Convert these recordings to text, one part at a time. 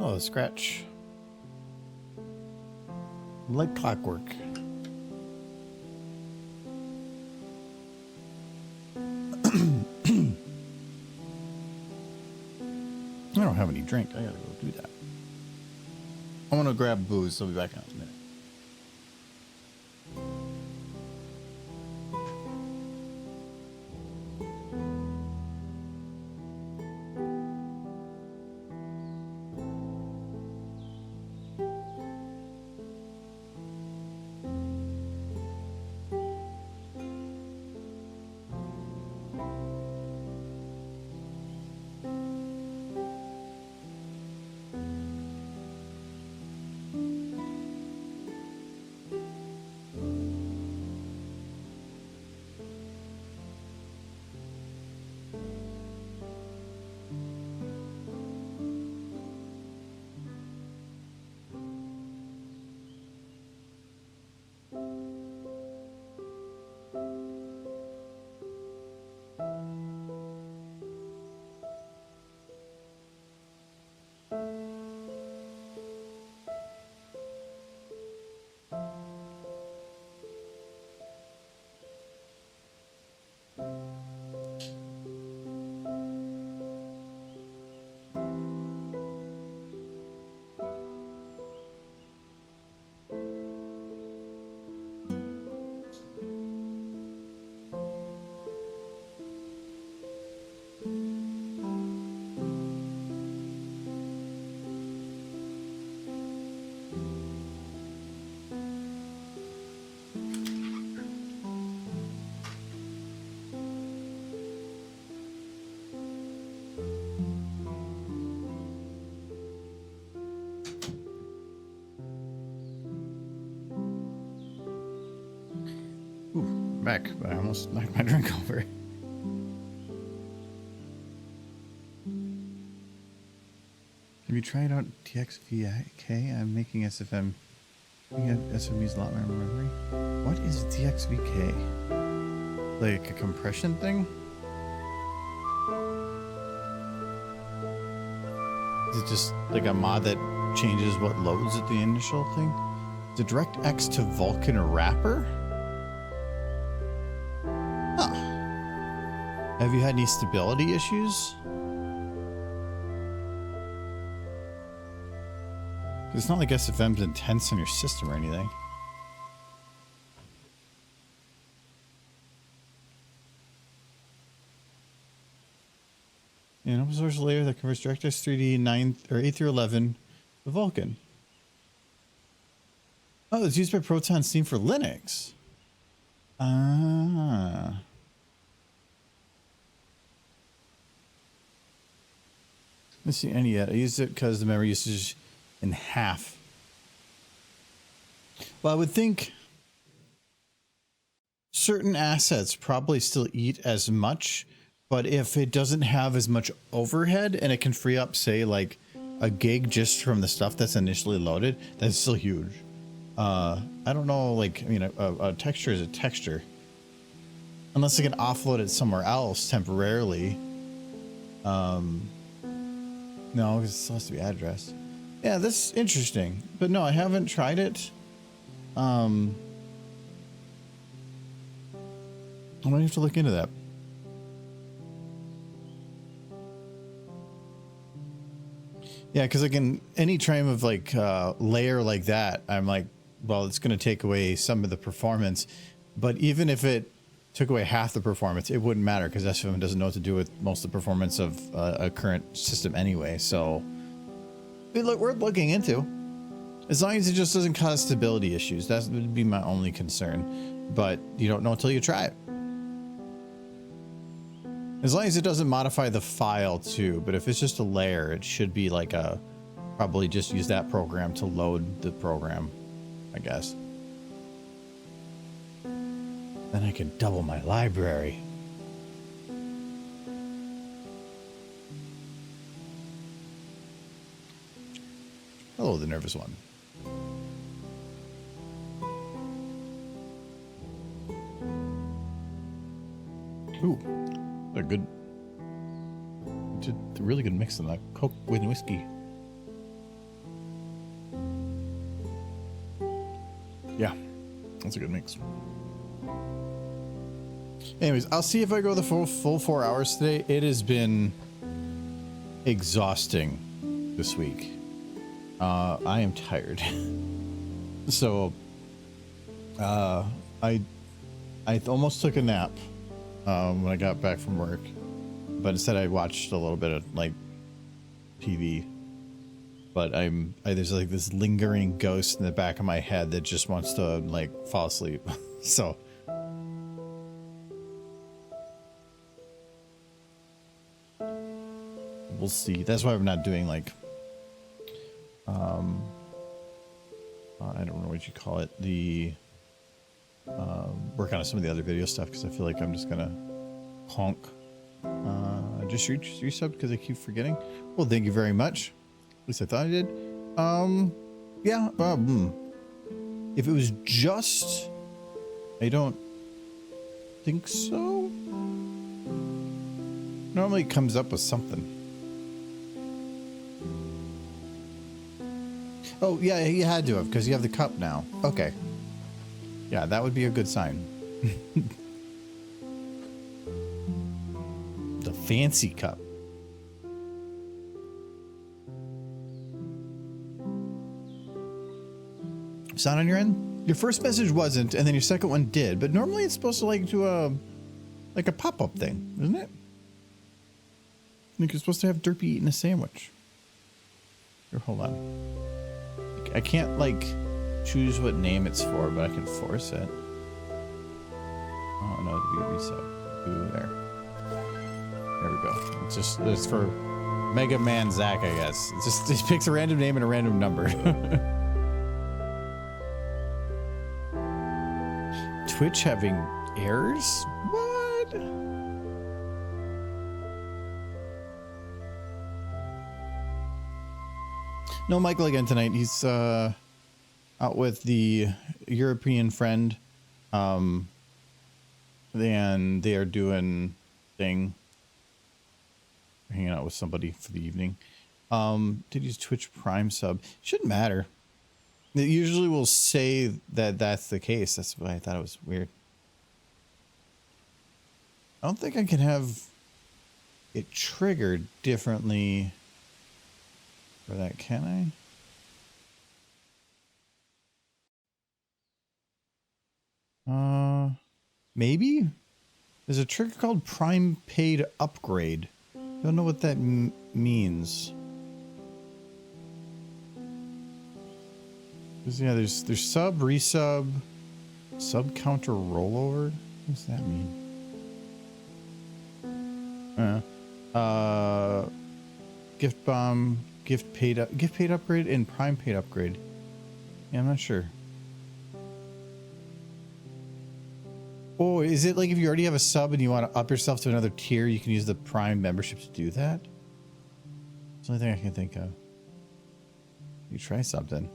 Oh, scratch. Like clockwork. I don't have any drink. I gotta go do that. I want to grab booze. I'll be back in a minute. Back, but I almost knocked my drink over. Have you tried out DXVK? I'm making SFM. SFM's a lot more memory. What is DXVK? Like a compression thing? Is it just like a mod that changes what loads at the initial thing? Is it DirectX to Vulkan wrapper? Have you had any stability issues? It's not like SFM's intense on your system or anything. An open source layer that converts DirectX 3D 9 or 8 through 11 to Vulkan. Oh, it's used by Proton Steam for Linux. Ah. I didn't see any yet. I used it because the memory usage in half. Well, I would think certain assets probably still eat as much, but if it doesn't have as much overhead and it can free up, say, like a gig just from the stuff that's initially loaded, that's still huge. I don't know, like, I mean, a texture is a texture. Unless I can offload it somewhere else temporarily. No, because it still has to be addressed. Yeah, that's interesting. But no, I haven't tried it. I might have to look into that. Yeah, because like in any time of like layer like that, I'm like, well, it's going to take away some of the performance. But even if it took away half the performance, it wouldn't matter because SFM doesn't know what to do with most of the performance of a current system anyway. So look, worth looking into. As long as it just doesn't cause stability issues, that would be my only concern. But you don't know until you try it. As long as it doesn't modify the file too, but if it's just a layer, it should be like a, probably just use that program to load the program, I guess. Then I can double my library. Hello, the nervous one. Ooh, a really good mix of that Coke with whiskey. Yeah, that's a good mix. Anyways, I'll see if I go the full 4 hours today. It has been exhausting this week. I am tired. So I almost took a nap when I got back from work, but instead I watched a little bit of like TV. But there's like this lingering ghost in the back of my head that just wants to like fall asleep. So we'll see. That's why I'm not doing like I don't know what you call it, the work on some of the other video stuff, because I feel like I'm just gonna honk. Just resub because I keep forgetting. Well, thank you very much. At least I thought I did. Yeah. If it was just, I don't think so. Normally it comes up with something. Oh yeah, you had to have, because you have the cup now. Okay. Yeah, that would be a good sign. The fancy cup. Sound on your end? Your first message wasn't, and then your second one did, but normally it's supposed to like do a pop-up thing, isn't it? I think you're supposed to have Derpy eating a sandwich. Here, hold on. I can't like choose what name it's for, but I can force it. Oh no, it'd be a reset. Ooh, there. There we go. It's for Mega Man Zach, I guess. It just picks a random name and a random number. Twitch having errors? What? No Michael again tonight. He's out with the European friend. And they are doing thing. Hanging out with somebody for the evening. Did use Twitch Prime sub. Shouldn't matter. It usually will say that that's the case. That's why I thought it was weird. I don't think I can have it triggered differently for that, can I? Maybe? There's a trigger called Prime Paid Upgrade. Don't know what that means. Yeah, there's sub, resub, sub counter rollover. What does that mean? Gift bomb, gift paid upgrade, and prime paid upgrade. Yeah, I'm not sure. Oh, is it like if you already have a sub and you want to up yourself to another tier, you can use the prime membership to do that? It's the only thing I can think of. You try something.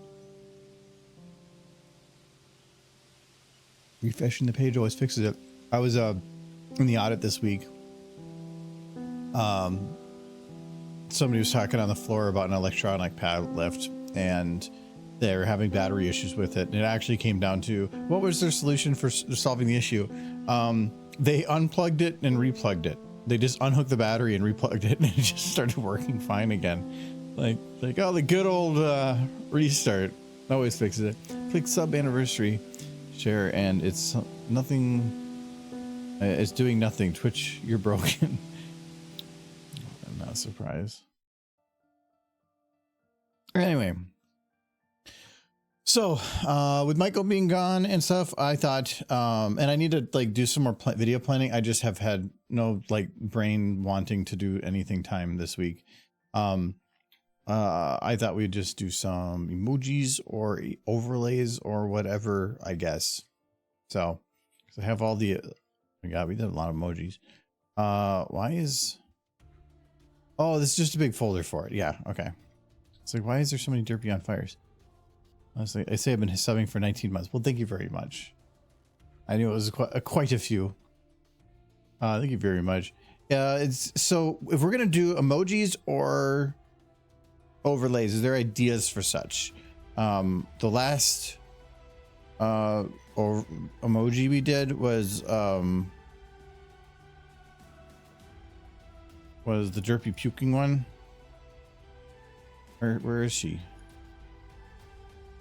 Refreshing the page always fixes it. I was in the audit this week. Somebody was talking on the floor about an electronic pallet lift, and they were having battery issues with it. And it actually came down to, what was their solution for solving the issue? They unplugged it and replugged it. They just unhooked the battery and replugged it, and it just started working fine again. Like oh, the good old restart always fixes it. Click sub anniversary share, and it's nothing. It's doing nothing. Twitch, you're broken. I'm not surprised. Anyway, so with Michael being gone and stuff, I thought, and I need to like do some more video planning. I just have had no like brain wanting to do anything time this week. I thought we'd just do some emojis or overlays or whatever, I guess. So, I have all the, oh my God, we did a lot of emojis. Why is, oh, this is just a big folder for it. Yeah. Okay. It's like, why is there so many Derpy on fires? Honestly, I say I've been subbing for 19 months. Well, thank you very much. I knew it was quite a few. Thank you very much. It's so if we're going to do emojis or overlays, is there ideas for such? The last or emoji we did was the derpy puking one. Where is she?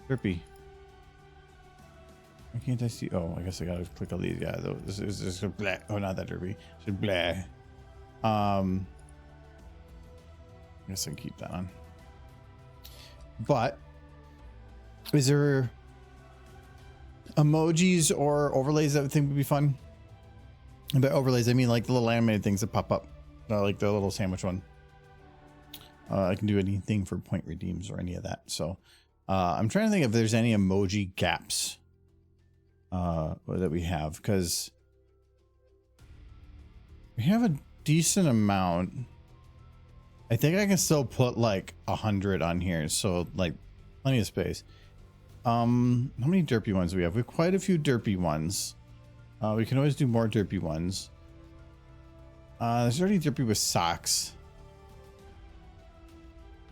Derpy. Why can't I see? Oh, I guess I gotta click on these guys. Though this is just a blah. Oh, not that derpy. It's blah. I guess I can keep that on. But is there emojis or overlays that I think would be fun? And by overlays, I mean like the little animated things that pop up, like the little sandwich one. I can do anything for point redeems or any of that. So I'm trying to think if there's any emoji gaps that we have, because we have a decent amount. I think I can still put like 100 on here, so like plenty of space. How many derpy ones do we have? We have quite a few derpy ones. We can always do more derpy ones. There's already derpy with socks.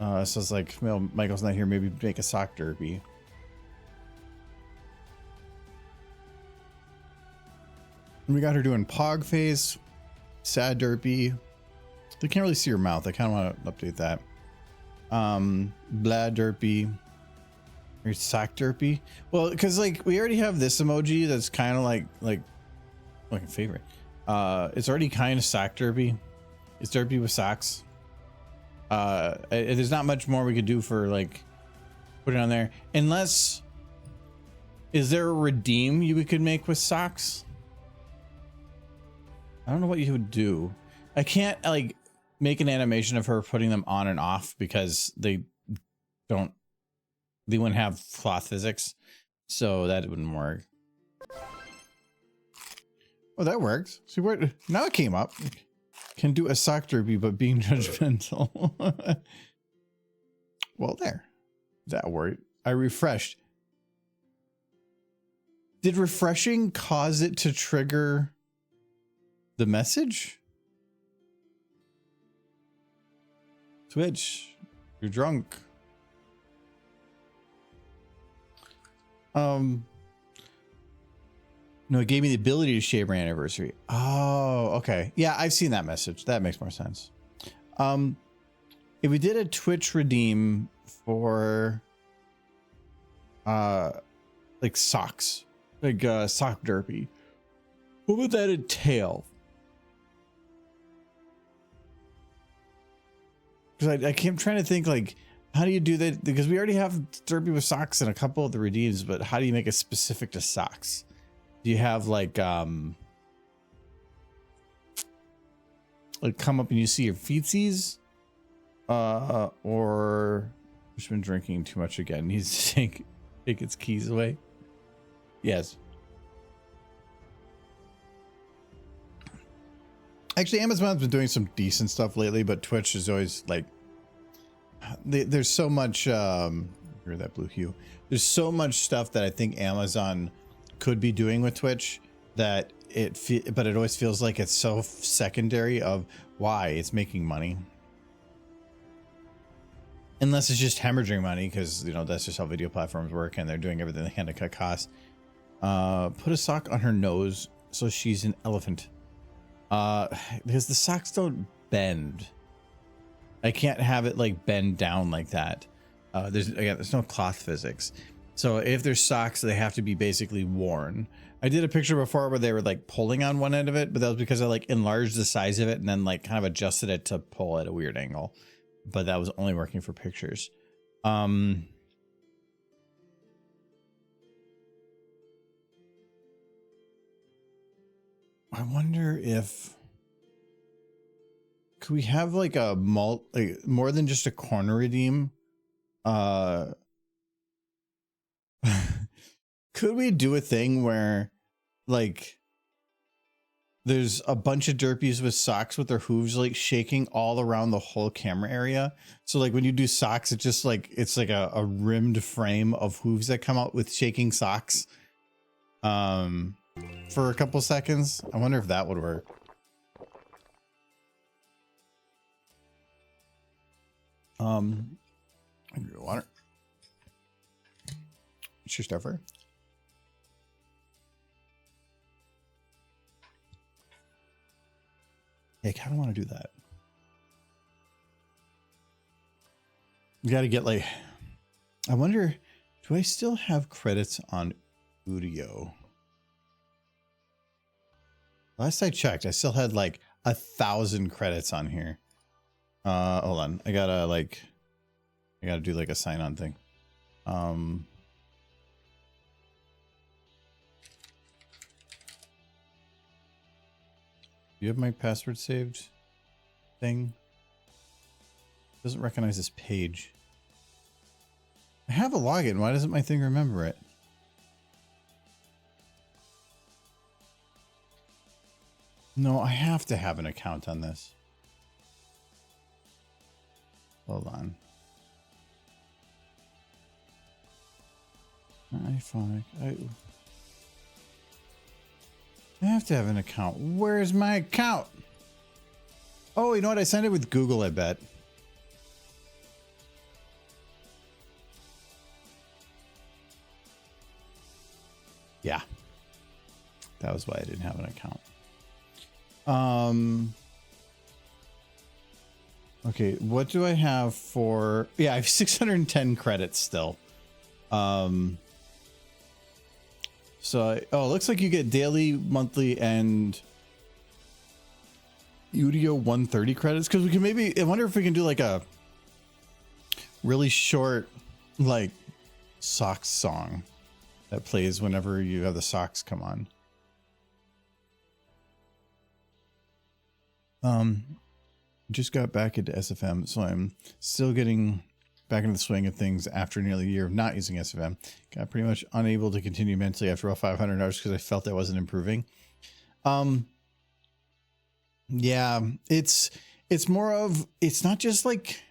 So it's like, well, Michael's not here. Maybe make a sock derpy. And we got her doing pog face, sad derpy. They can't really see her mouth. I kind of want to update that. Blah derpy. Or sock derpy. Well, because like we already have this emoji that's kind of like a favorite. It's already kind of sock derpy. It's derpy with socks. There's not much more we could do for like put it on there, unless is there a redeem you could make with socks? I don't know what you would do. I can't like make an animation of her putting them on and off because they wouldn't have cloth physics, so that wouldn't work. Oh, that works. See where now it came up. Can do a sock derby, but being judgmental. Well, there. That worked. I refreshed. Did refreshing cause it to trigger the message? Twitch, you're drunk. No, it gave me the ability to shave my anniversary. Oh, okay. Yeah, I've seen that message. That makes more sense. If we did a Twitch redeem for like socks, like sock derpy, what would that entail? Because I keep trying to think like, how do you do that? Because we already have derpy with socks and a couple of the redeems, but how do you make it specific to socks? Do you have like come up and you see your feetsies? Or who's been drinking too much again? Needs to take its keys away. Yes. Actually, Amazon's been doing some decent stuff lately, but Twitch is always like, there's so much, hear that blue hue. There's so much stuff that I think Amazon could be doing with Twitch that but it always feels like it's so secondary of why it's making money. Unless it's just hemorrhaging money, because, you know, that's just how video platforms work and they're doing everything they can to cut costs. Put a sock on her nose so she's an elephant. Because the socks don't bend. I can't have it like bend down like that. There's no cloth physics. So if there's socks, they have to be basically worn. I did a picture before where they were like pulling on one end of it, but that was because I like enlarged the size of it and then like kind of adjusted it to pull at a weird angle. But that was only working for pictures. I wonder if could we have like a more than just a corner redeem? Could we do a thing where like there's a bunch of derpies with socks with their hooves like shaking all around the whole camera area? So like when you do socks, it's just like it's like a rimmed frame of hooves that come out with shaking socks for a couple seconds. I wonder if that would work. Water. It's your stuffer. Yeah, I kind of want to do that. You got to get like, I wonder, do I still have credits on Udio? Last I checked, I still had like 1,000 credits on here. Hold on. I gotta do like a sign on thing. Do you have my password saved thing? Doesn't recognize this page. I have a login. Why doesn't my thing remember it? No, I have to have an account on this. Hold on. iPhone. I have to have an account. Where's my account? Oh, you know what? I signed it with Google, I bet. Yeah. That was why I didn't have an account. Okay, what do I have for... Yeah, I have 610 credits still. So, it looks like you get daily, monthly, and Udio 130 credits. Because we can maybe... I wonder if we can do like a really short, like, socks song that plays whenever you have the socks come on. Just got back into SFM, so I'm still getting back into the swing of things after nearly a year of not using SFM. Got pretty much unable to continue mentally after all 500 hours because I felt I wasn't improving. Yeah, it's more of, it's not just like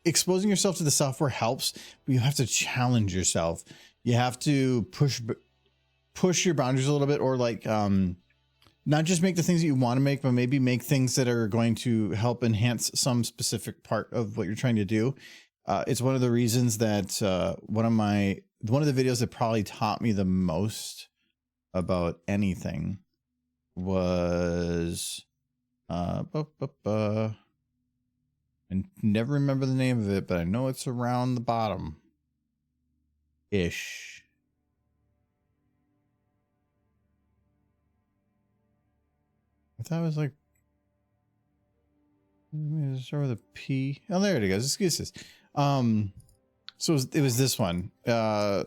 exposing yourself to the software helps, but you have to challenge yourself. You have to push your boundaries a little bit, or like, not just make the things that you want to make, but maybe make things that are going to help enhance some specific part of what you're trying to do. It's one of the reasons that one of the videos that probably taught me the most about anything was I never remember the name of it, but I know it's around the bottom ish. I thought it was like, start with a P. Oh, there it goes. Excuses. So it was this one. I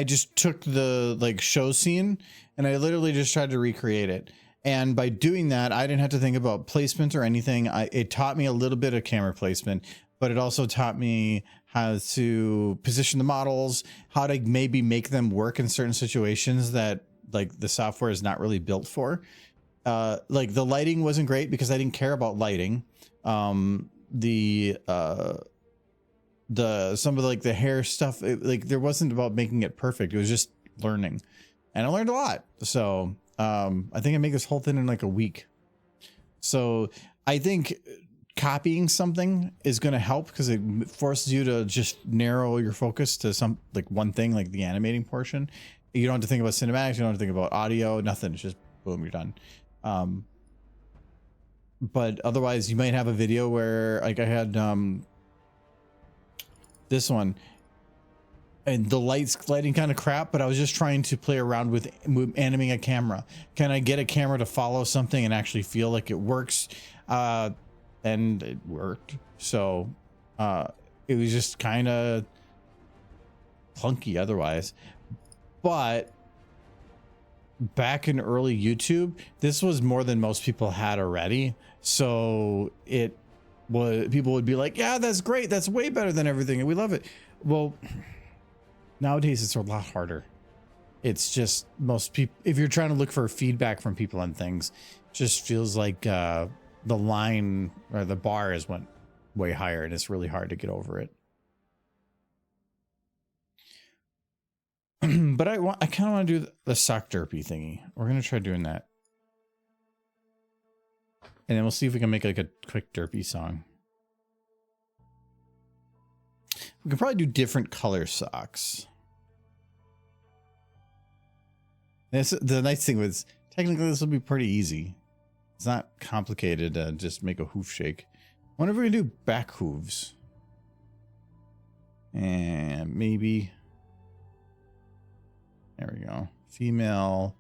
just took the like show scene and I literally just tried to recreate it. And by doing that, I didn't have to think about placement or anything. It taught me a little bit of camera placement, but it also taught me how to position the models, how to maybe make them work in certain situations that like the software is not really built for. Like the lighting wasn't great because I didn't care about lighting. Some of like the hair stuff, like there wasn't about making it perfect. It was just learning, and I learned a lot. So I think I made this whole thing in like a week. So I think copying something is going to help because it forces you to just narrow your focus to some like one thing, like the animating portion. You don't have to think about cinematics. You don't have to think about audio, nothing. It's just boom, you're done. But otherwise you might have a video where like I had this one and the lighting kind of crap, but I was just trying to play around with animating a camera. Can I get a camera to follow something and actually feel like it works? And it worked. So it was just kind of clunky otherwise, but back in early YouTube, this was more than most people had already. So it was, people would be like, yeah, that's great. That's way better than everything. And we love it. Well, nowadays it's a lot harder. It's just most people, if you're trying to look for feedback from people on things, it just feels like the line or the bar has went way higher and it's really hard to get over it. But I kind of want to do the sock derpy thingy. We're going to try doing that. And then we'll see if we can make like a quick derpy song. We can probably do different color socks. The nice thing was technically this will be pretty easy. It's not complicated to just make a hoof shake. I wonder if we can do back hooves. And maybe, there we go. Female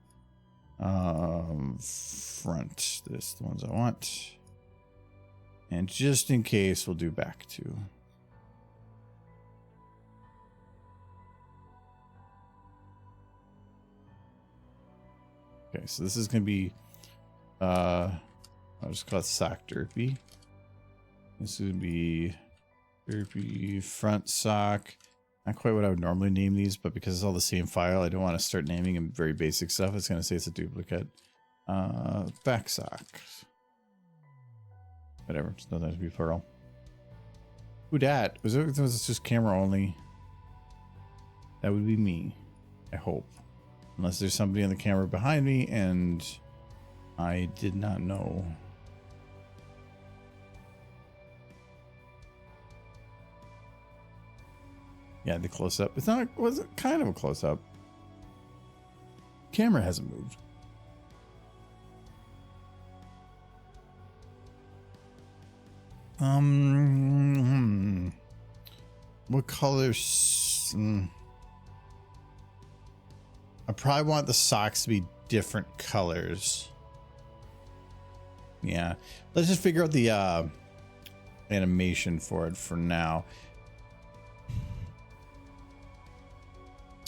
front. This the ones I want. And just in case, we'll do back too. Okay, so this is going to be, I'll just call it sock derpy. This would be derpy front sock. Not quite what I would normally name these, but because it's all the same file, I don't want to start naming them very basic stuff. It's going to say it's a duplicate. Back sock. Whatever, it doesn't have to be plural. Who dat? Was it just camera only? That would be me, I hope. Unless there's somebody on the camera behind me and I did not know. Yeah, the close-up. It's not, was it kind of a close-up? Camera hasn't moved. What colors? I probably want the socks to be different colors. Yeah, let's just figure out the animation for it for now.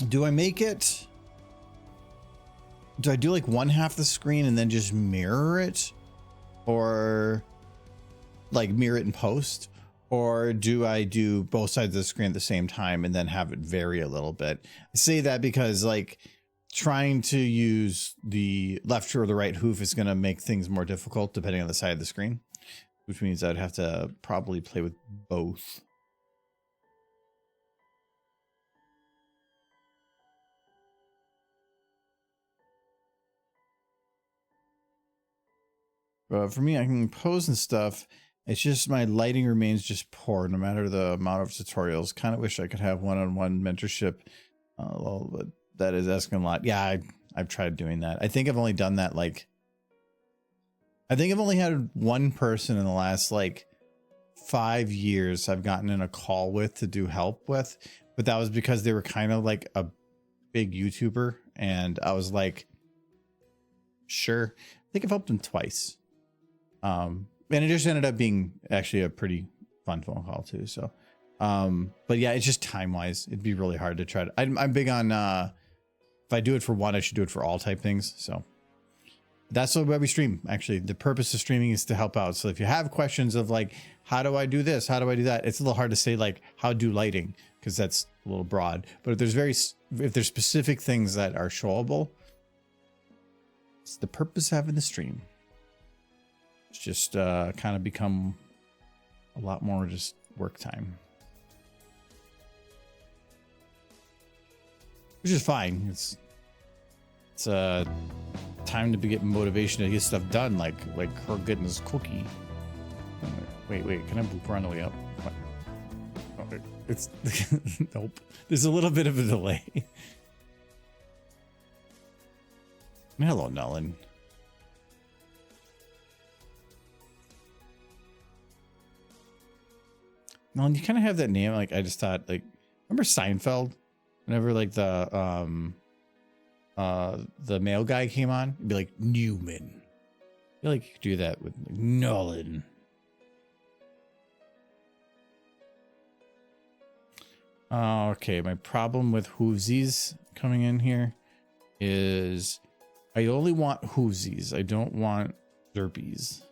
Do I make it? Do I do like one half the screen and then just mirror it? Or like mirror it in post? Or do I do both sides of the screen at the same time and then have it vary a little bit? I say that because like trying to use the left or the right hoof is going to make things more difficult depending on the side of the screen, which means I'd have to probably play with both. For me, I can pose and stuff. It's just my lighting remains just poor no matter the amount of tutorials. Kind of wish I could have one-on-one mentorship. Well, but that is asking a lot. Yeah, I've tried doing that. I think I've only done that like, I think I've only had one person in the last like 5 years I've gotten in a call with to do help with, but that was because they were kind of like a big YouTuber and I was like, sure. I think I've helped them twice. And it just ended up being actually a pretty fun phone call too. So, but yeah, it's just time wise, it'd be really hard to try to, I'm big on, if I do it for one, I should do it for all type things. So that's why we stream. Actually, the purpose of streaming is to help out. So if you have questions of like, how do I do this? How do I do that? It's a little hard to say like, how do lighting? Cause that's a little broad, but if there's specific things that are showable, it's the purpose of having the stream. It's just kind of become a lot more just work time, which is fine. It's time to be getting motivation to get stuff done, like her getting this cookie. Wait, can I move around the way up? Oh, it's nope. There's a little bit of a delay. Hello, Nolan. Nolan, you kind of have that name. Like I just thought, like, remember Seinfeld? Whenever like the male guy came on, it'd be like Newman. I feel like you could do that with like, Nolan. Okay, my problem with hoosies coming in here is I only want hoosies. I don't want derpies.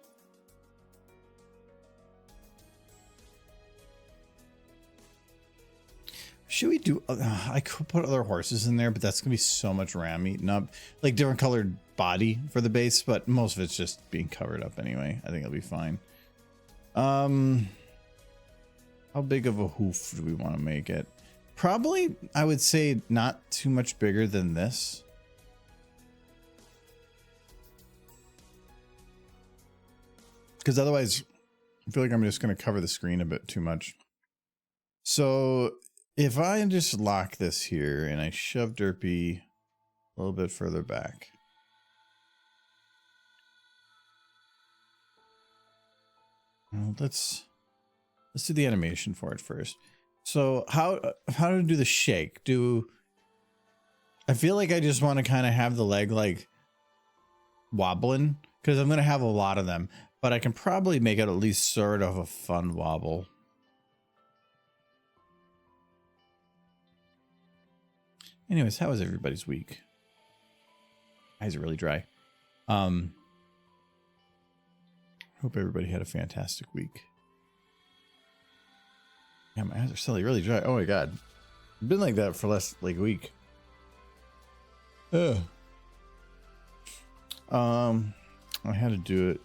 Should we do, I could put other horses in there, but that's gonna be so much ram eaten up. Like different colored body for the base, but most of it's just being covered up anyway. I think it'll be fine. How big of a hoof do we want to make it? Probably, I would say not too much bigger than this. Because otherwise, I feel like I'm just going to cover the screen a bit too much. So if I just lock this here and I shove Derpy a little bit further back. well, let's do the animation for it first. So how to do the shake? I feel like I just want to kind of have the leg like wobbling because I'm gonna have a lot of them, but I can probably make it at least sort of a fun wobble. Anyways, how was everybody's week? Eyes are really dry. Hope everybody had a fantastic week. Yeah, my eyes are still really dry. Oh my god. It's been like that for less like a week. Ugh. I had to do it.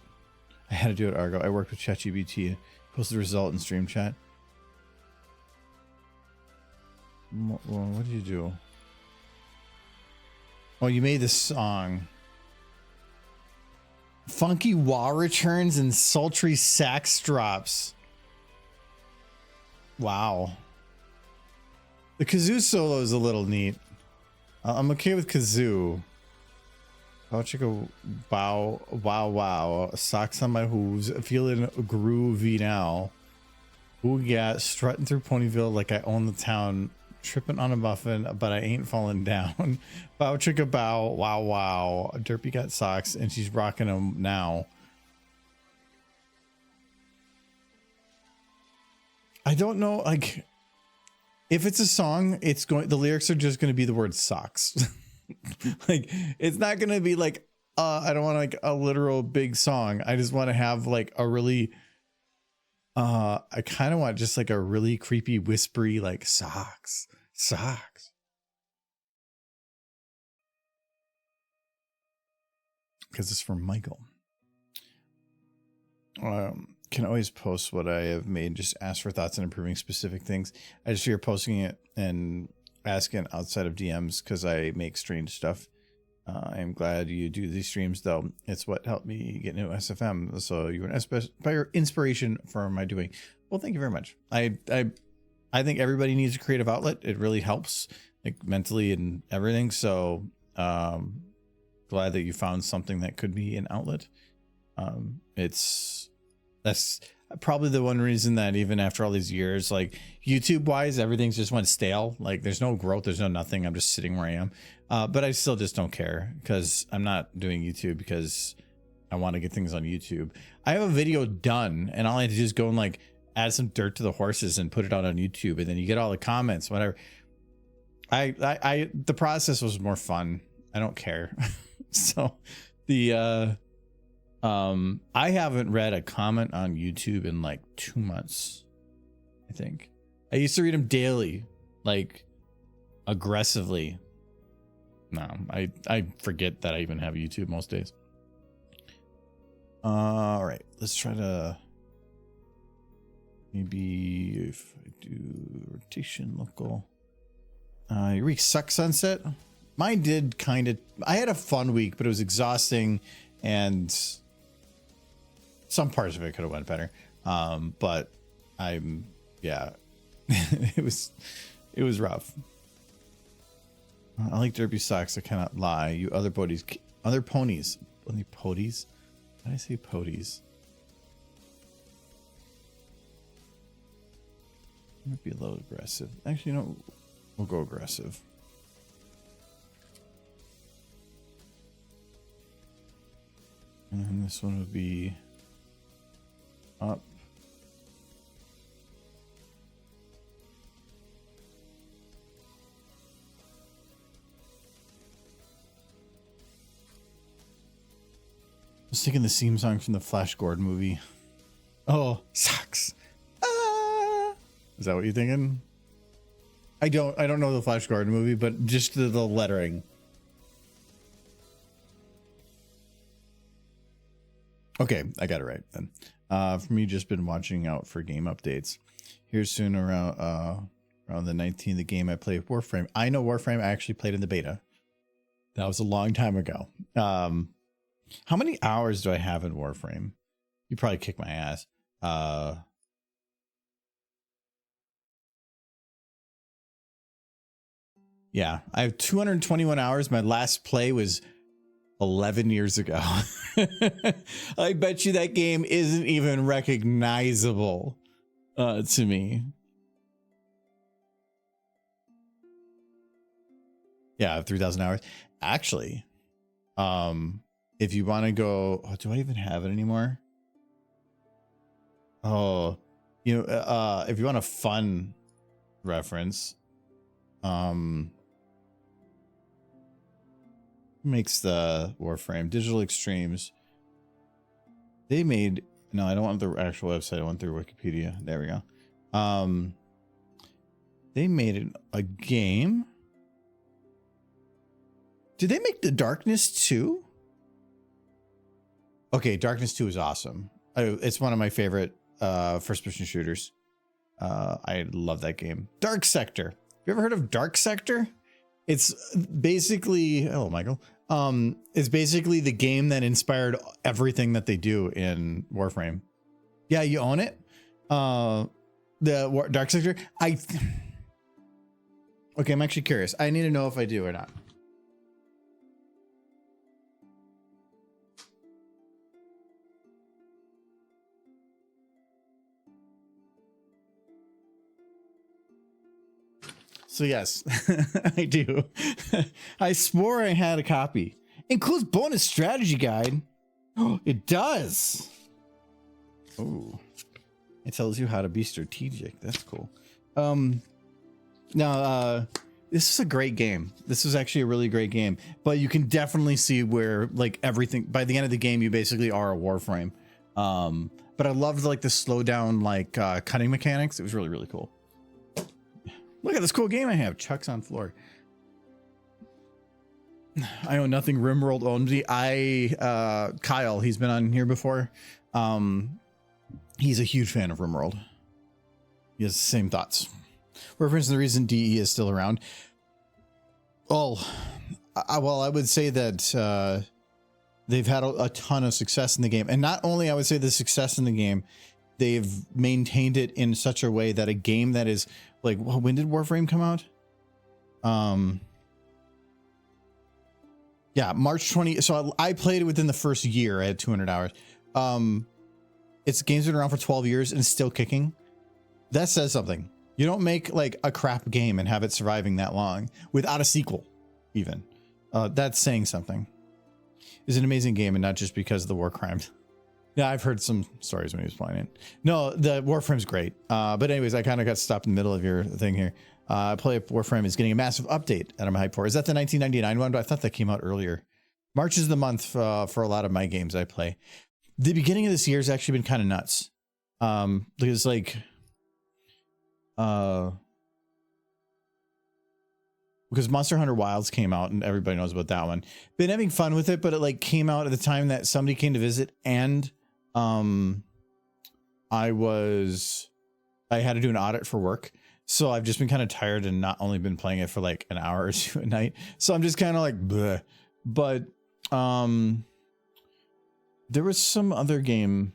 I had to do it, Argo. I worked with ChatGPT and posted the result in stream chat. Well, what did you do? Oh, you made this song. Funky wah returns and sultry sax drops. Wow. The kazoo solo is a little neat. I'm okay with kazoo. I'll check a bow, wow. Socks on my hooves. Feeling groovy now. Ooh, yeah. Strutting through Ponyville like I own the town. Tripping on a muffin, but I ain't falling down. Bow chicka bow, wow. Derpy got socks and she's rocking them now. I don't know, like, if it's a song, the lyrics are just going to be the word socks. Like, it's not going to be like, I don't want like a literal big song. I just want to have like a really, I kind of want just like a really creepy, whispery, like socks. Because it's from Michael. Can always post what I have made. Just ask for thoughts on improving specific things. I just fear posting it and asking outside of DMs because I make strange stuff. I am glad you do these streams, though. It's what helped me get into SFM. So you're an inspiration for my doing. Well, thank you very much. I think everybody needs a creative outlet. It really helps, like, mentally and everything. So glad that you found something that could be an outlet. That's probably the one reason that even after all these years, like YouTube wise, everything's just went stale. Like there's no growth, there's no nothing. I'm just sitting where I am. But I still just don't care because I'm not doing YouTube because I want to get things on YouTube. I have a video done and all I had to do is go and like add some dirt to the horses and put it out on YouTube, and then you get all the comments, whatever. The process was more fun. I don't care. So the I haven't read a comment on YouTube in like 2 months. I think I used to read them daily, like aggressively. No, I forget that I even have YouTube most days. All right, let's try to maybe if I do rotation local. Your week sucks, Sunset. Mine did kind of. I had a fun week, but it was exhausting, and some parts of it could have went better. But yeah, it was rough. I like derpy socks. I cannot lie. You other ponies. Only ponies. How did I say ponies? Might be a little aggressive. Actually, no, we'll go aggressive. And then this one would be up. I was thinking the theme song from the Flash Gordon movie. Oh, socks. Ah! Is that what you're thinking? I don't know the Flash Gordon movie, but just the lettering. Okay, I got it right then. For me, just been watching out for game updates. Here's soon around the 19th, the game I played Warframe. I know Warframe. I actually played in the beta. That was a long time ago. How many hours do I have in Warframe? You probably kick my ass. Yeah, I have 221 hours. My last play was 11 years ago. I bet you that game isn't even recognizable to me. Yeah, 3,000 hours. Actually, if you want to go, oh, do I even have it anymore? Oh, you know, if you want a fun reference, makes the Warframe Digital Extremes. They made, no, I don't want the actual website. I want their Wikipedia. There we go. They made a game. Did they make the Darkness 2? Okay, Darkness 2 is awesome. It's one of my favorite first-person shooters. I love that game. Dark Sector. Have you ever heard of Dark Sector? It's basically, hello, Michael. It's basically the game that inspired everything that they do in Warframe. Yeah, you own it. The Dark Sector. Okay, I'm actually curious. I need to know if I do or not. So yes, I do. I swore I had a copy. Includes bonus strategy guide. Oh, it does. Oh, it tells you how to be strategic. That's cool. Now, this is a great game. This is actually a really great game, but you can definitely see where like everything by the end of the game, you basically are a Warframe. But I loved like the slow down, like cutting mechanics. It was really, really cool. Look at this cool game I have. Chuck's on floor. I own nothing. Rimworld owns me. Kyle, he's been on here before. He's a huge fan of Rimworld. He has the same thoughts. Reference to the reason DE is still around. Well, I would say that they've had a ton of success in the game. And not only I would say the success in the game, they've maintained it in such a way that a game that is like, when did Warframe come out? Yeah, March 20. So I played it within the first year. I had 200 hours. It's games been around for 12 years and still kicking. That says something. You don't make like a crap game and have it surviving that long without a sequel, even. That's saying something. It's an amazing game, and not just because of the war crimes. Yeah, I've heard some stories when he was playing it. No, the Warframe's great. But anyways, I kind of got stopped in the middle of your thing here. Play Warframe is getting a massive update that I'm hyped for. Is that the 1999 one? I thought that came out earlier. March is the month for a lot of my games I play. The beginning of this year has actually been kind of nuts. Because like, because Monster Hunter Wilds came out and everybody knows about that one. Been having fun with it, but it like came out at the time that somebody came to visit, and I had to do an audit for work. So I've just been kind of tired and not only been playing it for like an hour or two a night. So I'm just kind of like, bleh. But there was some other game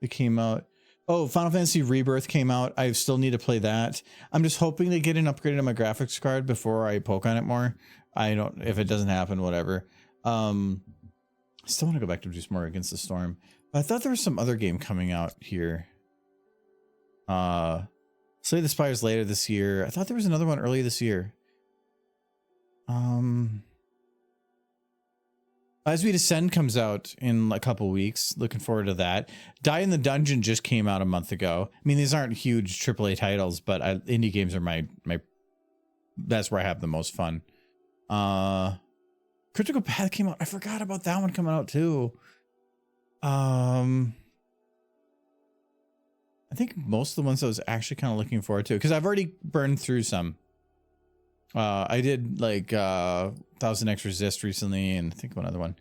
that came out. Oh, Final Fantasy Rebirth came out. I still need to play that. I'm just hoping to get an upgrade on my graphics card before I poke on it more. I don't, if it doesn't happen, whatever. I still want to go back to do some more Against the Storm. But I thought there was some other game coming out here. Slay the Spires later this year. I thought there was another one earlier this year. As We Descend comes out in a couple weeks. Looking forward to that. Die in the Dungeon just came out a month ago. I mean, these aren't huge AAA titles, but indie games are my that's where I have the most fun. Critical Path came out. I forgot about that one coming out too. I think most of the ones I was actually kind of looking forward to, because I've already burned through some. I did like 1000 X Resist recently, and I think one other one.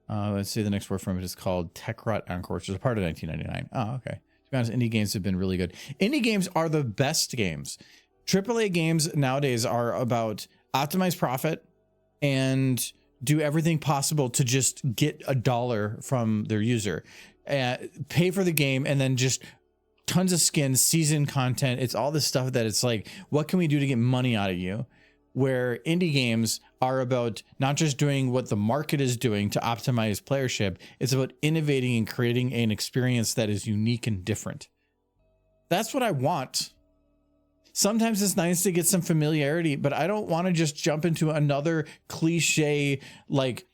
Let's say the next word from it is called Techrot Encore, which is a part of 1999. Oh, okay. To be honest, indie games have been really good. Indie games are the best games. AAA games nowadays are about optimize profit and do everything possible to just get $1 from their user, pay for the game, and then just tons of skins, season content. It's all this stuff that it's like, what can we do to get money out of you? where indie games are about not just doing what the market is doing to optimize playership, it's about innovating and creating an experience that is unique and different. That's what I want. Sometimes it's nice to get some familiarity, but I don't want to just jump into another cliche like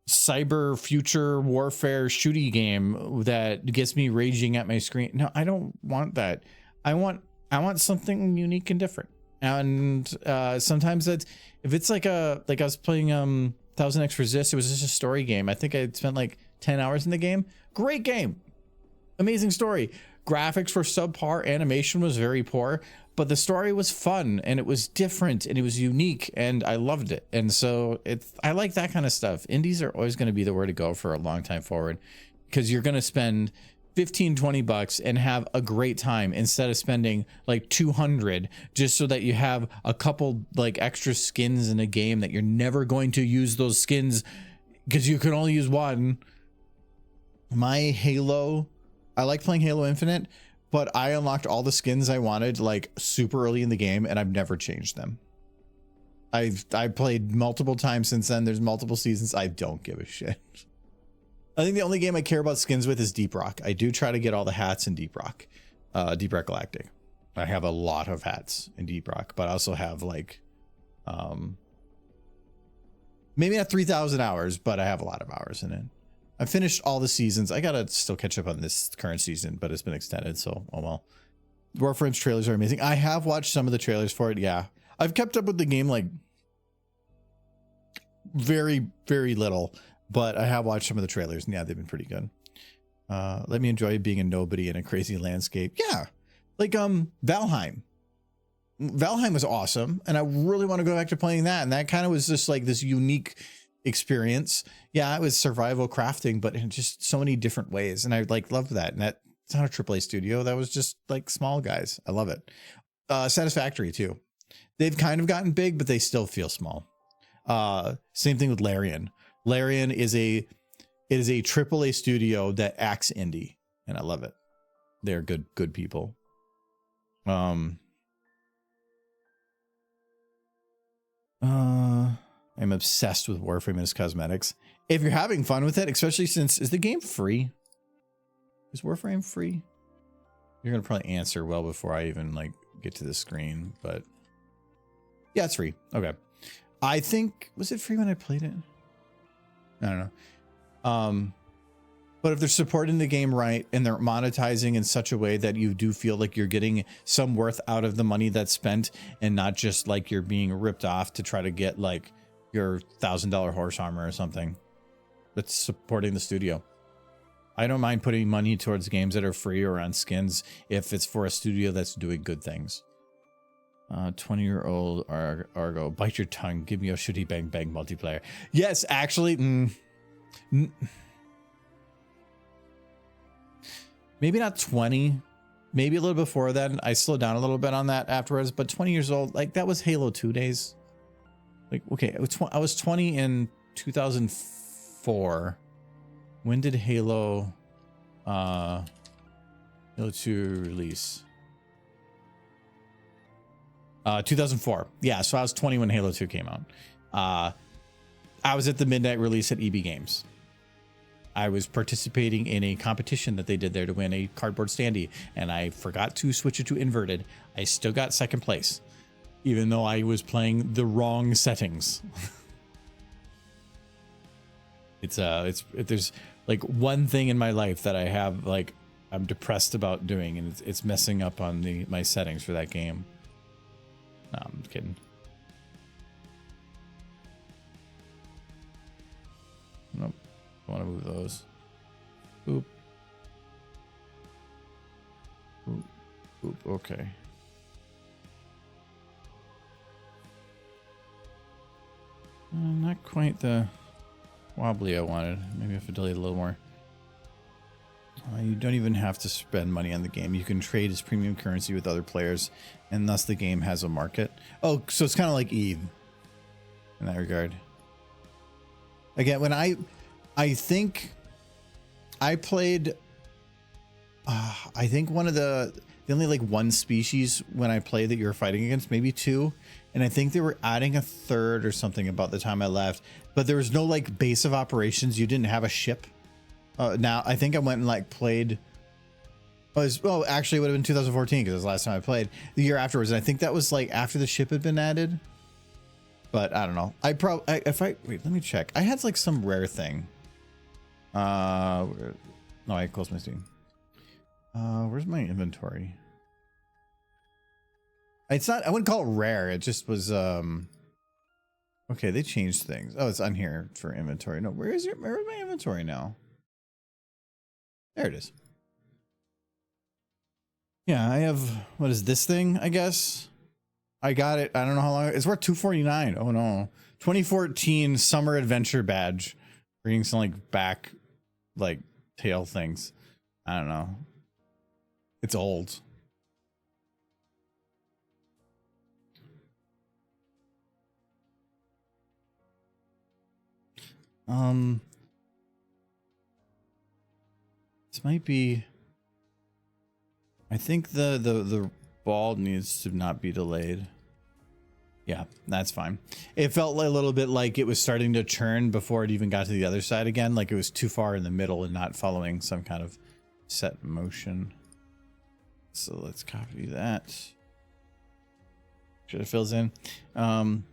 cyber future warfare shooty game that gets me raging at my screen. No, I don't want that. I want something unique and different. And sometimes that's, if it's like I was playing 1000X Resist, it was just a story game. I think I spent like 10 hours in the game. Great game, amazing story. Graphics were subpar, animation was very poor, but the story was fun and it was different and it was unique and I loved it. And so I like that kind of stuff. Indies are always going to be the way to go for a long time forward, because you're going to spend 15-20 bucks and have a great time instead of spending like 200 just so that you have a couple like extra skins in a game that you're never going to use those skins because you can only use one. My Halo, I like playing Halo Infinite, but I unlocked all the skins I wanted like super early in the game and I've never changed them. I played multiple times since then. There's multiple seasons. I don't give a shit. I think the only game I care about skins with is Deep Rock. I do try to get all the hats in Deep Rock Galactic. I have a lot of hats in Deep Rock, but I also have like, maybe not 3,000 hours, but I have a lot of hours in it. I finished all the seasons. I gotta still catch up on this current season, but it's been extended, so oh well. Warframe's trailers are amazing. I have watched some of the trailers for it. Yeah, I've kept up with the game like very, very little. But I have watched some of the trailers and yeah, they've been pretty good. Let me enjoy being a nobody in a crazy landscape. Yeah. Like Valheim. Valheim was awesome. And I really want to go back to playing that. And that kind of was just like this unique experience. Yeah, it was survival crafting, but in just so many different ways. And I like loved that. And that's not a AAA studio. That was just like small guys. I love it. Satisfactory too. They've kind of gotten big, but they still feel small. Same thing with Larian. Larian is a AAA studio that acts indie, and I love it. They're good people. I'm obsessed with Warframe and its cosmetics. If you're having fun with it, especially since, is the game free? Is Warframe free? You're gonna probably answer well before I even like get to the screen, but yeah, it's free. Okay. I think, was it free when I played it? I don't know. But if they're supporting the game right and they're monetizing in such a way that you do feel like you're getting some worth out of the money that's spent and not just like you're being ripped off to try to get like your $1,000 horse armor or something, that's supporting the studio. I don't mind putting money towards games that are free or on skins if it's for a studio that's doing good things. 20-year-old Argo, bite your tongue. Give me a shitty bang bang multiplayer. Yes, actually, maybe not 20, maybe a little before then. I slowed down a little bit on that afterwards, but 20 years old, like that was Halo 2 days. Like, okay, I was 20 in 2004. When did Halo 2 release? 2004. Yeah, so I was 20 when Halo 2 came out. I was at the midnight release at EB Games. I was participating in a competition that they did there to win a cardboard standee, and I forgot to switch it to inverted. I still got second place, even though I was playing the wrong settings. There's like one thing in my life that I have like I'm depressed about doing, and it's messing up on my settings for that game. No, I'm kidding. Nope. I want to move those. Oop. Oop. Oop. Okay. Not quite the wobbly I wanted. Maybe I have to delete a little more. You don't even have to spend money on the game. You can trade as premium currency with other players, and thus the game has a market. Oh, so it's kind of like Eve in that regard. Again, when I think I played, I think one of the the only like one species when I played that you were fighting against, maybe two. And I think they were adding a third or something about the time I left, but there was no like base of operations. You didn't have a ship. Now I think I went and like played. Well, actually it would have been 2014 because it was the last time I played. The year afterwards, and I think that was like after the ship had been added. But I don't know. Wait, let me check. I had like some rare thing. No, I closed my Steam. Where's my inventory? It's not, I wouldn't call it rare. It just was, okay, they changed things. Oh, it's on here for inventory. No, where is my inventory now? There it is. Yeah, I have, what is this thing, I guess? I got it. I don't know how long. It's worth $249. Oh no. 2014 Summer Adventure Badge. Reading some like back, like tail things. I don't know. It's old. This might be, I think the ball needs to not be delayed. Yeah, that's fine. It felt a little bit like it was starting to churn before it even got to the other side again, like it was too far in the middle and not following some kind of set motion. So let's copy that. Sure it fills in. I'm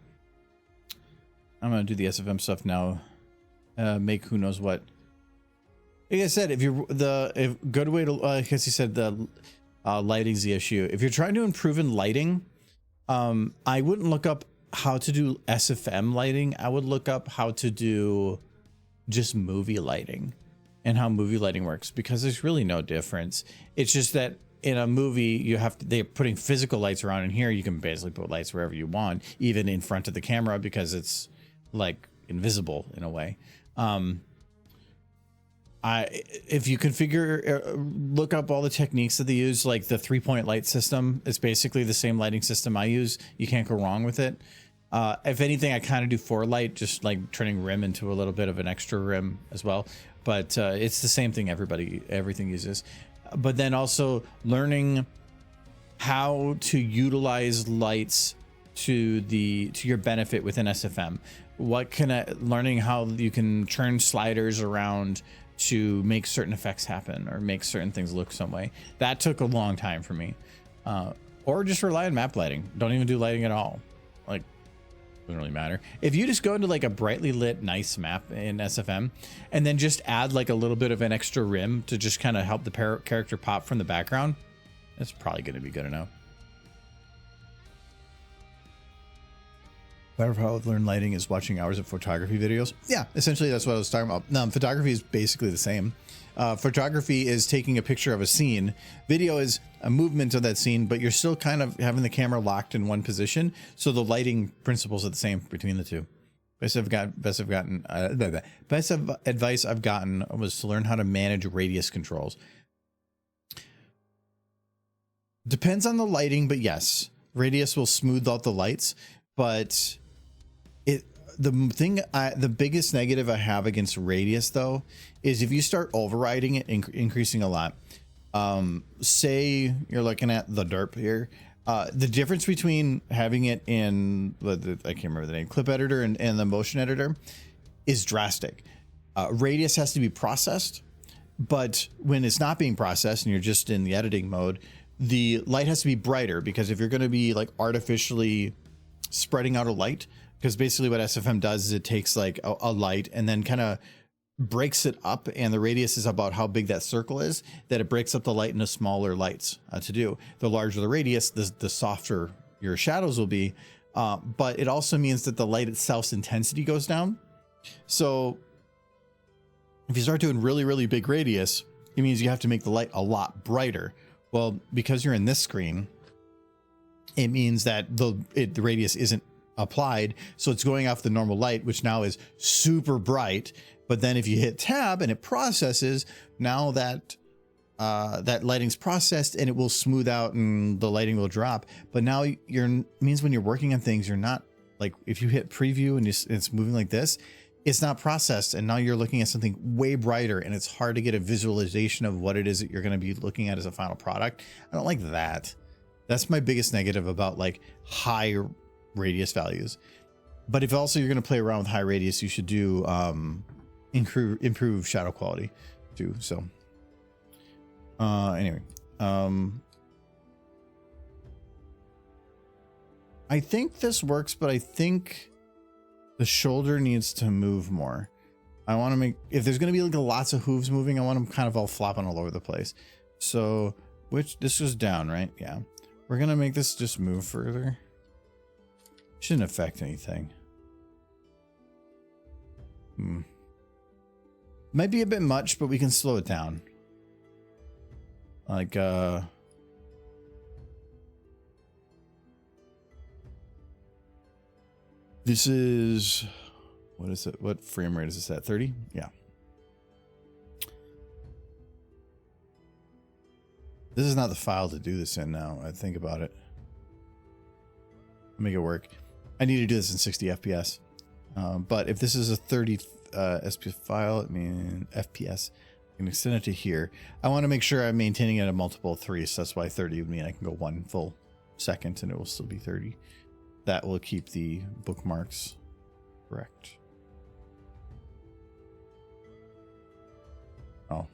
gonna do the SFM stuff now. Make who knows what. Like I said, if good way to, I guess you said the lighting's the issue. If you're trying to improve in lighting, I wouldn't look up how to do SFM lighting. I would look up how to do just movie lighting and how movie lighting works, because there's really no difference. It's just that in a movie they're putting physical lights around, and here you can basically put lights wherever you want, even in front of the camera, because it's like invisible in a way. If you configure, look up all the techniques that they use, like the 3-point light system. It's basically the same lighting system I use. You can't go wrong with it. If anything, I kind of do 4 light, just like turning rim into a little bit of an extra rim as well. But it's the same thing everything uses. But then also learning how to utilize lights to your benefit within SFM. Learning how you can turn sliders around to make certain effects happen or make certain things look some way. That took a long time for me. Or just rely on map lighting. Don't even do lighting at all. Like, doesn't really matter. If you just go into like a brightly lit nice map in SFM and then just add like a little bit of an extra rim to just kind of help the character pop from the background, that's probably going to be good enough. Part of how I've learned lighting is watching hours of photography videos. Yeah, essentially that's what I was talking about. Photography is basically the same. Photography is taking a picture of a scene. Video is a movement of that scene, but you're still kind of having the camera locked in one position. So the lighting principles are the same between the two. Best advice I've gotten was to learn how to manage radius controls. Depends on the lighting, but yes, radius will smooth out the lights, but the biggest negative I have against radius though is if you start overriding it, increasing a lot. Say you're looking at the derp here, the difference between having it in I can't remember the name, clip editor and the motion editor is drastic. Radius has to be processed, but when it's not being processed and you're just in the editing mode, the light has to be brighter, because if you're going to be like artificially spreading out a light, because basically what SFM does is it takes like a light and then kind of breaks it up, and the radius is about how big that circle is, that it breaks up the light into smaller lights to do. The larger the radius, the softer your shadows will be, but it also means that the light itself's intensity goes down. So if you start doing really, really big radius, it means you have to make the light a lot brighter. Well, because you're in this screen, it means that the radius isn't applied, so it's going off the normal light, which now is super bright. But then if you hit tab and it processes, now that that lighting's processed and it will smooth out and the lighting will drop. But now means when you're working on things, you're not like, if you hit preview and it's moving like this, it's not processed, and now you're looking at something way brighter, and it's hard to get a visualization of what it is that you're going to be looking at as a final product. I don't like that. That's my biggest negative about like high radius values. But if also you're going to play around with high radius, you should do improve shadow quality too. So anyway, I think this works, but I think the shoulder needs to move more. I want to make, if there's going to be like lots of hooves moving, I want them kind of all flopping all over the place. So, which this goes down, right? Yeah. We're going to make this just move further. Shouldn't affect anything. Might be a bit much, but we can slow it down. Like, this is, what is it? What frame rate is this at? 30? Yeah. This is not the file to do this in now. I think about it. Make it work. I need to do this in 60 FPS. But if this is a 30 SPS file, I mean FPS, I can extend it to here. I want to make sure I'm maintaining it at a multiple of 3, so that's why 30 would mean I can go 1 full second and it will still be 30. That will keep the bookmarks correct. Oh,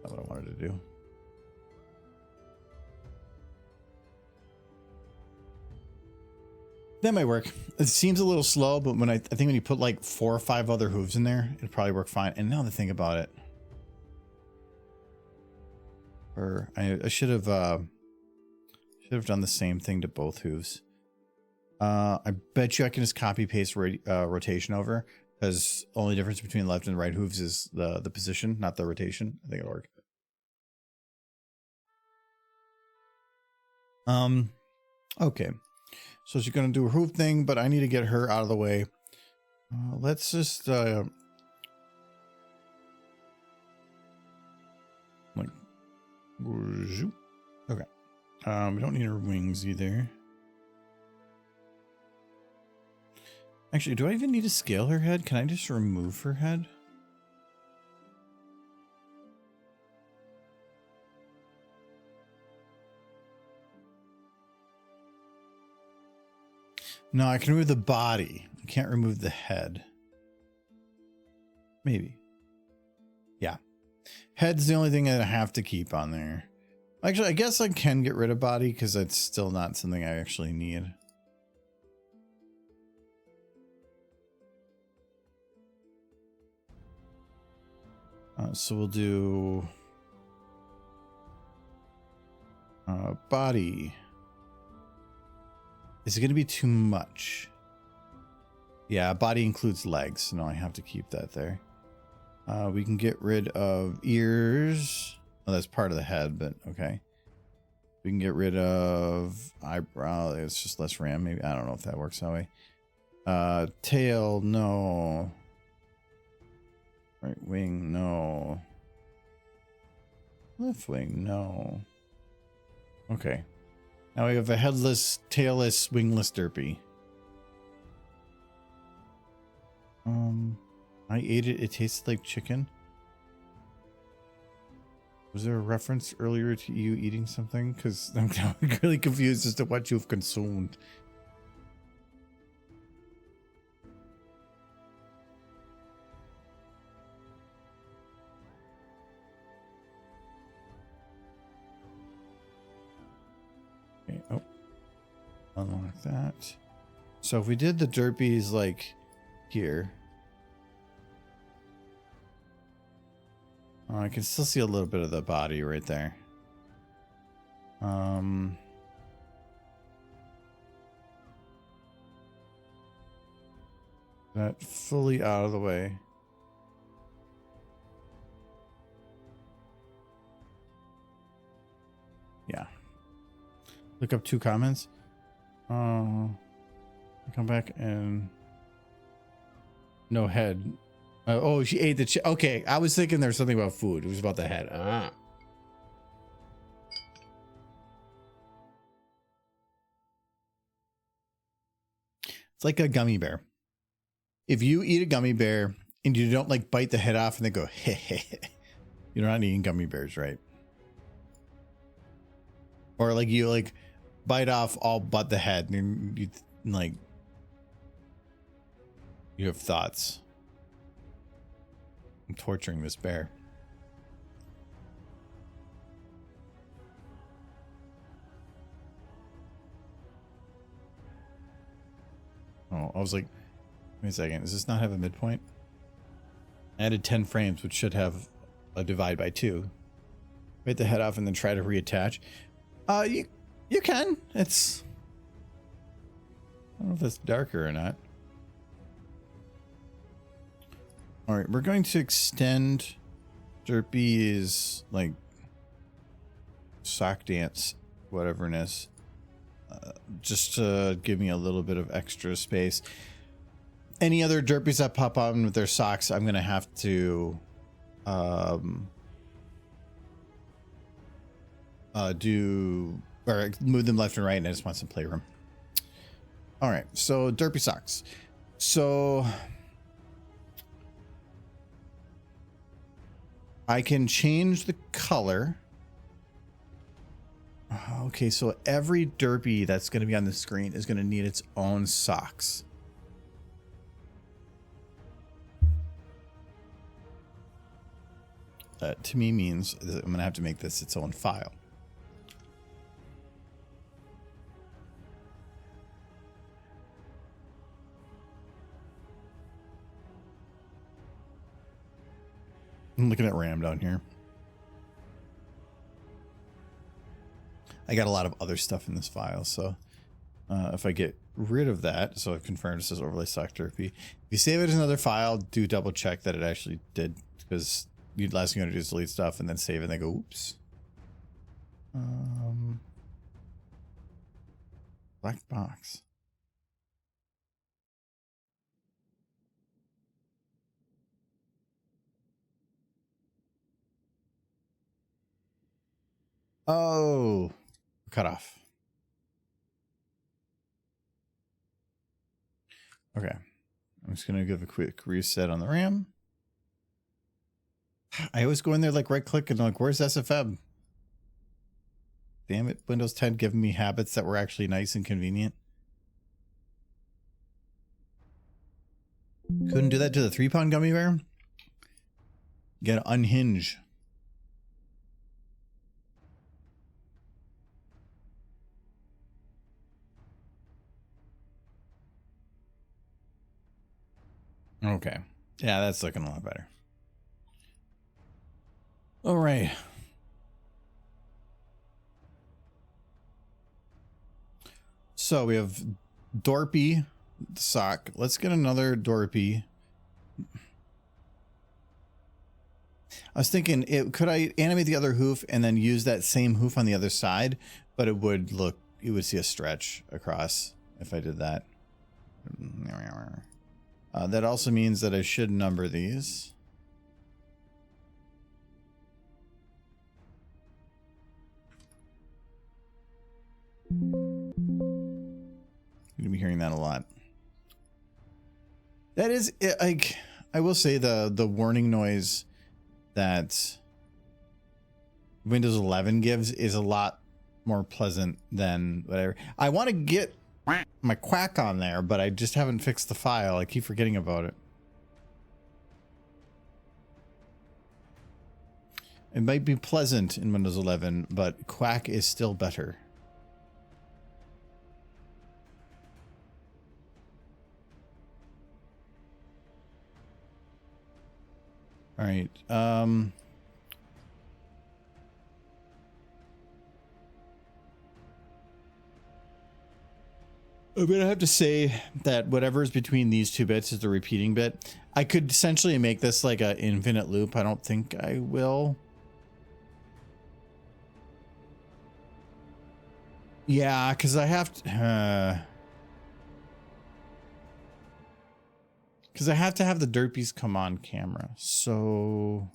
that's what I wanted to do. That might work. It seems a little slow, but when I think when you put like 4 or 5 other hooves in there, it'd probably work fine. And now to think about it, or I should have done the same thing to both hooves. I bet you I can just copy paste rotation over, because only difference between left and right hooves is the position, not the rotation. I think it'll work. Okay. So she's going to do a hoof thing, but I need to get her out of the way. Let's just like okay. We don't need her wings either. Actually, do I even need to scale her head? Can I just remove her head? No, I can remove the body. I can't remove the head. Maybe. Yeah. Head's the only thing that I have to keep on there. Actually, I guess I can get rid of body because that's still not something I actually need. So we'll do body. Is it going to be too much? Yeah, body includes legs. No, I have to keep that there. We can get rid of ears. Oh, that's part of the head, but okay. We can get rid of eyebrow. It's just less RAM. Maybe, I don't know if that works that way. Tail, no. Right wing, no. Left wing, no. Okay. Now we have a headless, tailless, wingless derpy. I ate it. It tasted like chicken. Was there a reference earlier to you eating something? Because I'm really confused as to what you've consumed. Okay, oh. Unlock that. So if we did the derpies like here. Oh, I can still see a little bit of the body right there. That fully out of the way. Yeah. Look up 2 comments. Come back and no head. Oh, she ate the okay, I was thinking there's something about food. It was about the head. It's like a gummy bear. if you eat a gummy bear and you don't like bite the head off and they go, hey, you're not eating gummy bears, right? Or like you like bite off all but the head and you like, you have thoughts. I'm torturing this bear. Oh, I was like, wait a second, does this not have a midpoint? I added 10 frames, which should have a divide by 2. Bite the head off and then try to reattach. You can. It's, I don't know if it's darker or not. All right, we're going to extend Derpy's like sock dance, whateverness. Just to give me a little bit of extra space. Any other derpies that pop on with their socks, I'm gonna have to do or move them left and right, and I just want some playroom. All right, so derpy socks. So I can change the color. Okay, so every derpy that's going to be on the screen is going to need its own socks. That to me means that I'm going to have to make this its own file. I'm looking at RAM down here. I got a lot of other stuff in this file, so if I get rid of that, so I've confirmed it says overlay sock derpy. If you save it as another file, do double check that it actually did, because the last thing you want to do is delete stuff and then save it and then go, oops. Black box. Oh, cut off. Okay, I'm just gonna give a quick reset on the RAM. I always go in there like right click and I'm like, where's SFM? Damn it, Windows 10 giving me habits that were actually nice and convenient. Couldn't do that to the 3-pound gummy bear? You gotta unhinge. Okay. Yeah, that's looking a lot better. All right. So we have Dorpy sock. Let's get another Dorpy. I was thinking, could I animate the other hoof and then use that same hoof on the other side? But it would look, you would see a stretch across if I did that. That also means that I should number these. You're gonna be hearing that a lot. That is, like, I will say the warning noise that Windows 11 gives is a lot more pleasant than whatever. I want to get my quack on there, but I just haven't fixed the file. I keep forgetting about it. It might be pleasant in Windows 11, but quack is still better. All right. I'm gonna have to say that whatever's between these two bits is the repeating bit. I could essentially make this like an infinite loop. I don't think I will. Yeah, because I have to. Because I have to have the derpies come on camera. So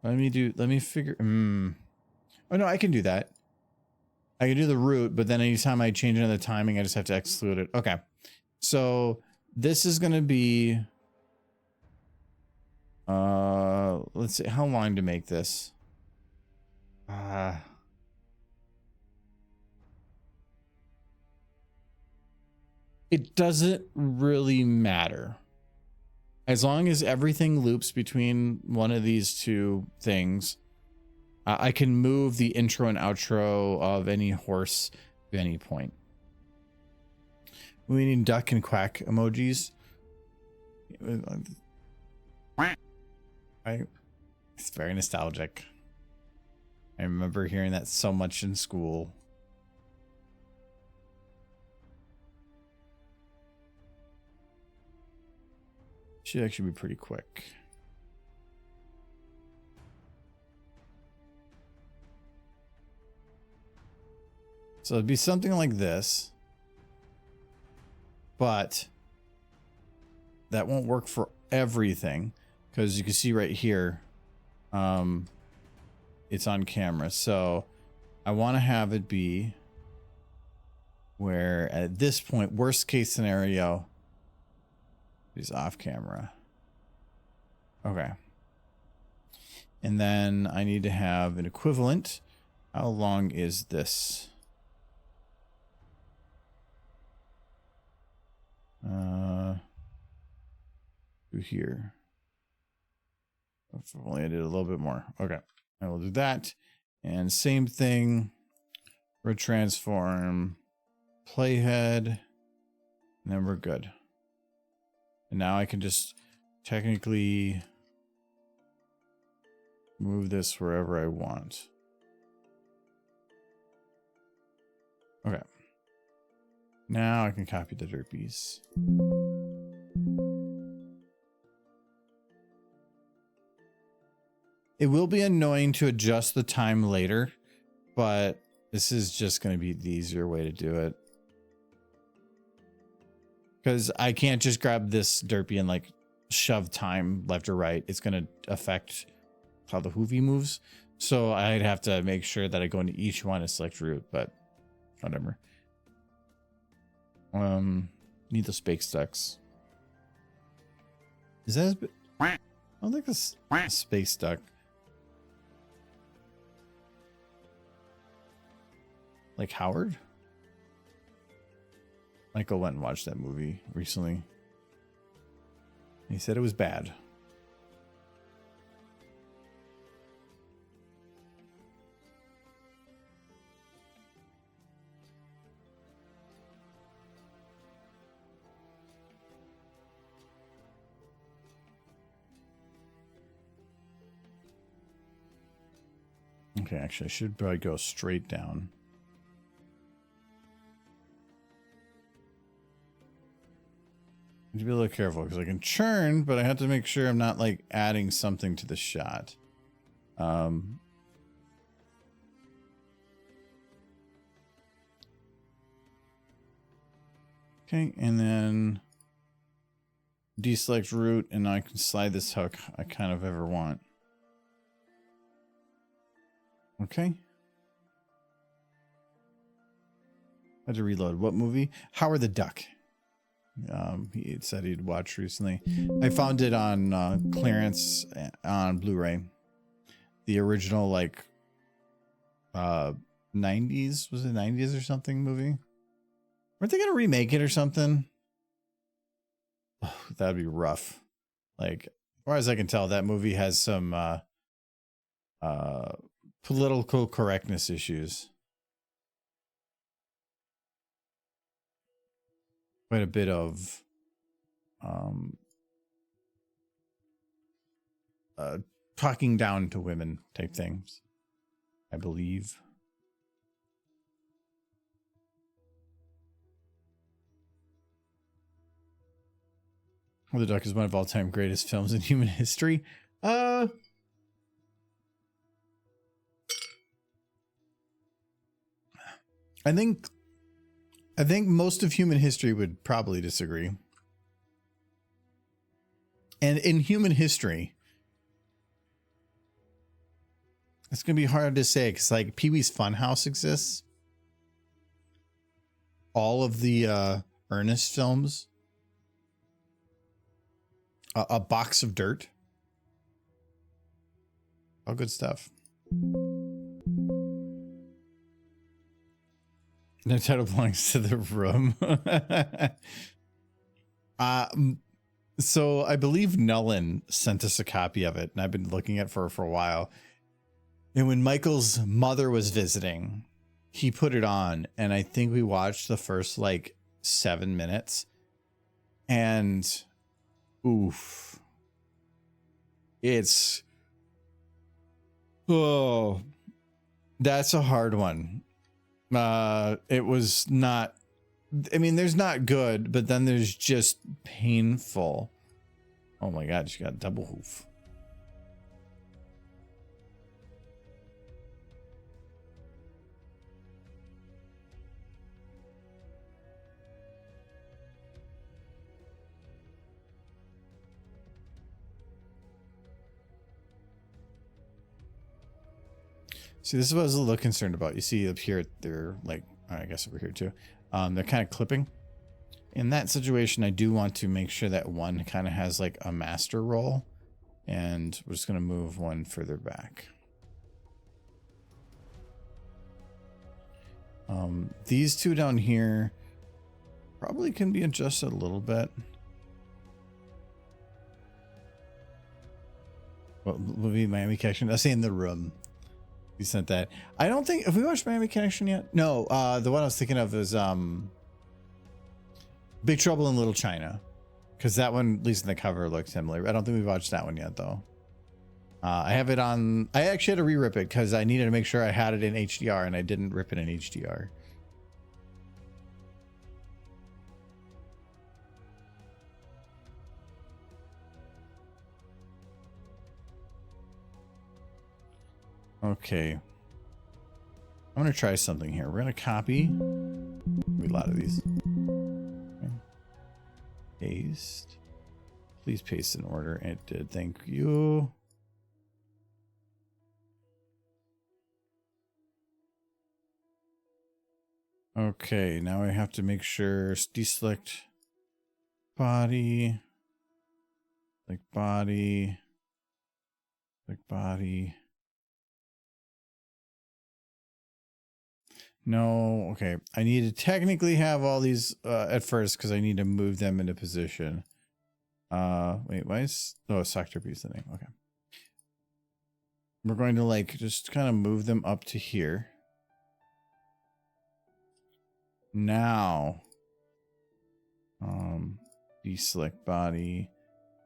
let me figure. Oh no, I can do that. I can do the root, but then anytime I change another timing, I just have to exclude it. Okay. So This is going to be, let's see how long to make this. It doesn't really matter. As long as everything loops between one of these two things, I can move the intro and outro of any horse at any point. We need duck and quack emojis. It's very nostalgic. I remember hearing that so much in school. Should actually be pretty quick. So it'd be something like this, but that won't work for everything because you can see right here, it's on camera. So I want to have it be where at this point, worst case scenario, is off camera. Okay. And then I need to have an equivalent. How long is this? To here. If only I did a little bit more. Okay. I will do that. And same thing. Retransform. Playhead. And then we're good. And now I can just technically move this wherever I want. Okay. Now I can copy the derpies. It will be annoying to adjust the time later, but this is just going to be the easier way to do it. Because I can't just grab this derpy and like shove time left or right. It's going to affect how the hoovy moves. So I'd have to make sure that I go into each one and select root, but whatever. Need the spake ducks. Is that I don't think this space duck. Like Howard? Michael went and watched that movie recently. He said it was bad. Okay, actually, I should probably go straight down. I need to be a little careful because I can churn, but I have to make sure I'm not like adding something to the shot. Okay, and then deselect root, and I can slide this hook I kind of ever want. Okay. I had to reload. What movie? Howard the Duck. He said he'd watched recently. I found it on clearance on Blu-ray. The original, like, 90s, was it 90s or something movie? Weren't they gonna remake it or something? Oh, that'd be rough. Like, as far as I can tell, that movie has some political correctness issues. Quite a bit of talking down to women type things, I believe. The Duck is one of all-time greatest films in human history. I think most of human history would probably disagree. And in human history, it's going to be hard to say because, like, Pee-wee's Funhouse exists. All of the Ernest films A box of dirt. All good stuff. No title belongs to the room. So I believe Nullen sent us a copy of it, and I've been looking at it for a while. And when Michael's mother was visiting, he put it on, and I think we watched the first like 7 minutes. And oof. It's that's a hard one. It was not, I mean, there's not good, but then there's just painful. Oh my God, she got double hoof. See, this is what I was a little concerned about. You see up here, they're like, I guess over here too. They're kind of clipping. In that situation, I do want to make sure that one kind of has like a master roll, and we're just going to move one further back. These two down here probably can be adjusted a little bit. What movie? Miami Connection? I was saying The Room. You sent that. I don't think, have we watched Miami Connection yet? No, the one I was thinking of is Big Trouble in Little China, because that one, at least in the cover, looks similar. I don't think we've watched that one yet, though. I have it on, I actually had to re-rip it because I needed to make sure I had it in HDR, and I didn't rip it in HDR. Okay. I'm going to try something here. We're going to copy. A lot of these. Okay. Paste. Please paste in order. It did. Thank you. Okay. Now I have to make sure deselect body. Like body. Like body. No, okay. I need to technically have all these at first because I need to move them into position. Wait, why is, oh, sector piece thing. Okay. We're going to like just kind of move them up to here. Now, deselect body,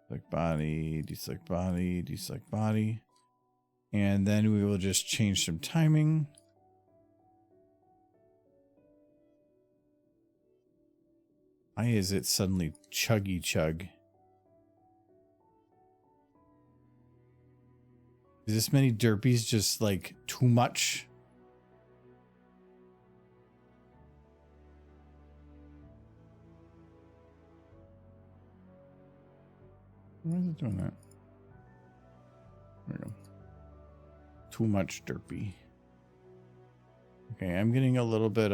select body, deselect body, deselect body. And then we will just change some timing. Why is it suddenly chuggy chug? Is this many derpies just like too much? Why is it doing that? There we go. Too much derpy. Okay, I'm getting a little bit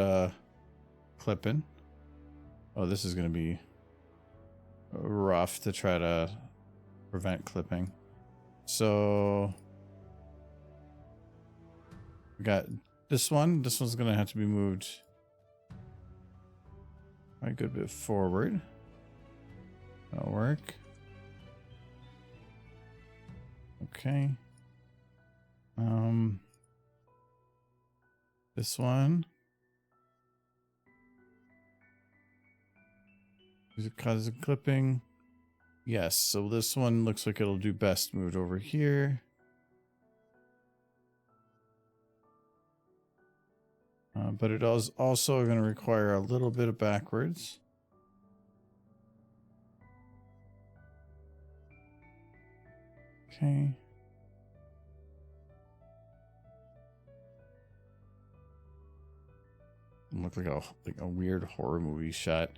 clipping. Oh, this is going to be rough to try to prevent clipping. So we got this one. This one's going to have to be moved a good bit forward. That'll work. Okay. This one. Is it causing clipping? Yes, so this one looks like it'll do best moved over here. But it is also going to require a little bit of backwards. Okay. Look like a weird horror movie shot.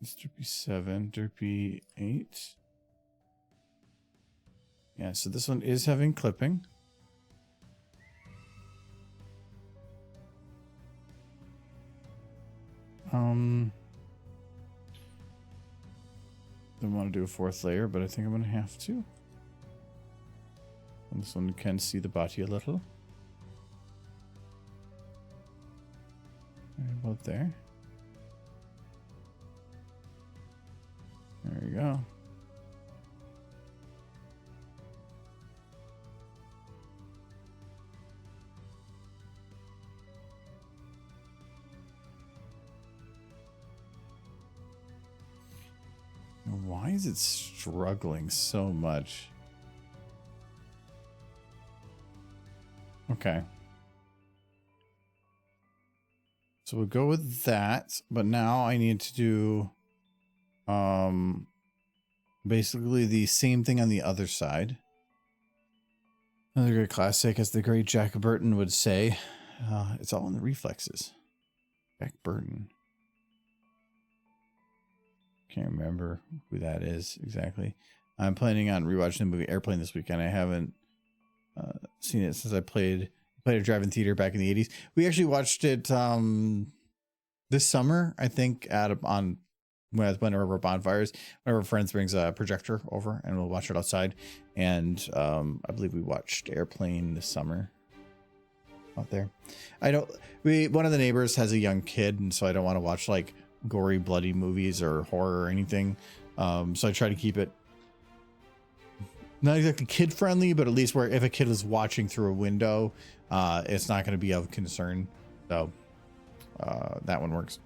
It's derpy 7, derpy 8. Yeah, so this one is having clipping. Don't want to do a fourth layer, but I think I'm going to have to. And this one can see the body a little. Right about there. There we go. Why is it struggling so much? Okay. So we'll go with that, but now I need to do basically the same thing on the other side. Another great classic, as the great Jack Burton would say, it's all in the reflexes. Jack Burton. Can't remember who that is exactly. I'm planning on rewatching the movie Airplane this weekend. I haven't seen it since I played a drive-in theater back in the 80s. We actually watched it this summer, I think, on whenever we're bonfires. Whenever friends brings a projector over, and we'll watch it outside. And I believe we watched Airplane this summer out there. One of the neighbors has a young kid, and so I don't want to watch like gory, bloody movies or horror or anything. So I try to keep it not exactly kid friendly, but at least where if a kid is watching through a window, it's not going to be of concern. So that one works.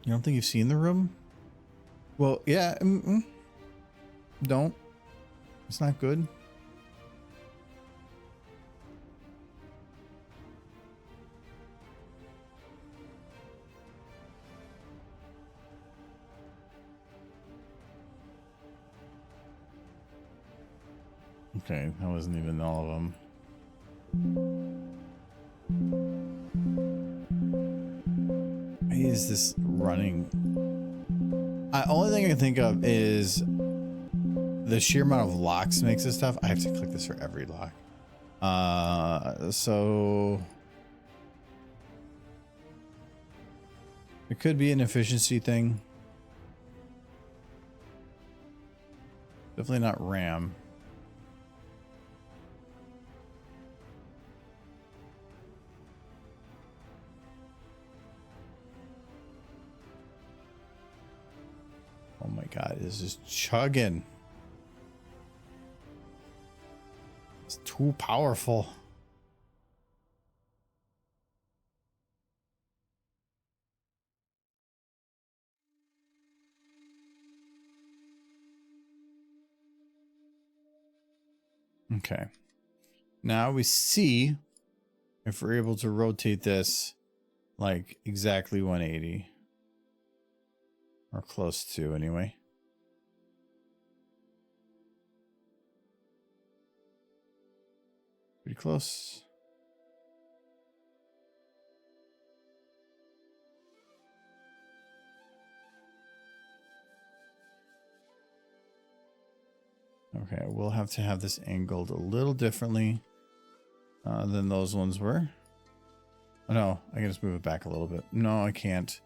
You don't think you've seen The Room? Well, yeah. Don't. It's not good. Okay, that wasn't even all of them. Why is this running? Only thing I can think of is the sheer amount of locks makes this tough. I have to click this for every lock. So it could be an efficiency thing. Definitely not RAM. Oh my God, this is chugging. It's too powerful. Okay. Now we see if we're able to rotate this like exactly 180. Or close to, anyway. Pretty close. Okay, we'll have to have this angled a little differently than those ones were. Oh, no, I can just move it back a little bit. No, I can't.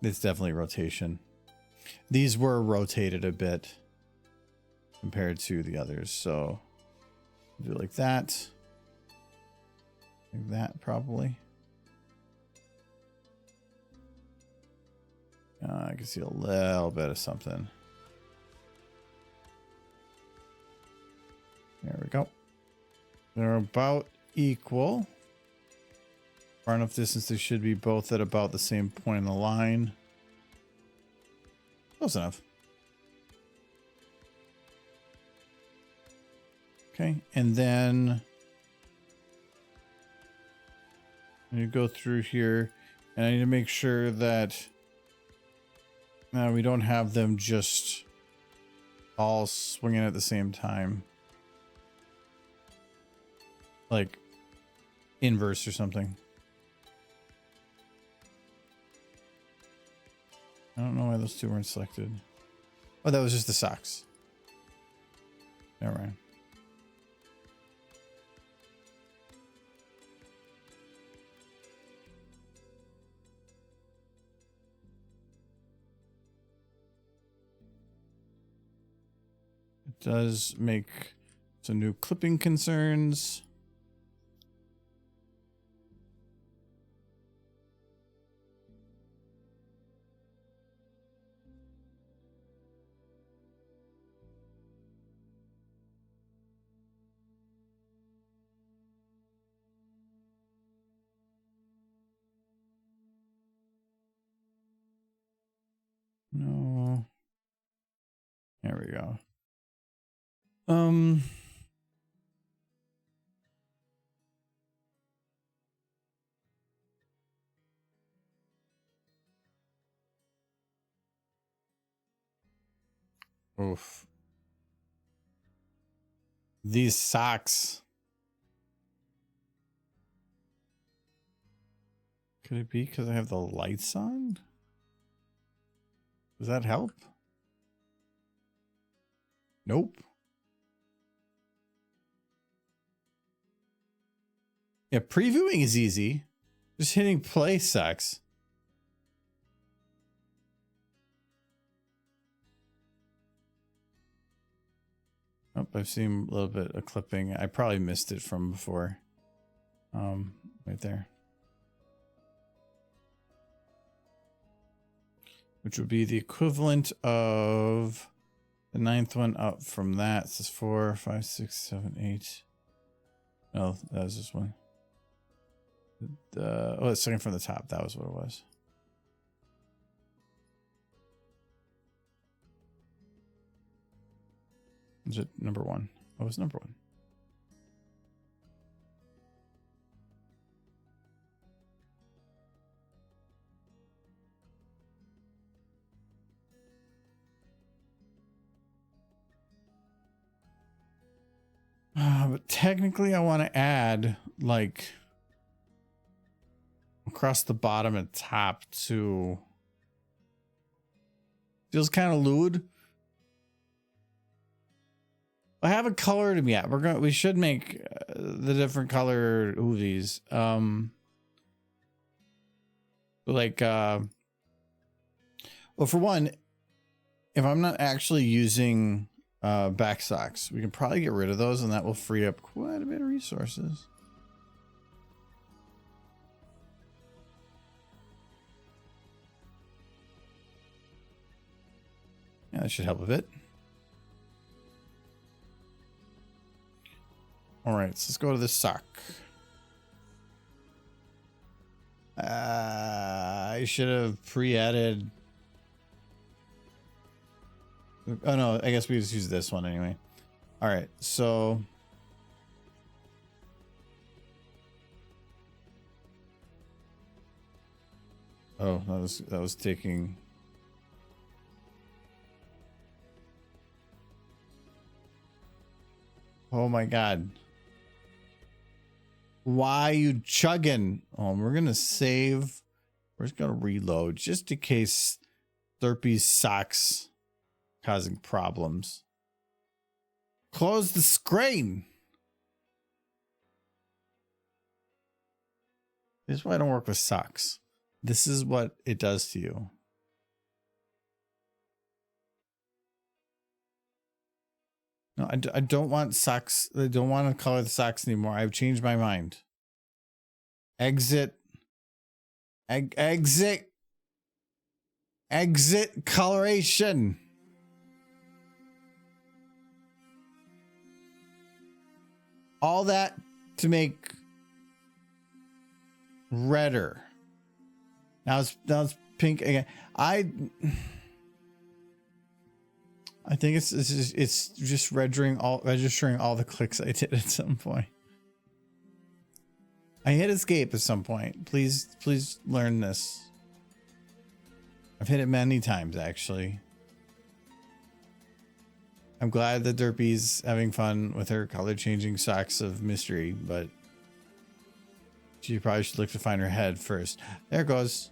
It's definitely rotation. These were rotated a bit compared to the others, so do it like that. Like that, probably. I can see a little bit of something. There we go. They're about equal. Far enough distance, they should be both at about the same point in the line. Close enough. Okay, and then you go through here, and I need to make sure that we don't have them just all swinging at the same time. Like inverse or something. I don't know why those two weren't selected. Oh, that was just the socks. Never mind. does make some new clipping concerns. No. There we go. Oof. These socks. Could it be because I have the lights on? Does that help? Nope. Yeah, previewing is easy. Just hitting play sucks. Oh, I've seen a little bit of clipping. I probably missed it from before. Right there. Which would be the equivalent of the 9th one up from that. This is 4, 5, 6, 7, 8. No, that was this one. Oh, it's second from the top. That was what it was. Is it number 1? Oh, it's number 1. But technically I want to add like across the bottom and top too. Feels kind of lewd. I haven't colored them yet. We should make the different color Uvis. Well, for one, if I'm not actually using back socks, we can probably get rid of those, and that will free up quite a bit of resources. Yeah, that should help a bit. All right, so let's go to the sock. I should have pre-added. Oh no, I guess we just use this one anyway. All right, so oh, that was taking. Oh my God. Why you chugging? Oh, we're gonna save. We're just gonna reload just in case Therpy's socks causing problems. Close the screen. This is why I don't work with socks. This is what it does to you. No, I don't want socks. I don't want to color the socks anymore. I've changed my mind. Exit. Exit coloration. All that to make redder. Now it's pink again. I think it's just registering all the clicks I did at some point. I hit escape at some point. Please learn this. I've hit it many times actually. I'm glad that Derpy's having fun with her color changing socks of mystery, but she probably should look to find her head first. There it goes.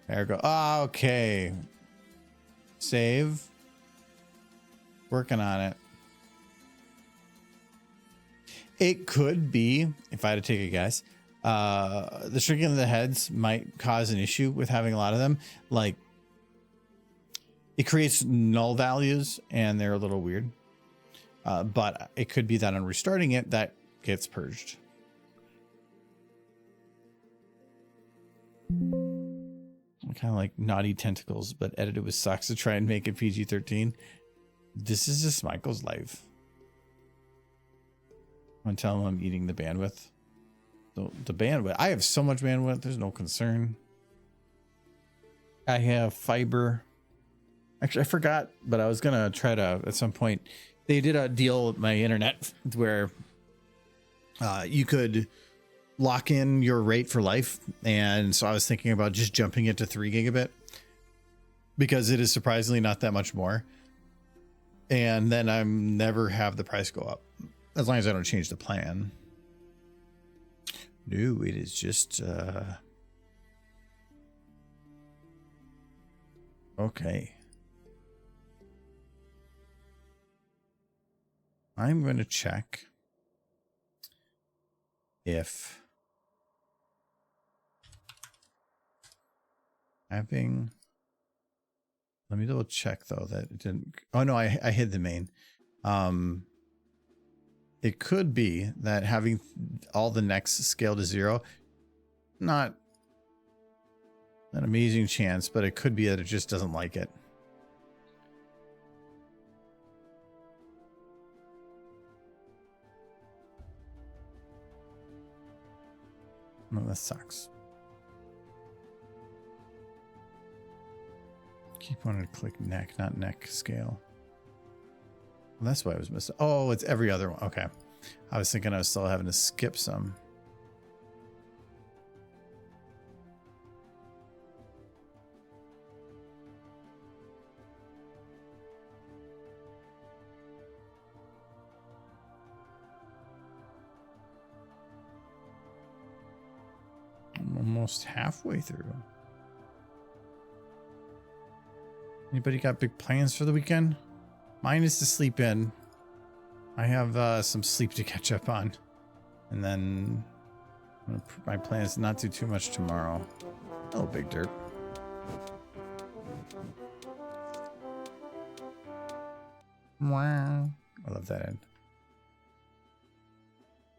There it goes. Oh, okay. Save. Working on it. It could be, if I had to take a guess, the shrinking of the heads might cause an issue with having a lot of them. Like, it creates null values, and they're a little weird. but it could be that on restarting it, that gets purged. Kind of like naughty tentacles, but edited with socks to try and make it PG-13. This is just Michael's life. I'm gonna tell him I'm eating the bandwidth. The bandwidth. I have so much bandwidth. There's no concern. I have fiber. Actually, I forgot, but I was gonna try to at some point. They did a deal with my internet where you could lock in your rate for life, and so I was thinking about just jumping it to 3 gigabit because it is surprisingly not that much more, and then I'm never have the price go up as long as I don't change the plan. No, it is just okay. I'm going to check if having, let me double check though that it didn't. Oh no, I hid the main. It could be that having all the necks scale to 0, not an amazing chance, but it could be that it just doesn't like it. No, that sucks. Keep wanting to click neck, not neck scale. Well, that's why I was missing. Oh, it's every other one. Okay. I was thinking I was still having to skip some. I'm almost halfway through. Anybody got big plans for the weekend? Mine is to sleep in. I have some sleep to catch up on. And then my plan is not to do too much tomorrow. Oh, big dirt. Wow. I love that end.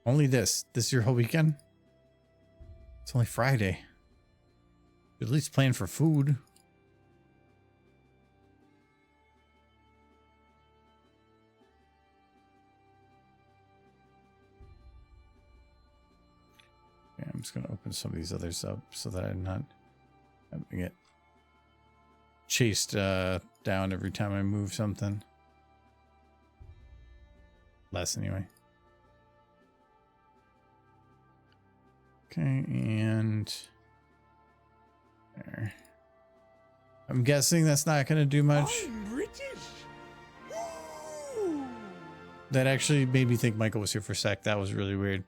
Only this. This is your whole weekend? It's only Friday. At least plan for food. Okay, I'm just going to open some of these others up so that I'm not having to get chased down every time I move something. Less anyway. Okay, and there. I'm guessing that's not going to do much. I'm British. Woo! That actually made me think Michael was here for a sec. That was really weird.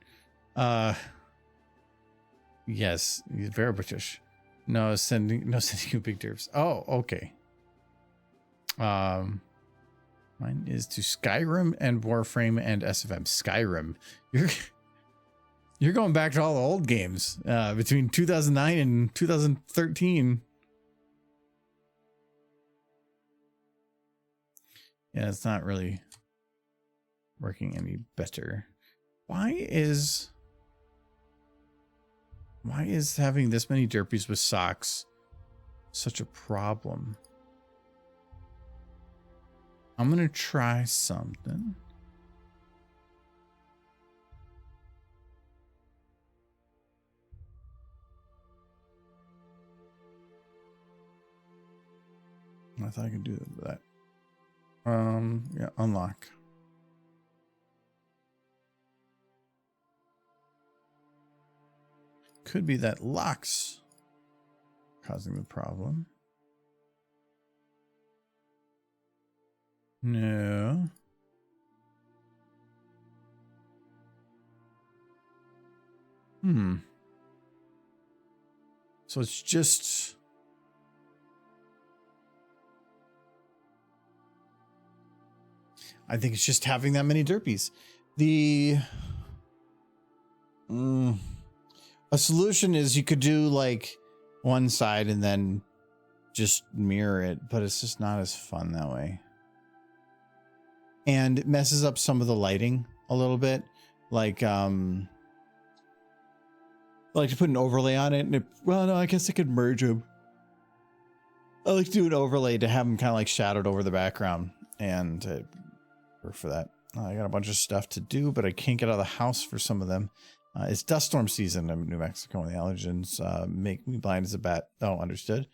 Yes, he's very British. No sending you big derps. Oh, okay. Mine is to Skyrim and Warframe and SFM. Skyrim. You're going back to all the old games between 2009 and 2013. Yeah, it's not really working any better. Why is having this many derpies with socks such a problem? I'm gonna try something. I thought I could do that. Yeah, unlock. Could be that locks causing the problem. No. So it's just... I think it's just having that many derpies. A solution is you could do like one side and then just mirror it, but it's just not as fun that way. and it messes up some of the lighting a little bit. Like, I like to put an overlay on it, and well, no, I guess I could merge them. I like to do an overlay to have them kind of like shadowed over the background, and work for that. I got a bunch of stuff to do, but I can't get out of the house for some of them. It's dust storm season in New Mexico, and the allergens make me blind as a bat. Oh, understood.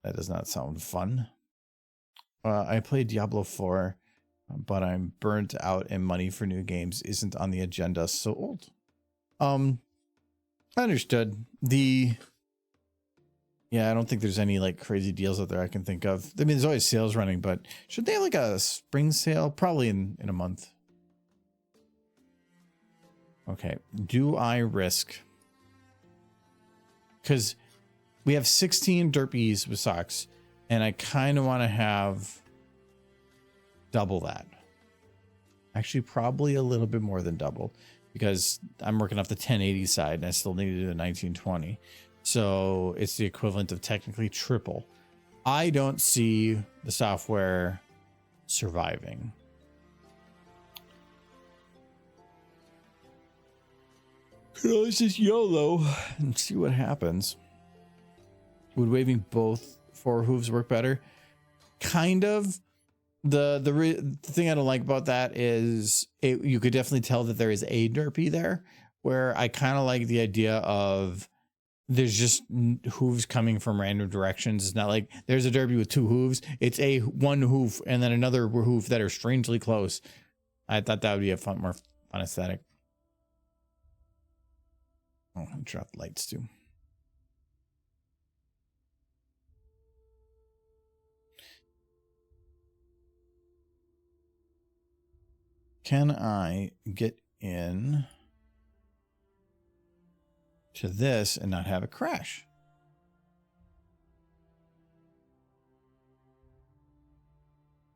That does not sound fun. I played Diablo 4, but I'm burnt out and money for new games isn't on the agenda. So old. Understood. Yeah, I don't think there's any like crazy deals out there I can think of. I mean, there's always sales running, but should they have like a spring sale? Probably in a month. Okay. Do I risk? Because we have 16 derpies with socks, and I kind of want to have double that. Actually, probably a little bit more than double, because I'm working off the 1080 side and I still need to do the 1920. So it's the equivalent of technically triple. I don't see the software surviving. Let's just YOLO and see what happens. Would waving both four hooves work better? Kind of. The thing I don't like about that is you could definitely tell that there is a derpy there, where I kind of like the idea of there's just hooves coming from random directions. It's not like there's a derby with two hooves. It's one hoof and then another hoof that are strangely close. I thought that would be a more fun aesthetic. Oh, I dropped lights too. Can I get in to this and not have it crash?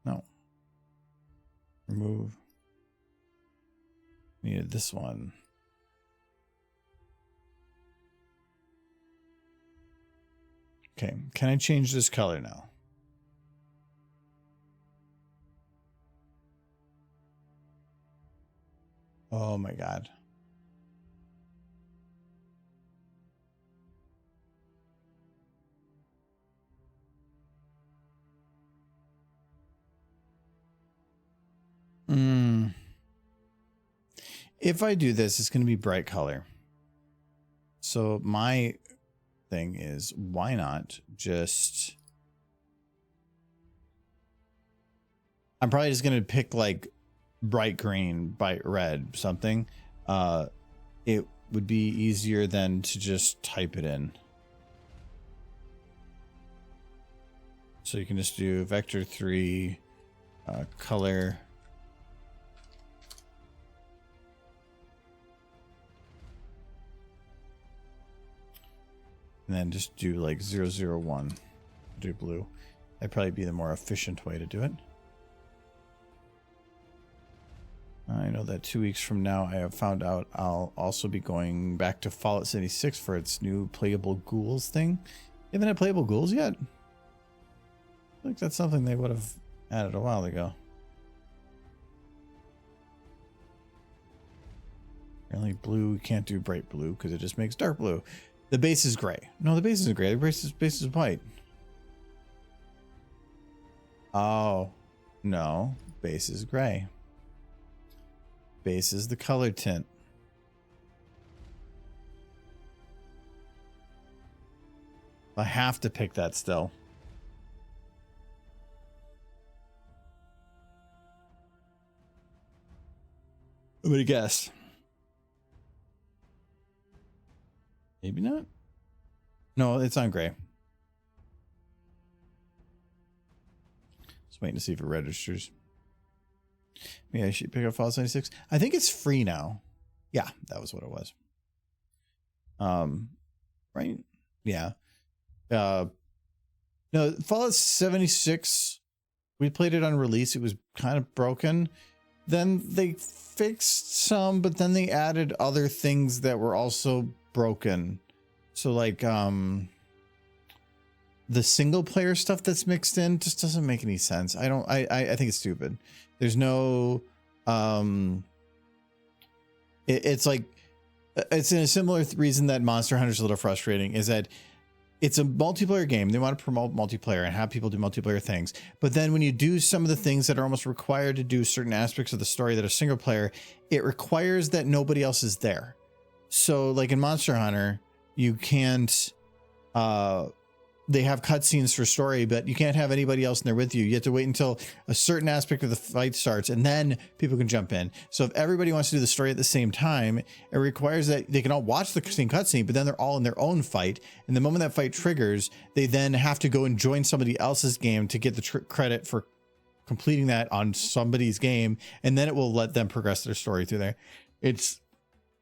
No. Remove. Needed this one. Okay, can I change this color now? Oh my God. If I do this, it's going to be bright color. So my thing is, why not just... I'm probably just going to pick like bright green, bright red, something. It would be easier than to just type it in. So you can just do vector 3, color. And then just do like 001. Do blue. That'd probably be the more efficient way to do it. I know that 2 weeks from now, I have found out I'll also be going back to Fallout 76 for its new playable ghouls thing. You haven't had playable ghouls yet? I think that's something they would have added a while ago. Apparently blue, you can't do bright blue because it just makes dark blue. The base is gray. No, the base isn't gray. The base is white. Oh, no. Base is gray. Base is the color tint. I have to pick that still. I'm gonna guess. Maybe not. No, it's on gray. Just waiting to see if it registers. Yeah, I should pick up Fallout 76. I think it's free now. Yeah, that was what it was. Right? Yeah. No, Fallout 76, we played it on release. It was kind of broken. Then they fixed some, but then they added other things that were also broken. So like, the single player stuff that's mixed in just doesn't make any sense. I think it's stupid. There's no, it's like, it's in a similar reason that Monster Hunter is a little frustrating, is that it's a multiplayer game. They want to promote multiplayer and have people do multiplayer things. But then when you do some of the things that are almost required to do certain aspects of the story that are single player, it requires that nobody else is there. So like in Monster Hunter, you can't, they have cutscenes for story, but you can't have anybody else in there with you. You have to wait until a certain aspect of the fight starts, and then people can jump in. So if everybody wants to do the story at the same time, it requires that they can all watch the same cutscene, but then they're all in their own fight. And the moment that fight triggers, they then have to go and join somebody else's game to get the credit for completing that on somebody's game, and then it will let them progress their story through there.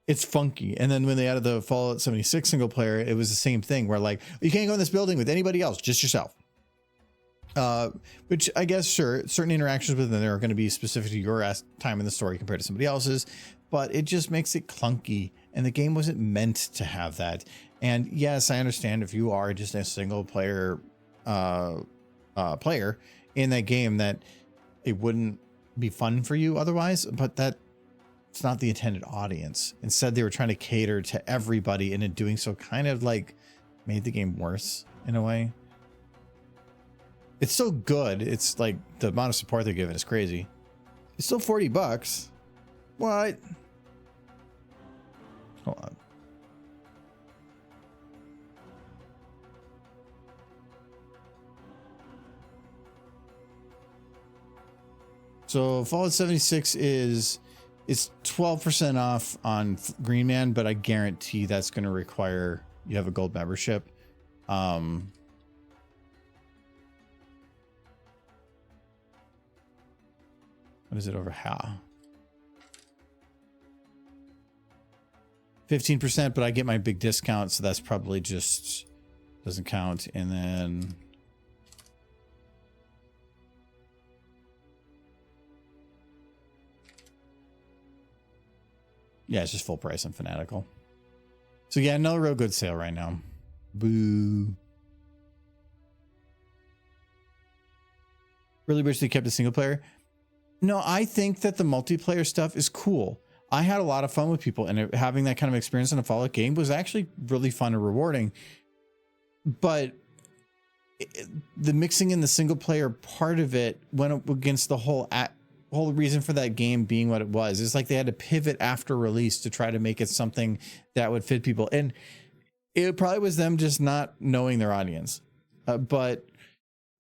It's funky. And then when they added the Fallout 76 single player, it was the same thing where like, you can't go in this building with anybody else, just yourself. Which I guess, sure, certain interactions with them are going to be specific to your time in the story compared to somebody else's, but it just makes it clunky. And the game wasn't meant to have that. And yes, I understand if you are just a single player, player in that game, that it wouldn't be fun for you otherwise, but it's not the intended audience. Instead, they were trying to cater to everybody, and in doing so kind of like made the game worse in a way. It's still good. It's like the amount of support they're giving is crazy. It's still $40. What? Hold on. So Fallout 76 it's 12% off on Green Man, but I guarantee that's going to require you have a gold membership. What is it over how? 15%, but I get my big discount, so that's probably just doesn't count. And then yeah, it's just full price on Fanatical. So yeah, another real good sale right now. Boo. Really wish they kept a single player. No, I think that the multiplayer stuff is cool. I had a lot of fun with people, and having that kind of experience in a Fallout game was actually really fun and rewarding. But the mixing in the single player part of it went up against the whole reason for that game being what it was. It's like they had to pivot after release to try to make it something that would fit people. And it probably was them just not knowing their audience. But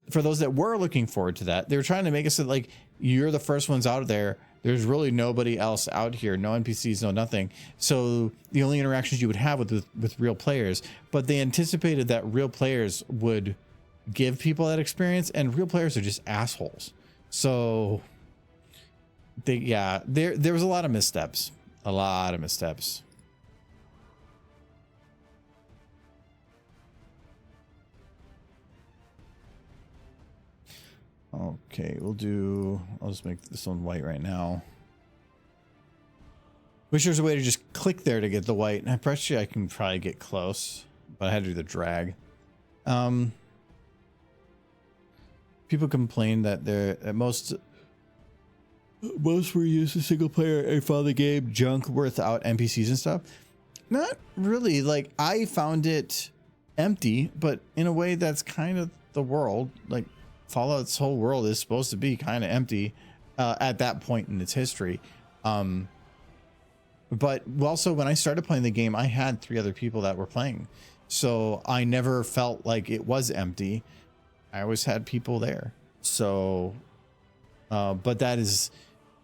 for those that were looking forward to that, they were trying to make it so like, you're the first ones out there. There's really nobody else out here. No NPCs, no nothing. So the only interactions you would have with real players, but they anticipated that real players would give people that experience, and real players are just assholes. So there was a lot of missteps. Okay, I'll just make this one white right now. Wish there's a way to just click there to get the white. I bet you I can probably get close, but I had to do the drag. People complain that most were used to single player and found the game junk without NPCs and stuff. Not really. Like, I found it empty, but in a way that's kind of the world. Like, Fallout's whole world is supposed to be kind of empty at that point in its history. But also when I started playing the game, I had 3 other people that were playing. So I never felt like it was empty. I always had people there. So, but that is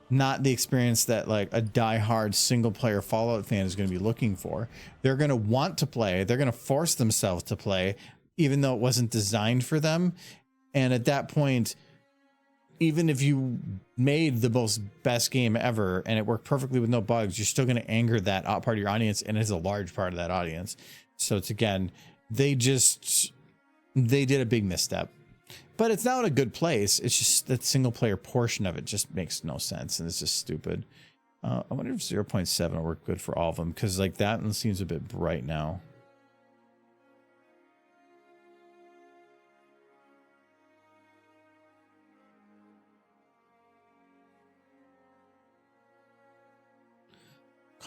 not the experience that like a diehard single player Fallout fan is going to be looking for. They're going to want to play. They're going to force themselves to play, even though it wasn't designed for them. And at that point, even if you made the best game ever and it worked perfectly with no bugs, you're still going to anger that part of your audience, and it's a large part of that audience. So it's, again, they did a big misstep. But it's now in a good place. It's just that single player portion of it just makes no sense, and it's just stupid. I wonder if 0.7 will work good for all of them, because like that one seems a bit bright now.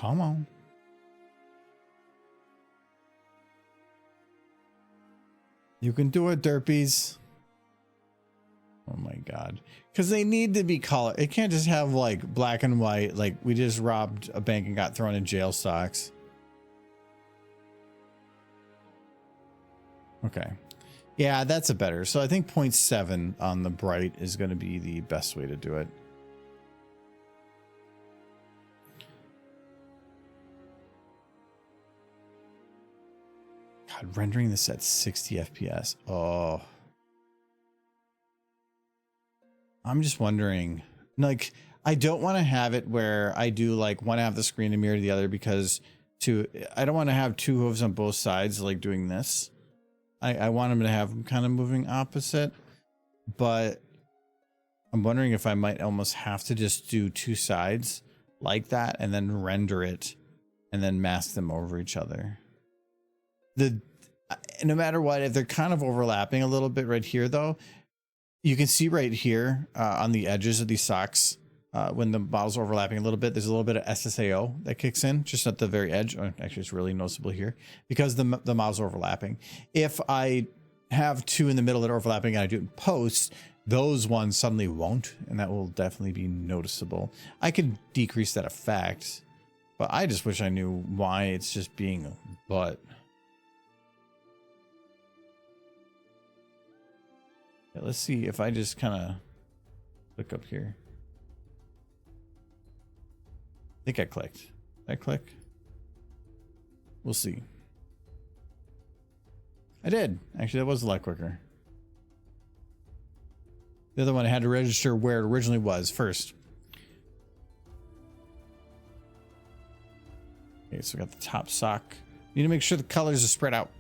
Come on. You can do it, derpies. Oh my god. Because they need to be color. It can't just have like black and white, like we just robbed a bank and got thrown in jail stocks. Okay. Yeah, that's a better. So I think 0.7 on the bright is going to be the best way to do it. God, rendering this at 60 FPS. Oh. I'm just wondering, like, I don't want to have it where I do like one half the screen and mirror to the other because I don't want to have two hooves on both sides, like doing this. I want them to have them kind of moving opposite, but I'm wondering if I might almost have to just do two sides like that and then render it and then mask them over each other. No matter what, if they're kind of overlapping a little bit right here though, you can see right here on the edges of these socks, when the model's overlapping a little bit, there's a little bit of SSAO that kicks in just at the very edge. Oh, actually, it's really noticeable here because the model's overlapping. If I have two in the middle that are overlapping and I do it in post, those ones suddenly won't, and that will definitely be noticeable. I can decrease that effect, but I just wish I knew why it's just being a butt. Yeah, let's see if I just kind of click up here. I think I clicked. Did I click? We'll see. I did. Actually, that was a lot quicker. The other one I had to register where it originally was first. Okay, so we got the top sock. Need to make sure the colors are spread out.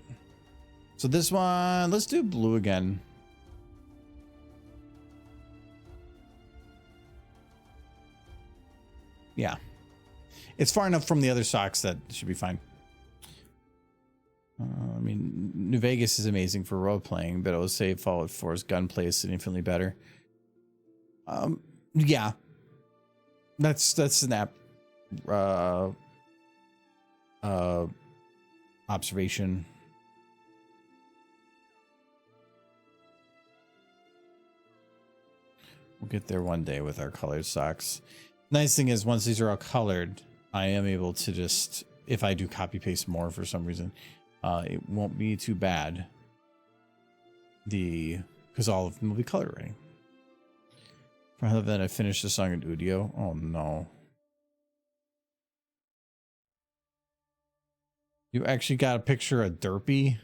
So this one, let's do blue again. Yeah. It's far enough from the other socks that it should be fine. I mean, New Vegas is amazing for role playing, but I would say Fallout 4's gunplay is significantly better. Yeah, that's an observation. We'll get there one day with our colored socks. Nice thing is, once these are all colored, I am able to just, if I do copy paste more for some reason, it won't be too bad. Because all of them will be colored already. Rather than I finish the song in Udio. Oh no. You actually got a picture of Derpy?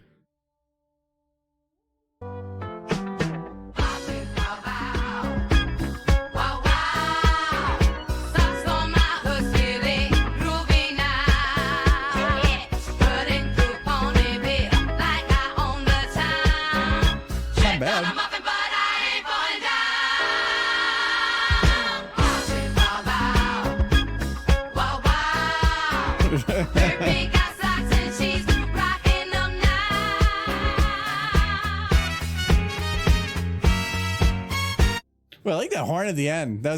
Well, I like that horn at the end. That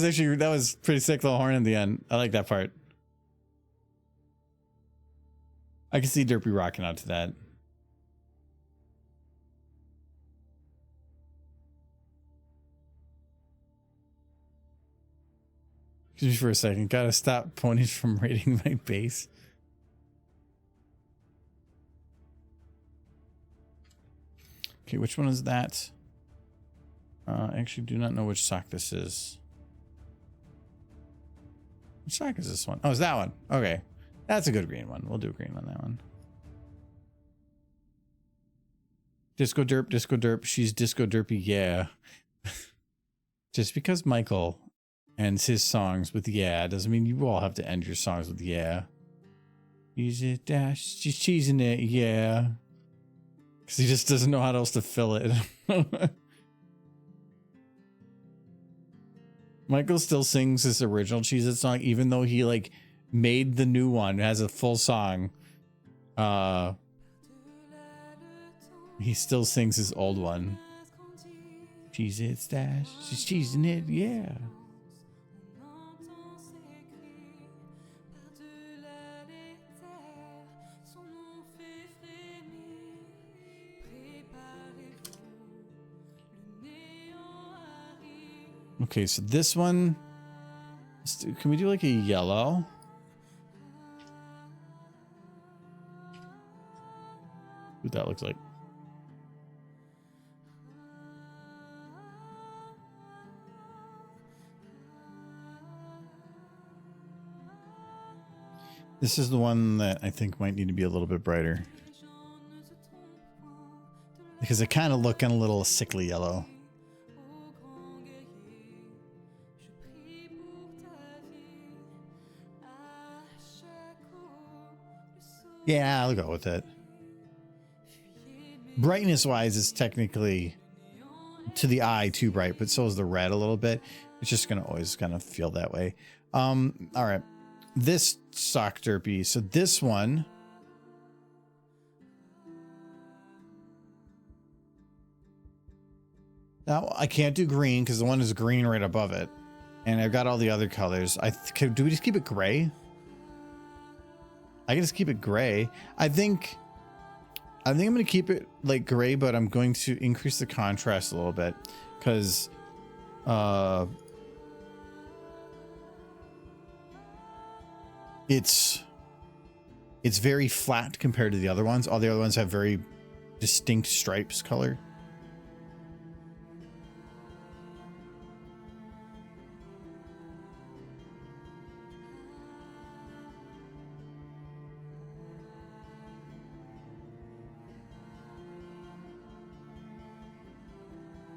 was pretty sick, little horn at the end. I like that part. I can see Derpy rocking out to that. Excuse me for a second. Gotta stop ponies from raiding my base. Okay, which one is that? I actually do not know which sock this is. Which sock is this one? Oh, it's that one. Okay. That's a good green one. We'll do green on that one. Disco derp. She's disco derpy, yeah. Just because Michael ends his songs with yeah doesn't mean you all have to end your songs with yeah. Use it dash. She's cheesing it, yeah. Because he just doesn't know how else to fill it. Michael still sings his original Cheez It song, even though he like made the new one. It has a full song. He still sings his old one. Cheez It stash. She's cheesing it, yeah. Okay, so this one, can we do like a yellow? What that looks like. This is the one that I think might need to be a little bit brighter, because it kind of looking a little sickly yellow. Yeah, I'll go with it. Brightness wise, it's technically to the eye too bright, but so is the red a little bit. It's just gonna always kind of feel that way. All right, this sock derpy. So this one, now I can't do green because the one is green right above it, and I've got all the other colors. Do we just keep it gray? I can just keep it gray. I think I'm going to keep it like gray, but I'm going to increase the contrast a little bit because it's very flat compared to the other ones. All the other ones have very distinct stripes color.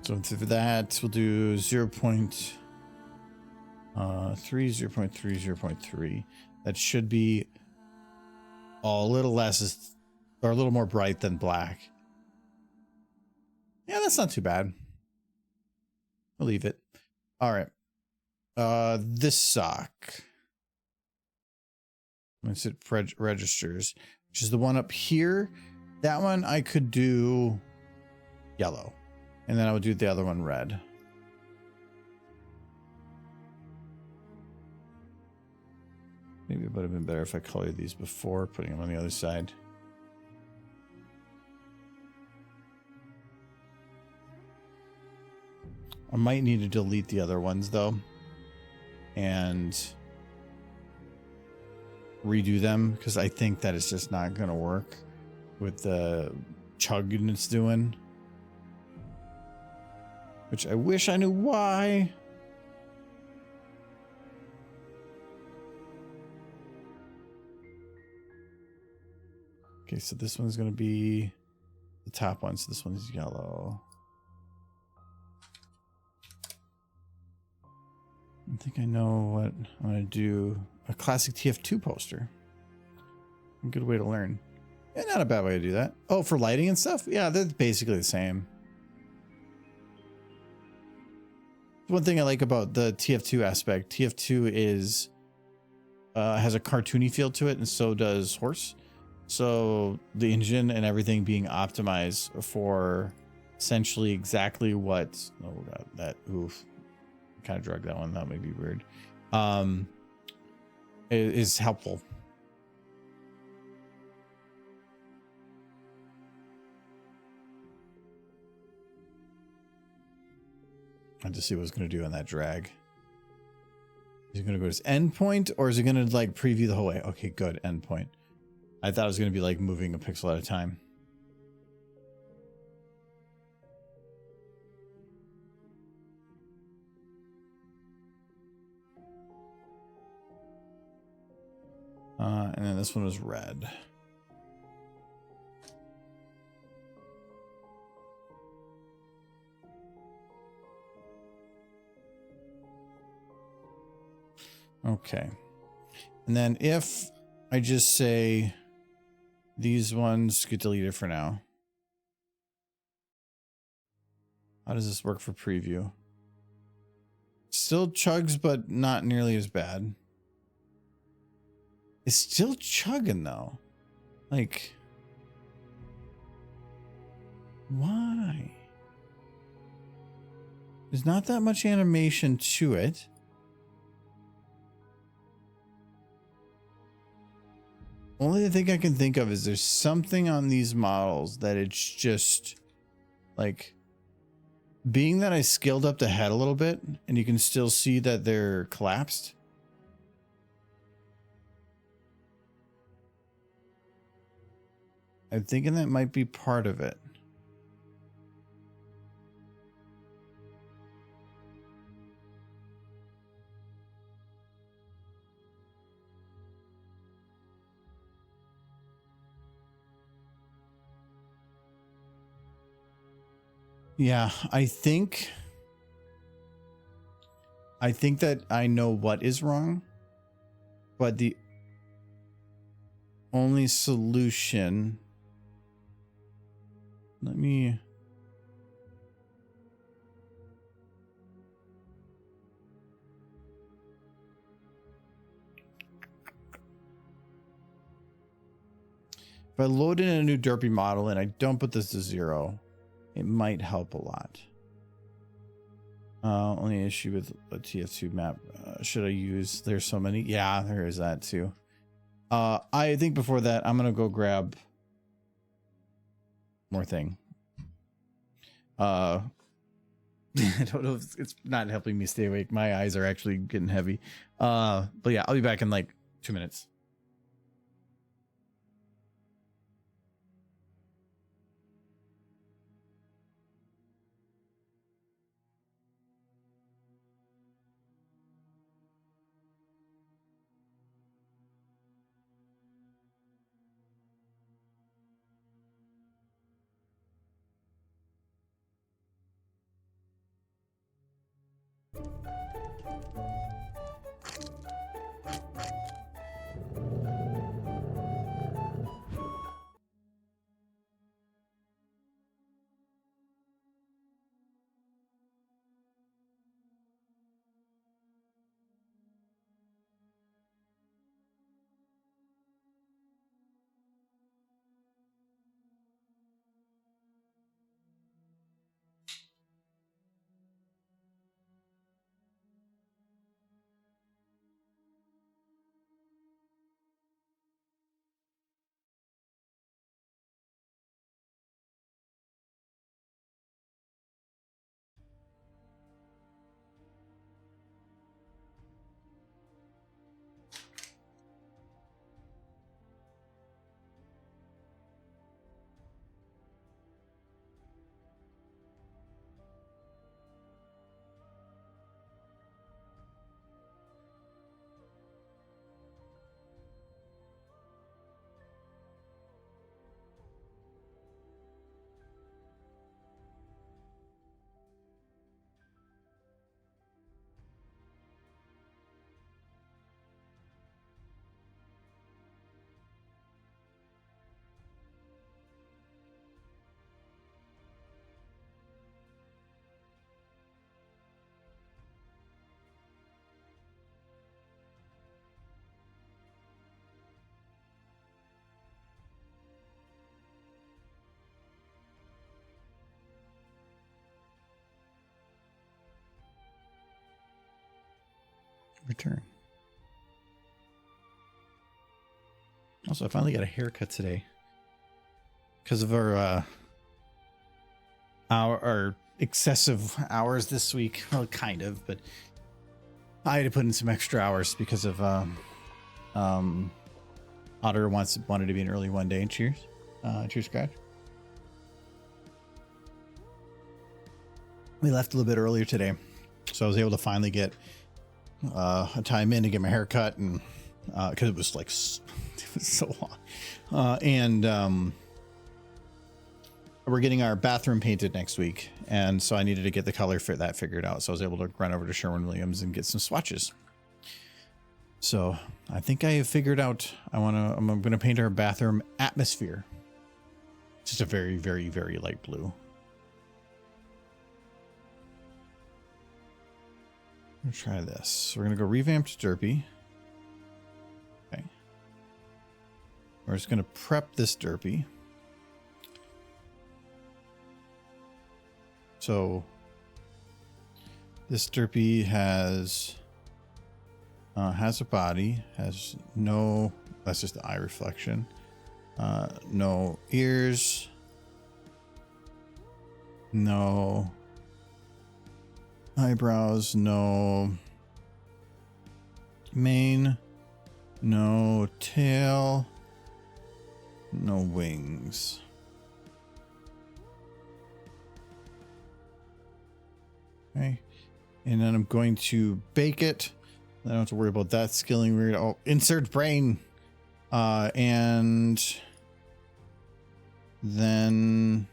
So for that, we'll do 0.3, 0.3, 0.3. That should be a little less or a little more bright than black. Yeah, that's not too bad. I'll leave it. All right. This sock. Once it registers, which is the one up here. That one I could do yellow. And then I would do the other one red. Maybe it would have been better if I colored these before putting them on the other side. I might need to delete the other ones though and redo them because I think that it's just not going to work with the chugging it's doing. Which I wish I knew why. Okay, so this one's going to be the top one. So this one is yellow. I think I know what I'm going to do. A classic TF2 poster. A good way to learn. Yeah, not a bad way to do that. Oh, for lighting and stuff? Yeah, they're basically the same. One thing I like about the TF2 aspect, TF2 is has a cartoony feel to it, and so does Horse. So the engine and everything being optimized for essentially exactly what, oh god, that, oof, kind of drug that one, that may be weird, is helpful. I have to see what it's going to do on that drag. Is it going to go to its endpoint, or is it going to like preview the whole way? Okay, good, endpoint. I thought it was going to be like moving a pixel at a time. And then this one was red. Okay. And then if I just say these ones get deleted for now. How does this work for preview? Still chugs, but not nearly as bad. It's still chugging though. Like, why? There's not that much animation to it. Only thing I can think of is there's something on these models that it's just like Being that I scaled up the head a little bit and you can still see that they're collapsed. I'm thinking that might be part of it. Yeah, I think that I know what is wrong, but the only solution, let me, if I load in a new derpy model and I don't put this to 0, it might help a lot. Only issue with a TF2 map. Should I use? There's so many. Yeah, there is that too. I think before that, I'm gonna go grab more thing. I don't know if it's not helping me stay awake. My eyes are actually getting heavy. But yeah, I'll be back in like 2 minutes. Return. Also, I finally got a haircut today because of our excessive hours this week. Well, kind of, but I had to put in some extra hours because of Otter wanted to be an early one day. And cheers, cheers, Scratch. We left a little bit earlier today, so I was able to finally get a time in to get my hair cut, and because it was like it was so long, and we're getting our bathroom painted next week, and so I needed to get the color for that figured out. So I was able to run over to Sherwin-Williams and get some swatches. So I think I have figured out. I'm gonna paint our bathroom atmosphere. Just a very, very, very light blue. I'm gonna try this. We're gonna go revamped derpy. Okay. We're just gonna prep this derpy. So this derpy has a body, has no, that's just the eye reflection, no ears, no Eyebrows, no. Mane, no. Tail, no. Wings. Okay. And then I'm going to bake it. I don't have to worry about that skilling weird. Oh, insert brain. And then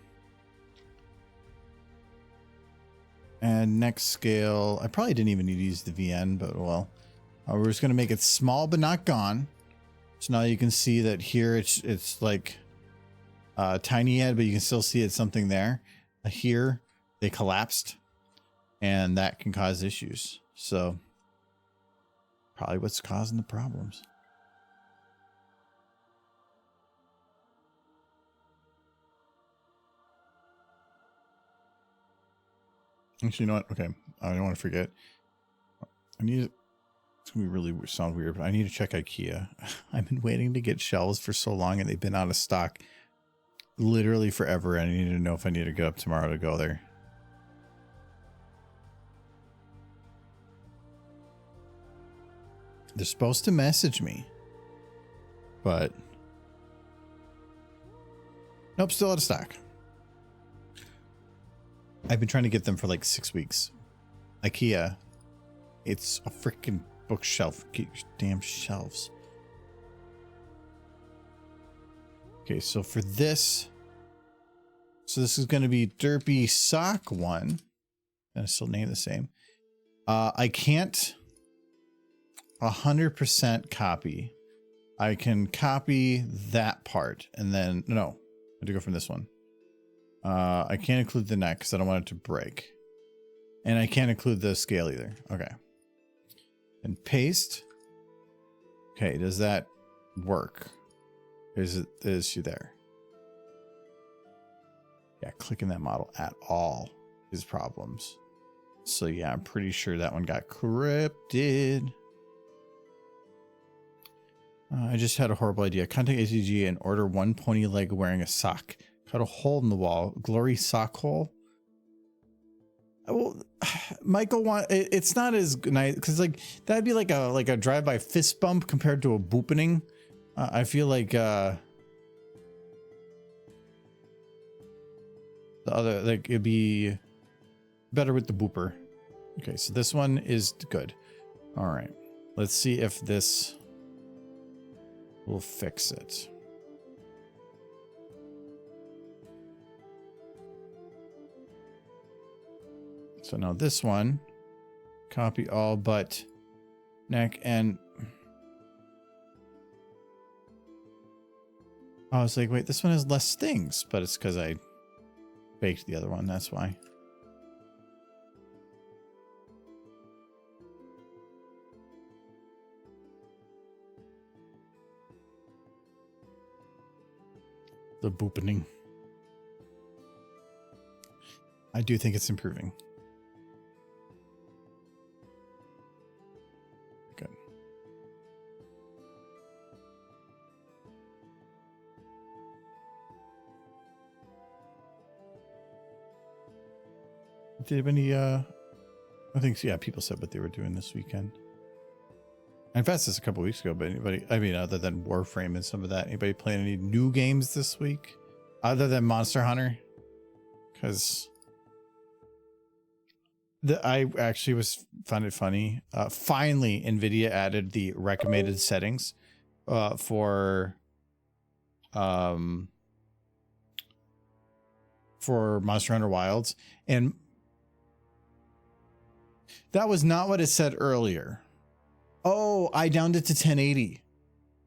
add next scale. I probably didn't even need to use the VN, but well, we're just going to make it small, but not gone. So now you can see that here it's like tiny head, but you can still see it's something there. Here they collapsed, and that can cause issues. So probably what's causing the problems. Actually, you know what? Okay, I don't want to forget. I need to, it's gonna be really sound weird, but I need to check IKEA. I've been waiting to get shelves for so long, and they've been out of stock literally forever. And I need to know if I need to get up tomorrow to go there. They're supposed to message me, but nope, still out of stock. I've been trying to get them for like 6 weeks. IKEA, it's a freaking bookshelf. Get your damn shelves. Okay, so for this, so this is going to be Derpy Sock 1. I still name the same. I can't 100% copy. I can copy that part and then no, I have to go from this one. I can't include the neck because I don't want it to break, and I can't include the scale either. Okay, and paste. Okay, does that work? Is she there? Yeah, clicking that model at all is problems. So yeah, I'm pretty sure that one got corrupted. I just had a horrible idea. Contact ACG and order one pony leg wearing a sock. Cut a hole in the wall. Glory sock hole. Well, Michael it's not as nice because like that'd be like a drive-by fist bump compared to a boopening. I feel like the other, like, it'd be better with the booper. Okay, so this one is good. All right, let's see if this will fix it. So now this one, copy all but neck, and I was like, wait, this one has less things, but it's because I baked the other one. That's why. The boopening. I do think it's improving. Good. Did you have any, I think, yeah, people said what they were doing this weekend. In fact, this a couple weeks ago, but anybody, I mean, other than Warframe and some of that, anybody playing any new games this week other than Monster Hunter? Because I actually found it funny. Finally, NVIDIA added the recommended settings for Monster Hunter Wilds, and that was not what it said earlier. Oh, I downed it to 1080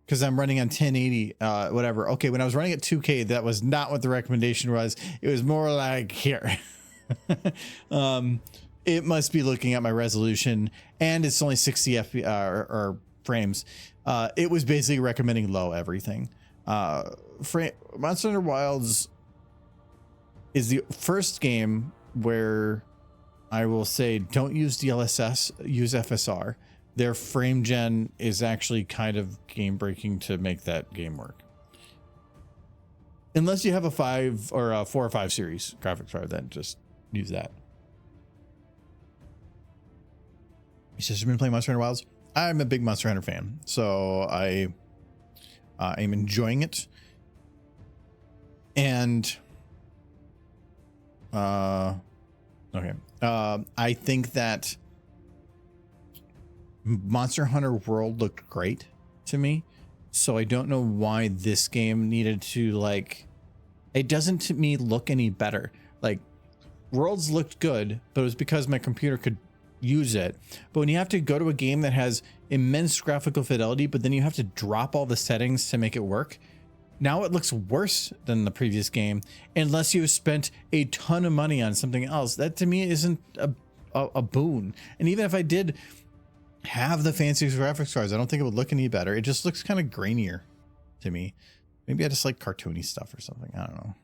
because I'm running on 1080, whatever. Okay, when I was running at 2K, that was not what the recommendation was. It was more like here. It must be looking at my resolution, and it's only 60 FPS or frames. It was basically recommending low everything. Monster Hunter Wilds is the first game where I will say don't use DLSS, use FSR. Their frame gen is actually kind of game breaking to make that game work. Unless you have a 5 or a 4 or 5 series graphics card, then just use that. Your sister's been playing Monster Hunter Wilds. I'm a big Monster Hunter fan, so I am enjoying it. And okay, I think that Monster Hunter World looked great to me, so I don't know why this game needed to, like, it doesn't to me look any better. Like, Worlds looked good, but it was because my computer could use it. But when you have to go to a game that has immense graphical fidelity, but then you have to drop all the settings to make it work, now it looks worse than the previous game, unless you spent a ton of money on something else. That to me isn't a boon. And even if I did have the fanciest graphics cards, I don't think it would look any better. It just looks kind of grainier to me. Maybe I just like cartoony stuff or something. I don't know.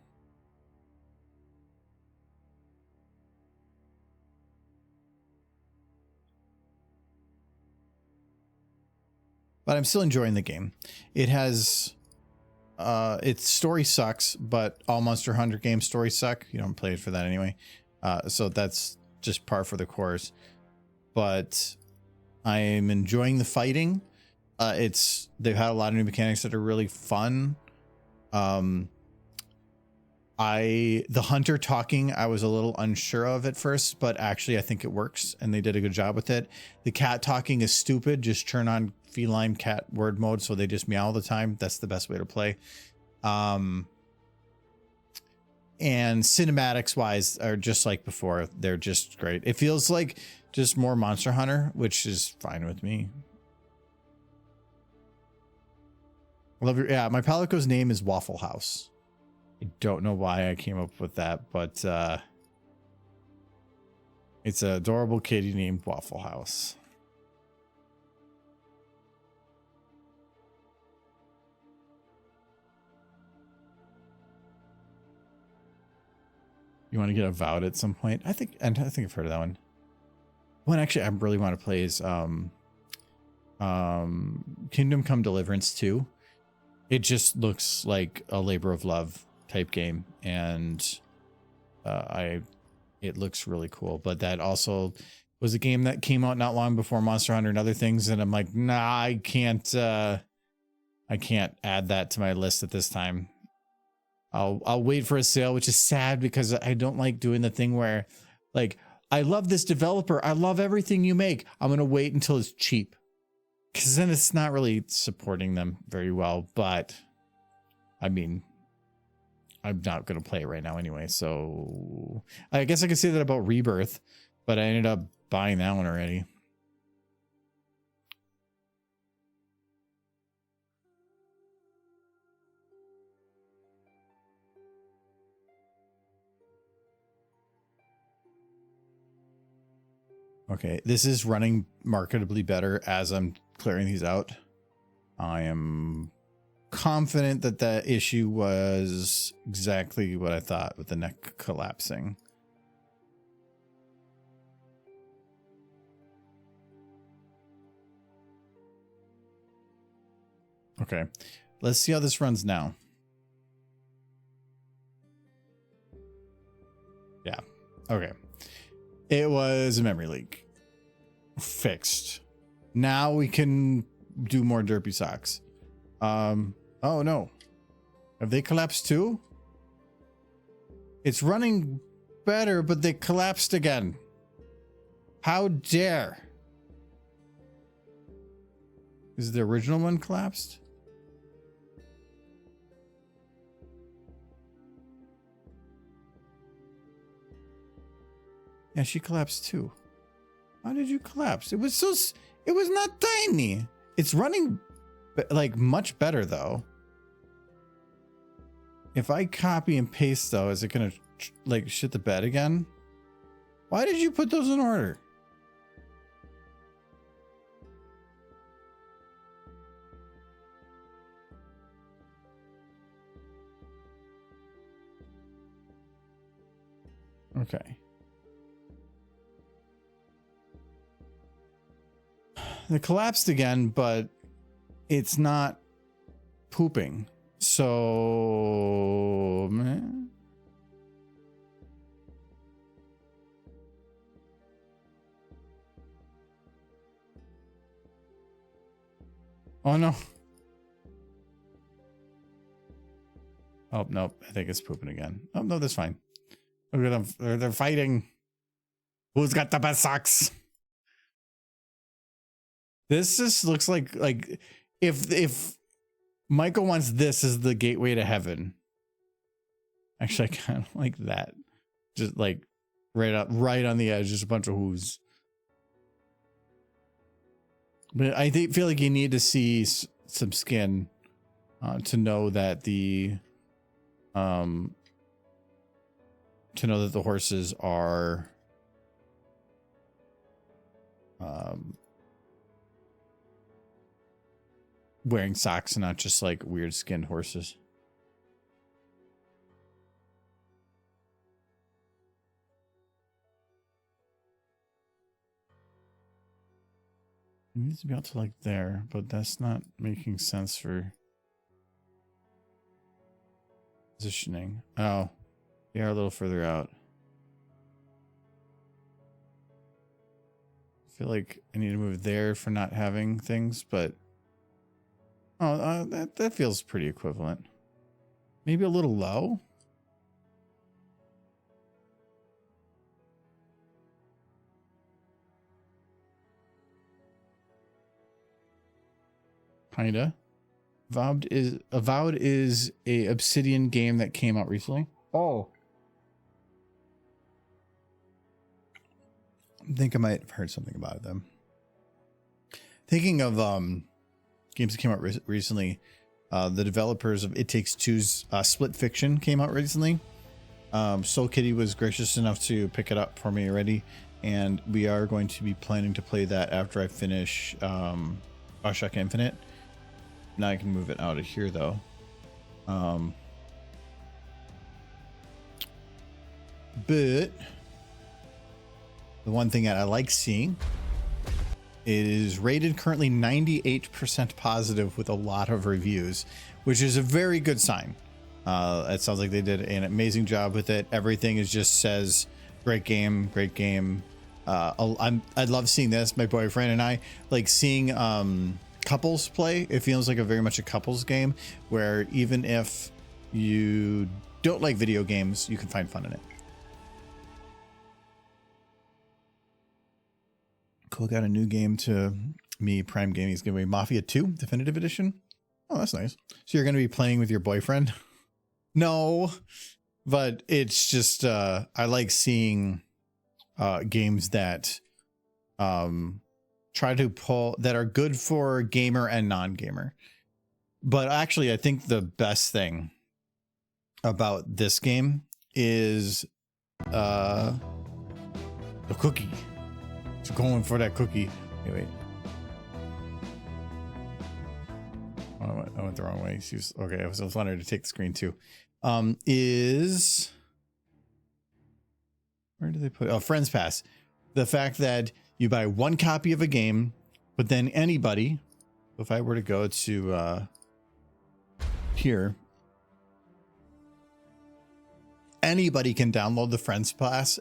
But I'm still enjoying the game. It has its story sucks, but all Monster Hunter game stories suck. You don't play it for that anyway. So that's just par for the course. But I'm enjoying the fighting. They've had a lot of new mechanics that are really fun. The hunter talking, I was a little unsure of at first, but actually I think it works and they did a good job with it. The cat talking is stupid. Just turn on feline cat word mode so they just meow all the time. That's the best way to play. And cinematics wise are just like before. They're just great. It feels like just more Monster Hunter, which is fine with me. I love your, yeah, my Palico's name is Waffle House. I don't know why I came up with that, but it's an adorable kitty named Waffle House. You want to get avowed at some point? I think I've heard of that one. One actually I really want to play is Kingdom Come Deliverance 2. It just looks like a labor of love type game, and it looks really cool. But that also was a game that came out not long before Monster Hunter and other things, and I'm like, nah, I can't add that to my list at this time. I'll wait for a sale, which is sad because I don't like doing the thing where, like, I love this developer, I love everything you make, I'm gonna wait until it's cheap, because then it's not really supporting them very well. But I mean, I'm not gonna play it right now anyway, so I guess I could say that about Rebirth, but I ended up buying that one already. Okay, this is running marketably better as I'm clearing these out. I am confident that that issue was exactly what I thought with the neck collapsing. Okay, let's see how this runs now. Yeah, okay. It was a memory leak. Fixed. Now we can do more derpy socks. Oh no. Have they collapsed too? It's running better, but they collapsed again. How dare? Is the original one collapsed? Yeah, she collapsed too. How did you collapse? It was not tiny. It's running like much better though. If I copy and paste though, is it gonna like shit the bed again? Why did you put those in order? Okay. It collapsed again, but it's not pooping. So, man. Oh no. Oh, nope. I think it's pooping again. Oh, no, that's fine. Look at them. They're fighting. Who's got the best socks? This just looks like if Michael wants this as the gateway to heaven. Actually, I kind of like that. Just like right on the edge, just a bunch of who's. But I feel like you need to see some skin to know that the horses are wearing socks and not just like weird skinned horses. It needs to be out to like there, but that's not making sense for positioning. Oh, they are a little further out. I feel like I need to move there for not having things, but that feels pretty equivalent. Maybe a little low. Kinda. Avowed is a Obsidian game that came out recently. Oh. I think I might have heard something about them. Thinking of games that came out recently, the developers of It Takes Two's Split Fiction came out recently. Soul Kitty was gracious enough to pick it up for me already, and we are going to be planning to play that after I finish Bioshock Infinite. Now I can move it out of here though. But the one thing that I like seeing, it is rated currently 98% positive with a lot of reviews, which is a very good sign. It sounds like they did an amazing job with it. Everything is just says great game, great game. I love seeing this. My boyfriend and I like seeing couples play. It feels like very much a couples game where even if you don't like video games, you can find fun in it. Cool. Got a new game to me. Prime Gaming is giving away Mafia 2 Definitive Edition. Oh, that's nice. So you're going to be playing with your boyfriend? No, but it's just I like seeing games that try to pull that are good for gamer and non-gamer. But actually, I think the best thing about this game is the cookie. It's going for that cookie. Wait. Oh, I went the wrong way. She was okay. I was wanting to take the screen too. Is where do they put? Oh, Friends Pass. The fact that you buy one copy of a game, but then anybody, if I were to go to here, anybody can download the Friends Pass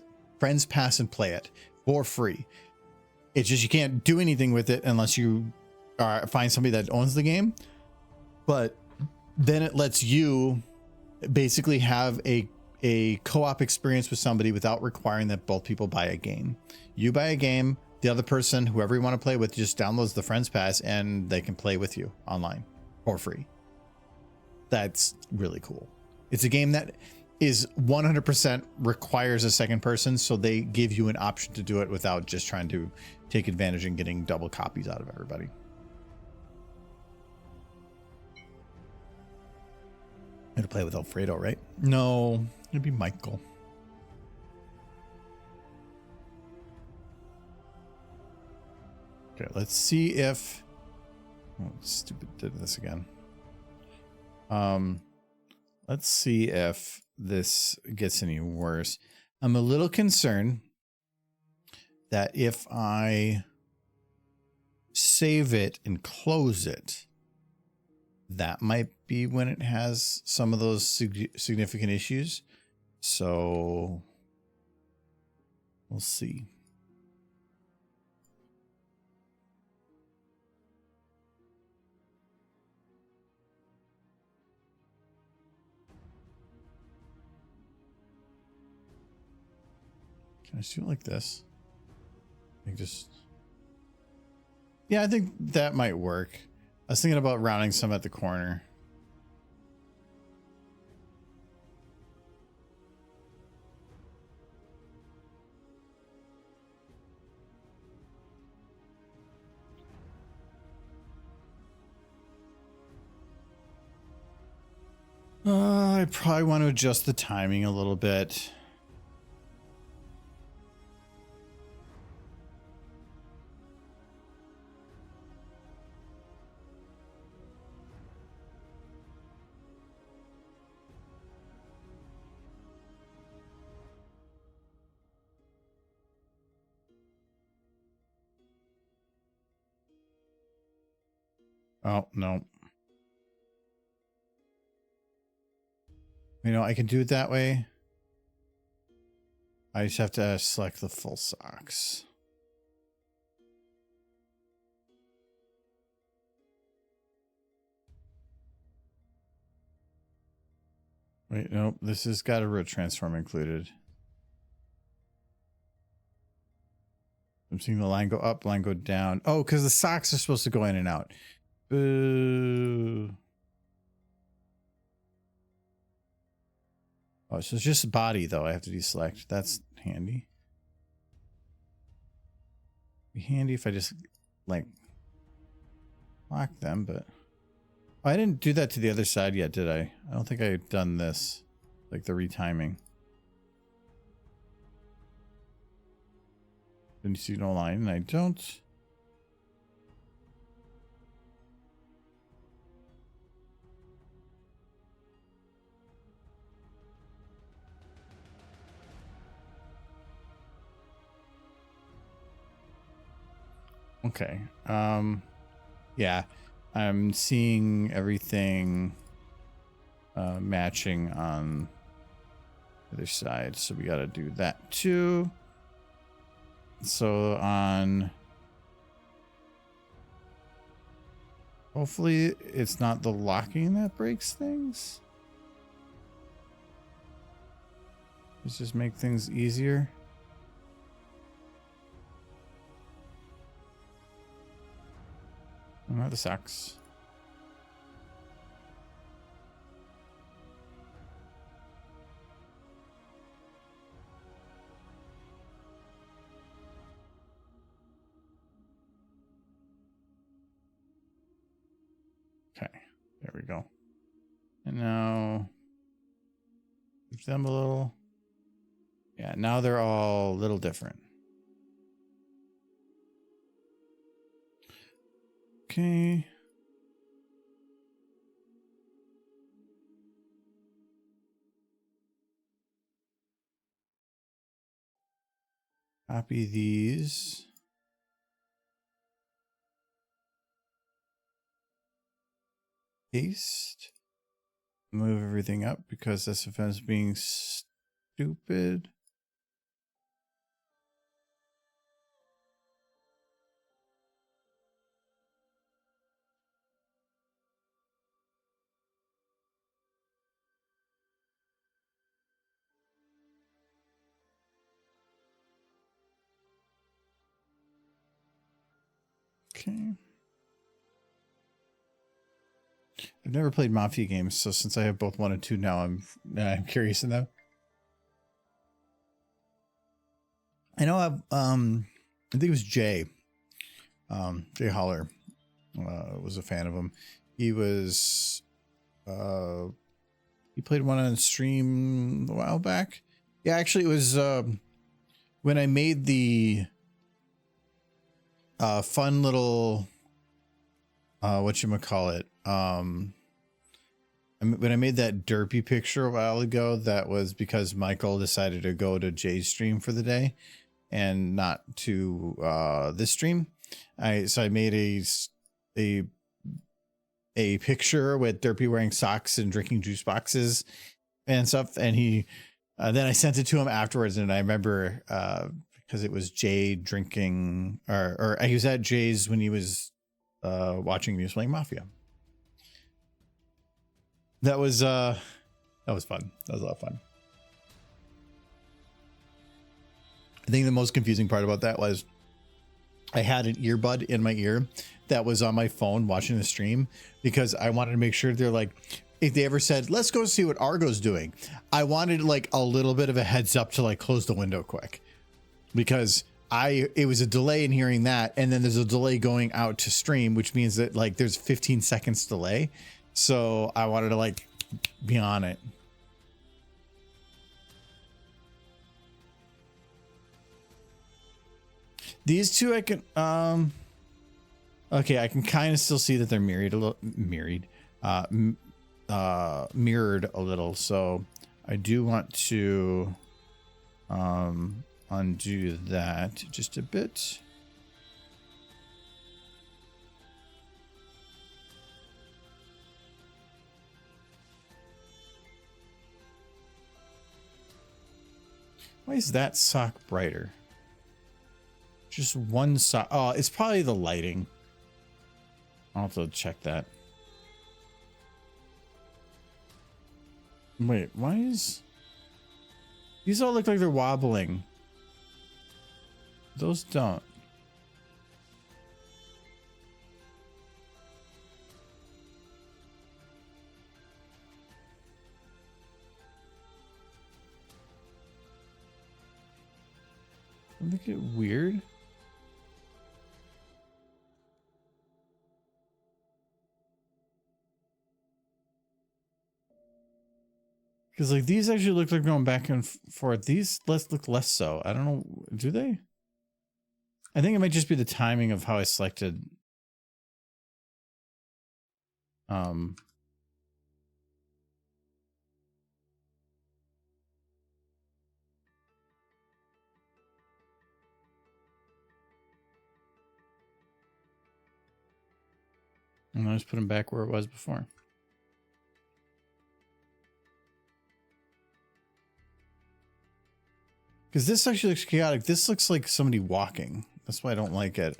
and play it for free. It's just you can't do anything with it unless you find somebody that owns the game. But then it lets you basically have a co-op experience with somebody without requiring that both people buy a game. You buy a game, the other person, whoever you want to play with, just downloads the Friends Pass and they can play with you online for free. That's really cool. It's a game that is 100% requires a second person, so they give you an option to do it without just trying to take advantage and getting double copies out of everybody. I'm gonna play with Alfredo, right? No, it'd be Michael. Okay, let's see if stupid did this again. Let's see if this gets any worse. I'm a little concerned that if I save it and close it, that might be when it has some of those significant issues. So we'll see. Can I just do it like this? Like just... Yeah, I think that might work. I was thinking about rounding some at the corner. I probably want to adjust the timing a little bit. Oh, no. You know, I can do it that way. I just have to select the full socks. Wait, nope. This has got a root transform included. I'm seeing the line go up, line go down. Oh, because the socks are supposed to go in and out. Boo. Oh, so it's just body, though. I have to deselect. That's handy. Be handy if I just, like, lock them, but... Oh, I didn't do that to the other side yet, did I? I don't think I've done this. Like, the retiming. Didn't you see no line? And I don't. Okay. Yeah, I'm seeing everything matching on the other side, so we got to do that too. So on, hopefully it's not the locking that breaks things. Let's just make things easier. Not the socks. Okay, there we go. And now move them a little. Yeah, now they're all a little different. Okay. Copy these. Paste. Move everything up because this offense being stupid. Okay. I've never played Mafia games, so since I have both 1 and 2 now, I'm curious in them. I know I think it was Jay Holler was a fan of him. He was he played one on stream a while back. Yeah, actually it was when I made the fun little whatchamacallit, when I made that derpy picture a while ago, that was because Michael decided to go to Jay's stream for the day and not to this stream. So I made a picture with Derpy wearing socks and drinking juice boxes and stuff, and he then I sent it to him afterwards, and I remember because it was Jay drinking, or he was at Jay's when he was watching me playing Mafia. That was fun. That was a lot of fun. I think the most confusing part about that was I had an earbud in my ear that was on my phone watching the stream because I wanted to make sure they're like, if they ever said, let's go see what Argo's doing, I wanted like a little bit of a heads up to like close the window quick, because it was a delay in hearing that. And then there's a delay going out to stream, which means that like there's 15 seconds delay. So I wanted to like be on it. These two I can, okay, I can kind of still see that they're mirrored a little, mirrored a little. So I do want to, undo that just a bit. Why is that sock brighter? Just one sock. Oh, it's probably the lighting. I'll have to check that. Wait, why is... These all look like they're wobbling. Those don't. Look at weird. Because like these actually look like going back and forth. These look less so. I don't know. Do they? I think it might just be the timing of how I selected. And I just put them back where it was before. Because this actually looks chaotic. This looks like somebody walking. That's why I don't like it.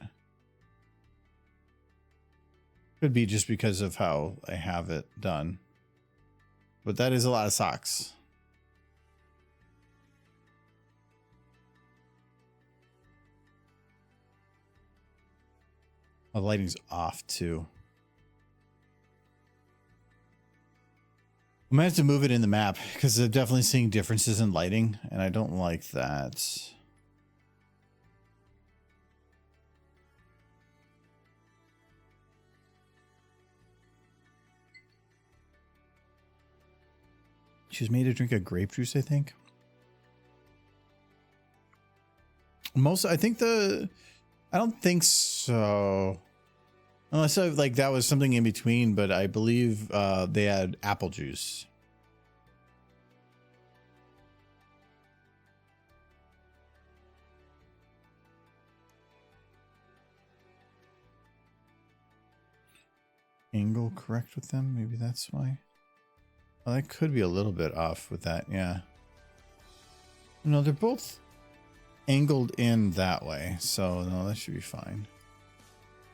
Could be just because of how I have it done. But that is a lot of socks. The lighting's off too. I might have to move it in the map because I'm definitely seeing differences in lighting, and I don't like that. She was made to drink a grape juice, I think. I don't think so. Unless like that was something in between, but I believe they had apple juice. Angle correct with them? Maybe that's why. Well, that could be a little bit off with that, yeah. No, they're both angled in that way, so no, that should be fine.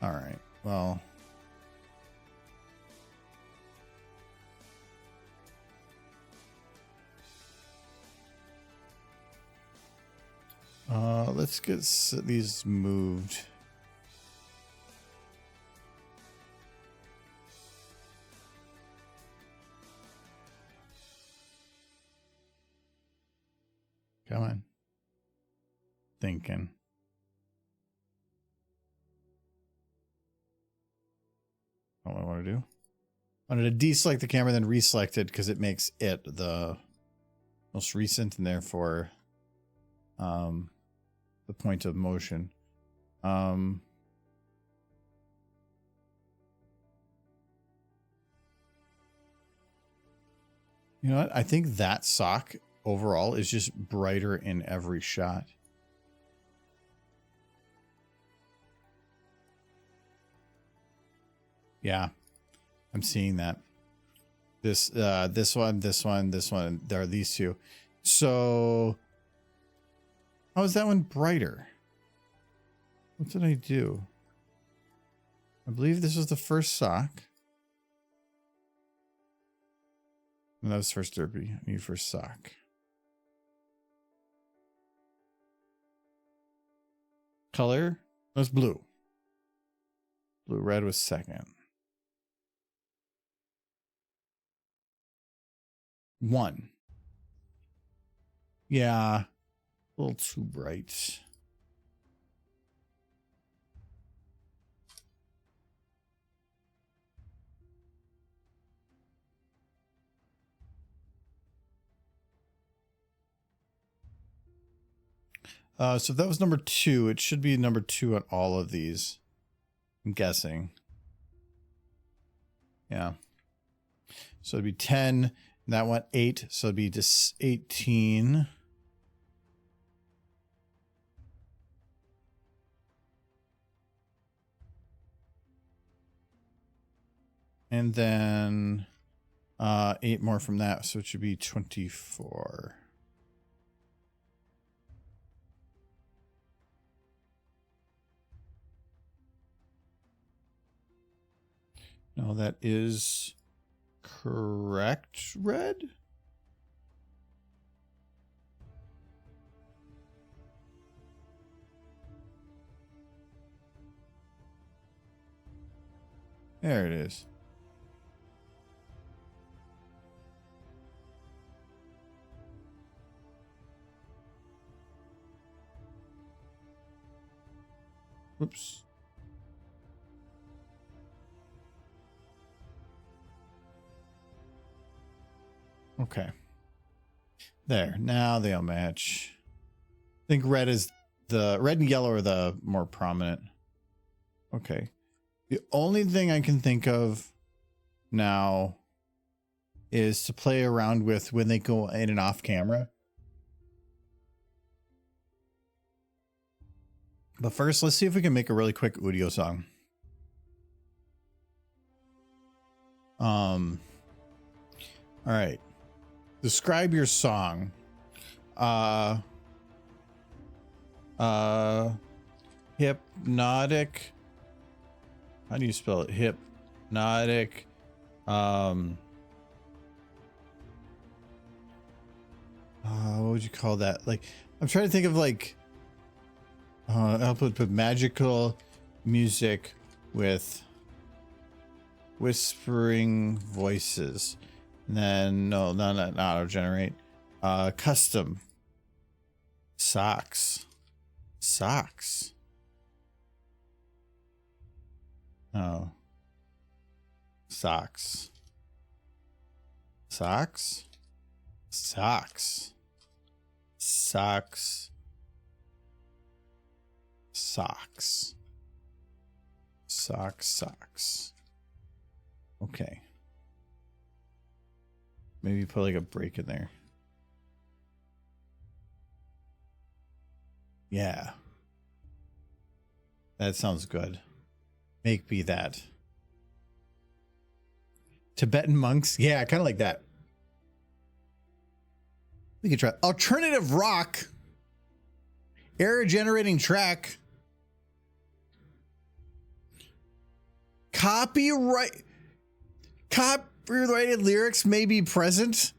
All right, well. Let's get these moved. Come on. Thinking. What I want to do? I wanted to deselect the camera, then reselect it because it makes it the most recent and therefore the point of motion. You know what? I think that sock overall is just brighter in every shot. Yeah, I'm seeing that. This one. There are these two. So how is that one brighter? What did I do? I believe this was the first sock. No, that was first derby. I need first sock. Color was blue. Blue red was second. 1. Yeah, a little too bright. So if that was number 2, it should be number 2 on all of these. I'm guessing. Yeah. So it'd be 10. And that went 8. So it'd be just 18. And then 8 more from that. So it should be 24. No, that is correct, red? There it is. Whoops. Okay. There. Now they all match. I think red is the red and yellow are the more prominent. Okay. The only thing I can think of now is to play around with when they go in and off camera. But first, let's see if we can make a really quick audio song. All right. Describe your song. Hypnotic. How do you spell it? Hypnotic. What would you call that? Like, I'm trying to think of like, I'll put magical music with whispering voices. And then not auto generate. Custom socks. Oh, socks. Okay. Maybe put like a break in there. Yeah. That sounds good. Make me that. Tibetan monks? Yeah, kind of like that. We could try alternative rock. Error generating track. Copyrighted lyrics may be present.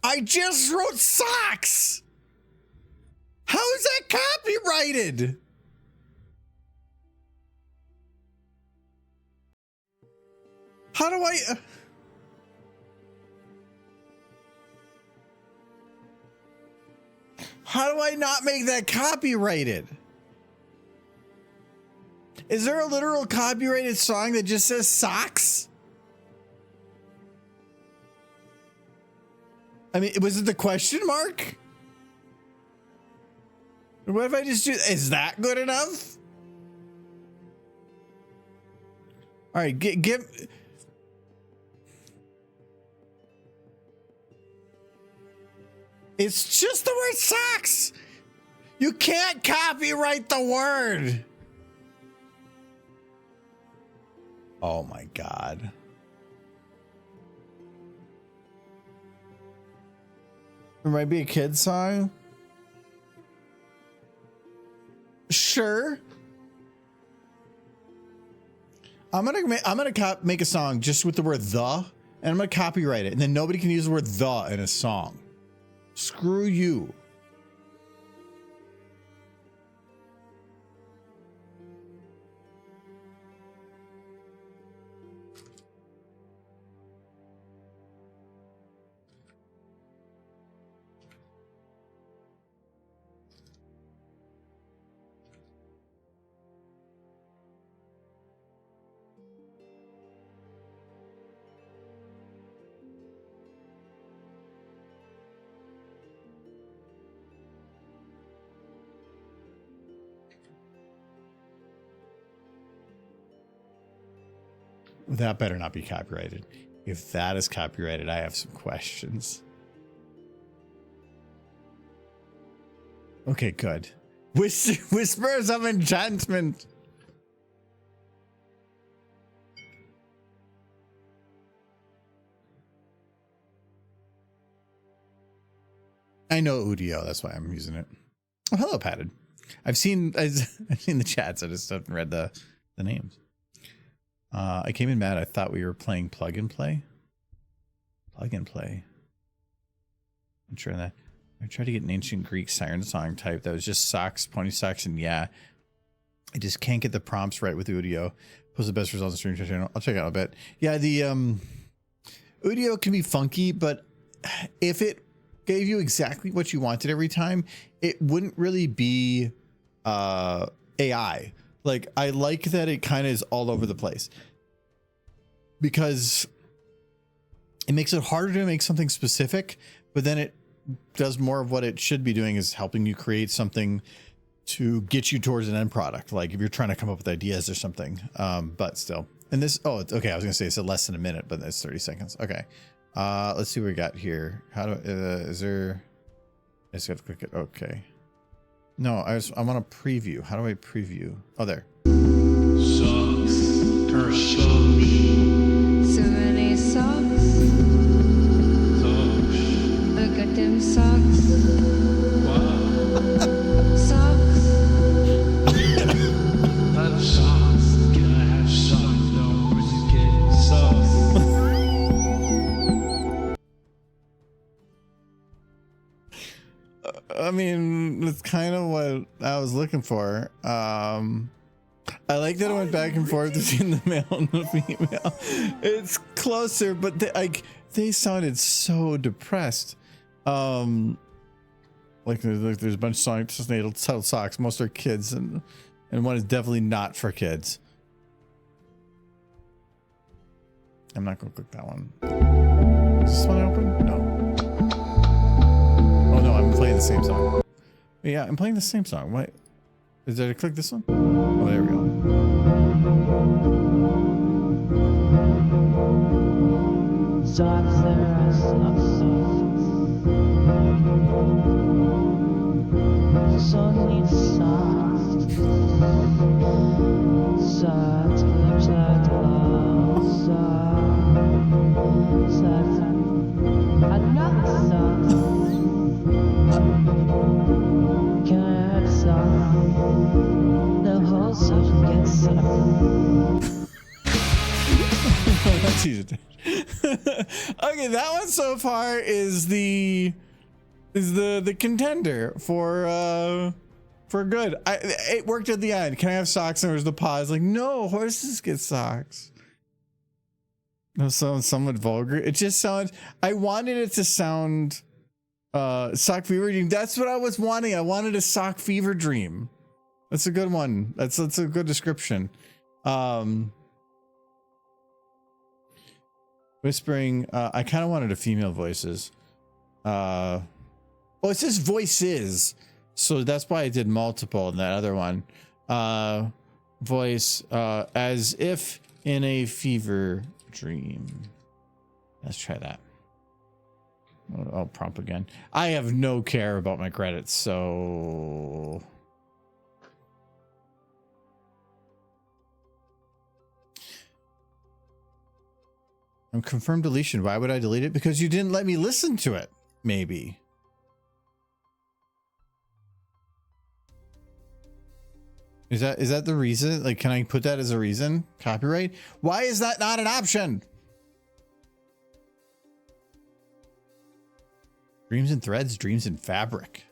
I just wrote socks. How is that copyrighted? How do I not make that copyrighted? Is there a literal copyrighted song that just says socks? I mean, was it the question mark? What if I just do, is that good enough? All right, give. It's just the word socks. You can't copyright the word. Oh my God. There might be a kid's song. Sure. I'm gonna make a song just with the word the, and I'm gonna copyright it, and then nobody can use the word the in a song. Screw you. That better not be copyrighted. If that is copyrighted, I have some questions. Okay, good. Whispers of enchantment. I know Udio, that's why I'm using it. Oh, hello, Padded. I've seen the chats. I just haven't read the names. I came in mad. I thought we were playing plug and play. Plug and play. I'm sure that I tried to get an ancient Greek siren song type that was just socks, pony socks, and yeah, I just can't get the prompts right with Udio. Post the best results on stream channel. I'll check it out a bit. Yeah, the Udio can be funky, but if it gave you exactly what you wanted every time, it wouldn't really be AI. Like, I like that it kind of is all over the place because it makes it harder to make something specific, but then it does more of what it should be doing, is helping you create something to get you towards an end product. Like if you're trying to come up with ideas or something, but still. And this, oh, it's okay. I was gonna say it's less than a minute, but it's 30 seconds. Okay. Let's see what we got here. How do, is there, I just got to click it. Okay. No, I want to preview. How do I preview? Oh, there. Socks. So many socks. Socks. Look at them socks. Wow. Socks. I have socks. Can I have socks? No, where's you get socks? I mean, that's kind of what I was looking for. I like that it went back and forth between the male and the female. It's closer, but they sounded so depressed. Like there's a bunch of songs titled socks. Most are kids, and one is definitely not for kids. I'm not gonna click that one. Is this one open? No. Oh no, I'm playing the same song. Yeah, I'm playing the same song. What? Is there to click this one? Oh, there we go. Socks, there are socks. Son needs socks. Socks, lips like love. Socks, socks, another socks. Can I have socks? The whole social gets socks. That's easy. Okay, that one so far is the contender for good. It worked at the end. Can I have socks? And there was the pause. Like, no, horses get socks. No, so somewhat vulgar. It just sounds. I wanted it to sound sock fever dream. That's what I was wanting. I wanted a sock fever dream. That's a good one. That's a good description. Whispering. I kind of wanted a female voices. Oh, it says voices, so that's why I did multiple in that other one. Voice, as if in a fever dream. Let's try that. I'll prompt again. I have no care about my credits, so. I'm confirmed deletion. Why would I delete it? Because you didn't let me listen to it. Maybe. Is that the reason? Like, can I put that as a reason? Copyright? Why is that not an option? Dreams in threads, dreams in fabric.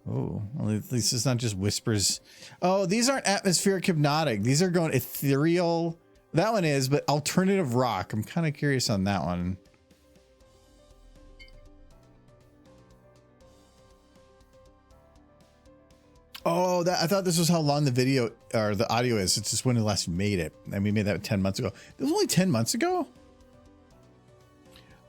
Oh, well, at least it's not just whispers. Oh, these aren't atmospheric hypnotic. These are going ethereal. That one is, but alternative rock. I'm kind of curious on that one. Oh, I thought this was how long the video or the audio is. It's just when it last made it. And we made that 10 months ago. It was only 10 months ago?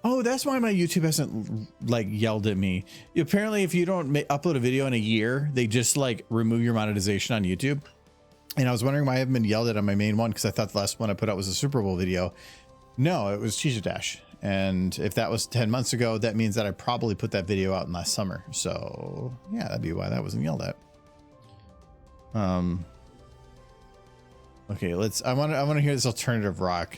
Oh, that's why my YouTube hasn't like yelled at me. Apparently, if you don't upload a video in a year, they just like remove your monetization on YouTube. And I was wondering why I haven't been yelled at on my main one, because I thought the last one I put out was a Super Bowl video. No, it was Cheetah Dash. And if that was 10 months ago, that means that I probably put that video out in last summer. So yeah, that'd be why that wasn't yelled at. Okay, I want to hear this alternative rock.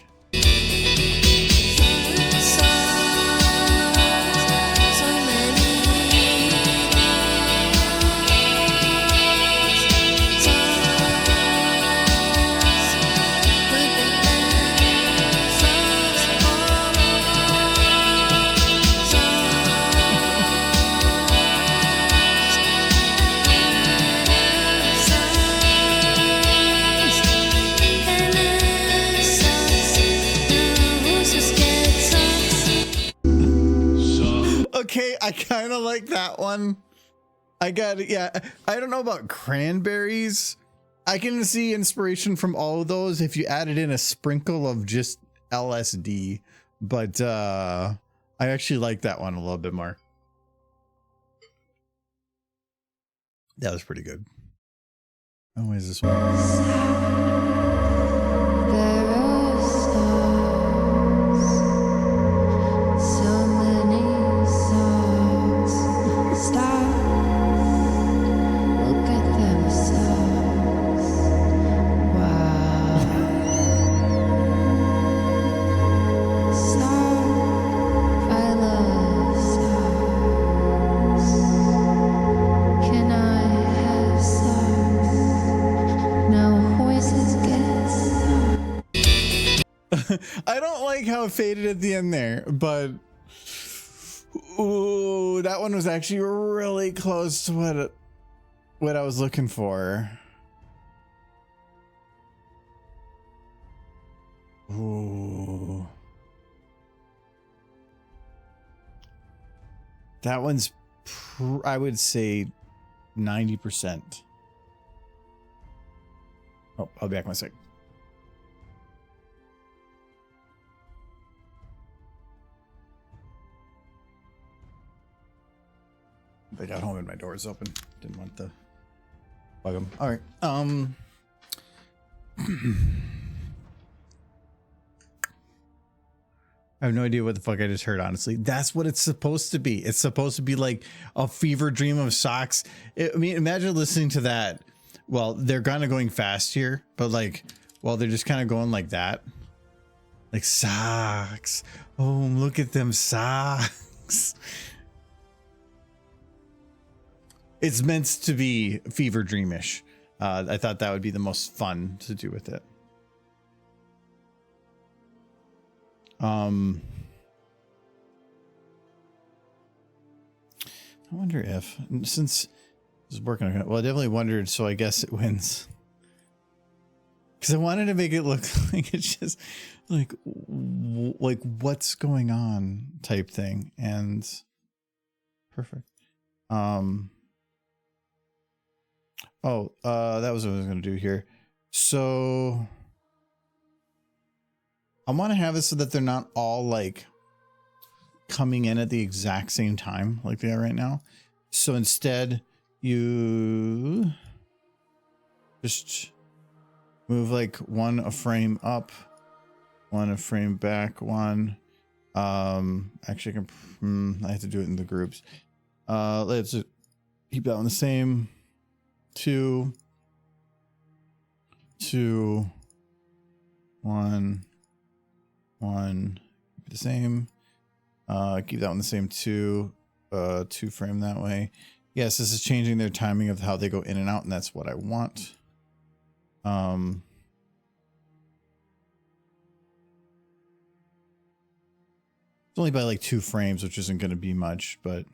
Okay, I kind of like that one. I got it. Yeah, I don't know about cranberries. I can see inspiration from all of those if you added in a sprinkle of just LSD, but I actually like that one a little bit more. That was pretty good. Oh, what is this one? There are stars, so many stars. Look at them stars. Wow. Star, I love stars. Can I have stars? No voices get stars. I don't like how it faded at the end there, but ooh, that one was actually really close to what I was looking for. Ooh. That one's I would say 90%. Oh, I'll be back in a sec. They got home and my door is open. Didn't want to bug them. All right. I have no idea what the fuck I just heard, honestly. That's what it's supposed to be. It's supposed to be like a fever dream of socks. I mean, imagine listening to that. Well, they're kind of going fast here, but like, well, they're just kind of going like that. Like socks. Oh, look at them socks. It's meant to be fever dreamish. I thought that would be the most fun to do with it. I wonder if, since it's working on it, well, I definitely wondered, so I guess it wins. Because I wanted to make it look like it's just like what's going on type thing, and perfect. That was what I was going to do here. So I want to have it so that they're not all like coming in at the exact same time like they are right now. So instead you just move like one a frame up, one a frame back, one. Actually I have to do it in the groups. Let's keep that one the same. 2, 2, 1, 1, the same. Keep that one the same. 2 frame that way. Yes, this is changing their timing of how they go in and out, and that's what I want. It's only by like 2 frames, which isn't going to be much, but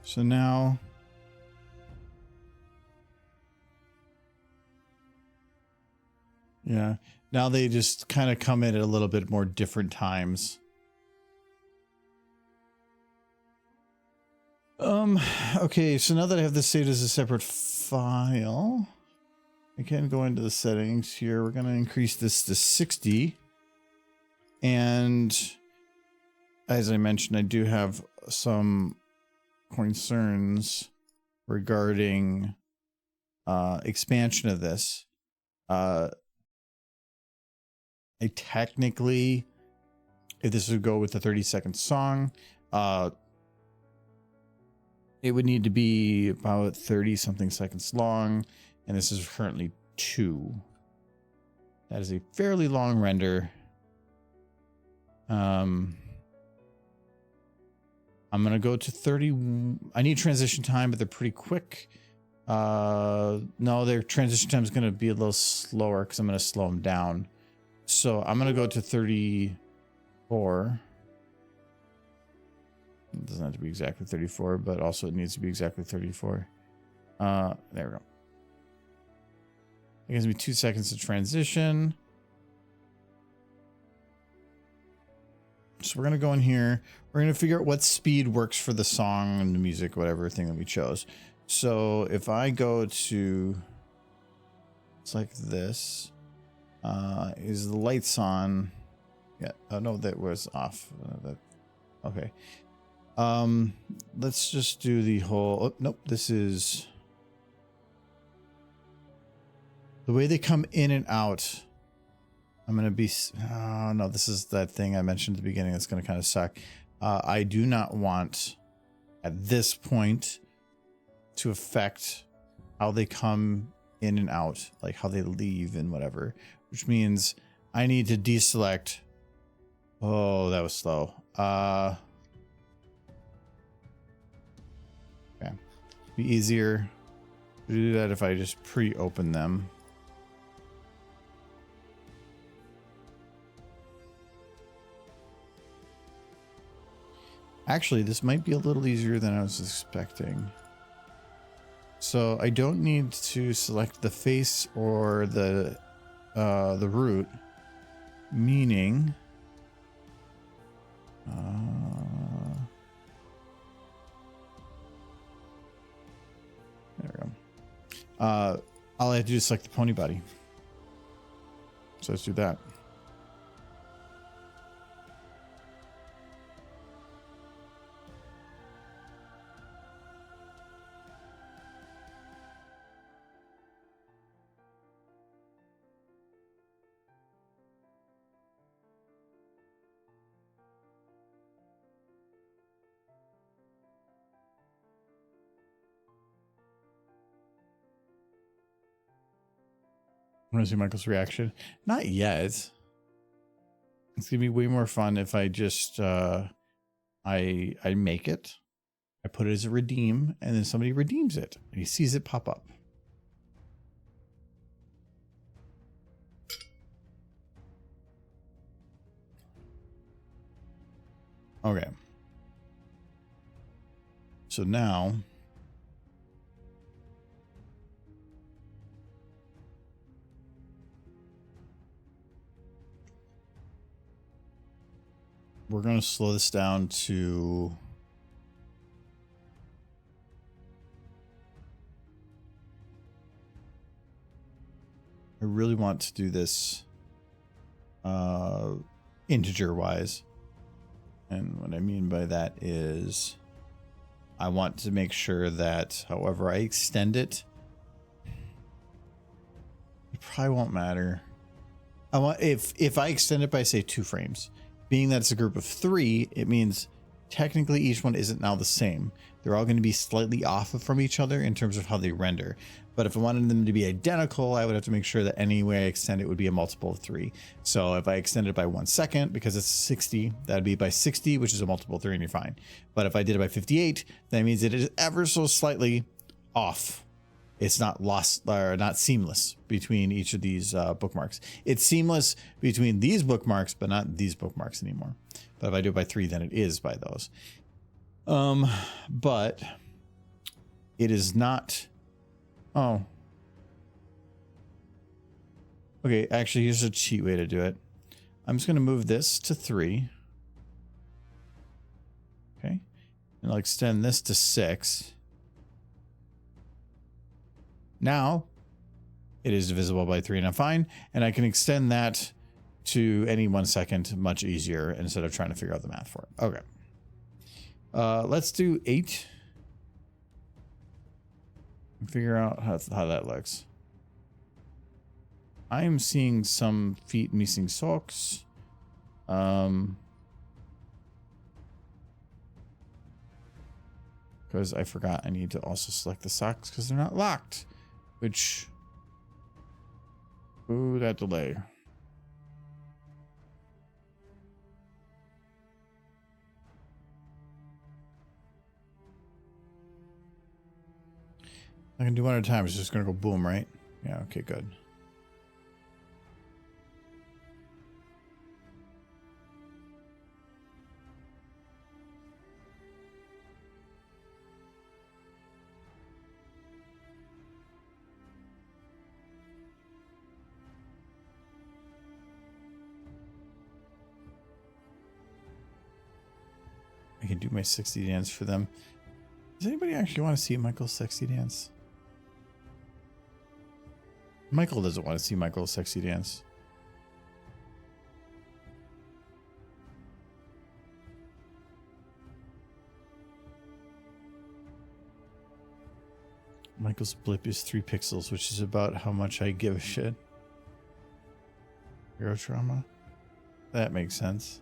So now, yeah, now they just kind of come in at a little bit more different times. Okay, so now that I have this saved as a separate file, I can go into the settings here. We're going to increase this to 60. And as I mentioned, I do have some concerns regarding expansion of this. I technically, if this would go with the 30-second song, it would need to be about 30-something seconds long, and this is currently 2. That is a fairly long render. I'm gonna go to 30. I need transition time, but they're pretty quick. No, their transition time is gonna be a little slower because I'm gonna slow them down. So I'm gonna go to 34. It doesn't have to be exactly 34, but also it needs to be exactly 34. There we go. It gives me 2 seconds to transition. So we're going to go in here. We're going to figure out what speed works for the song and the music, whatever thing that we chose. So if I go to, it's like this, is the lights on? Yeah. Oh no, that was off. Okay. Let's just do the whole, oh, nope, this is the way they come in and out. I'm going to be, oh no, this is that thing I mentioned at the beginning. That's going to kind of suck. I do not want at this point to affect how they come in and out, like how they leave and whatever, which means I need to deselect. Oh, that was slow. Okay. Be easier to do that if I just pre-open them. Actually, this might be a little easier than I was expecting. So I don't need to select the face or the root, meaning there we go. All I have to do is select the pony body. So let's do that. I want to see Michael's reaction. Not yet. It's gonna be way more fun if I just I make it, I put it as a redeem, and then somebody redeems it. And he sees it pop up. Okay. So now we're going to slow this down to I really want to do this integer wise. And what I mean by that is I want to make sure that however I extend it, it probably won't matter. I want if I extend it by say 2 frames, being that it's a group of 3, it means technically each one isn't now the same. They're all going to be slightly off from each other in terms of how they render. But if I wanted them to be identical, I would have to make sure that any way I extend it would be a multiple of 3. So if I extend it by 1 second, because it's 60, that'd be by 60, which is a multiple of 3, and you're fine. But if I did it by 58, that means it is ever so slightly off. It's not lost or not seamless between each of these bookmarks. It's seamless between these bookmarks, but not these bookmarks anymore. But if I do it by 3, then it is by those. But it is not. Oh. Okay, actually, here's a cheat way to do it. I'm just going to move this to 3. Okay. And I'll extend this to 6. Now, it is divisible by 3, and I'm fine. And I can extend that to any 1 second much easier instead of trying to figure out the math for it. Okay. Let's do 8. And figure out how that looks. I am seeing some feet missing socks. Because I forgot I need to also select the socks because they're not locked. Which... Ooh, that delay. I can do one at a time. It's just going to go boom, right? Yeah, okay, good. I can do my 60 dance for them. Does anybody actually want to see Michael's sexy dance? Michael doesn't want to see Michael's sexy dance. Michael's blip is 3 pixels, which is about how much I give a shit. Hero trauma? That makes sense.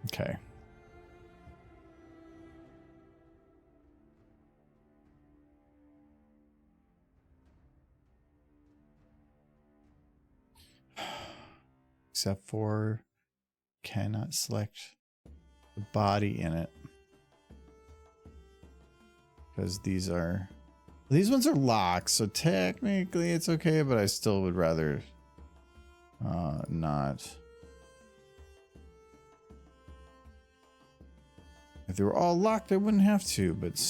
Okay. Except for cannot select the body in it. Because these ones are locked, so technically it's okay, but I still would rather not. If they were all locked, I wouldn't have to, but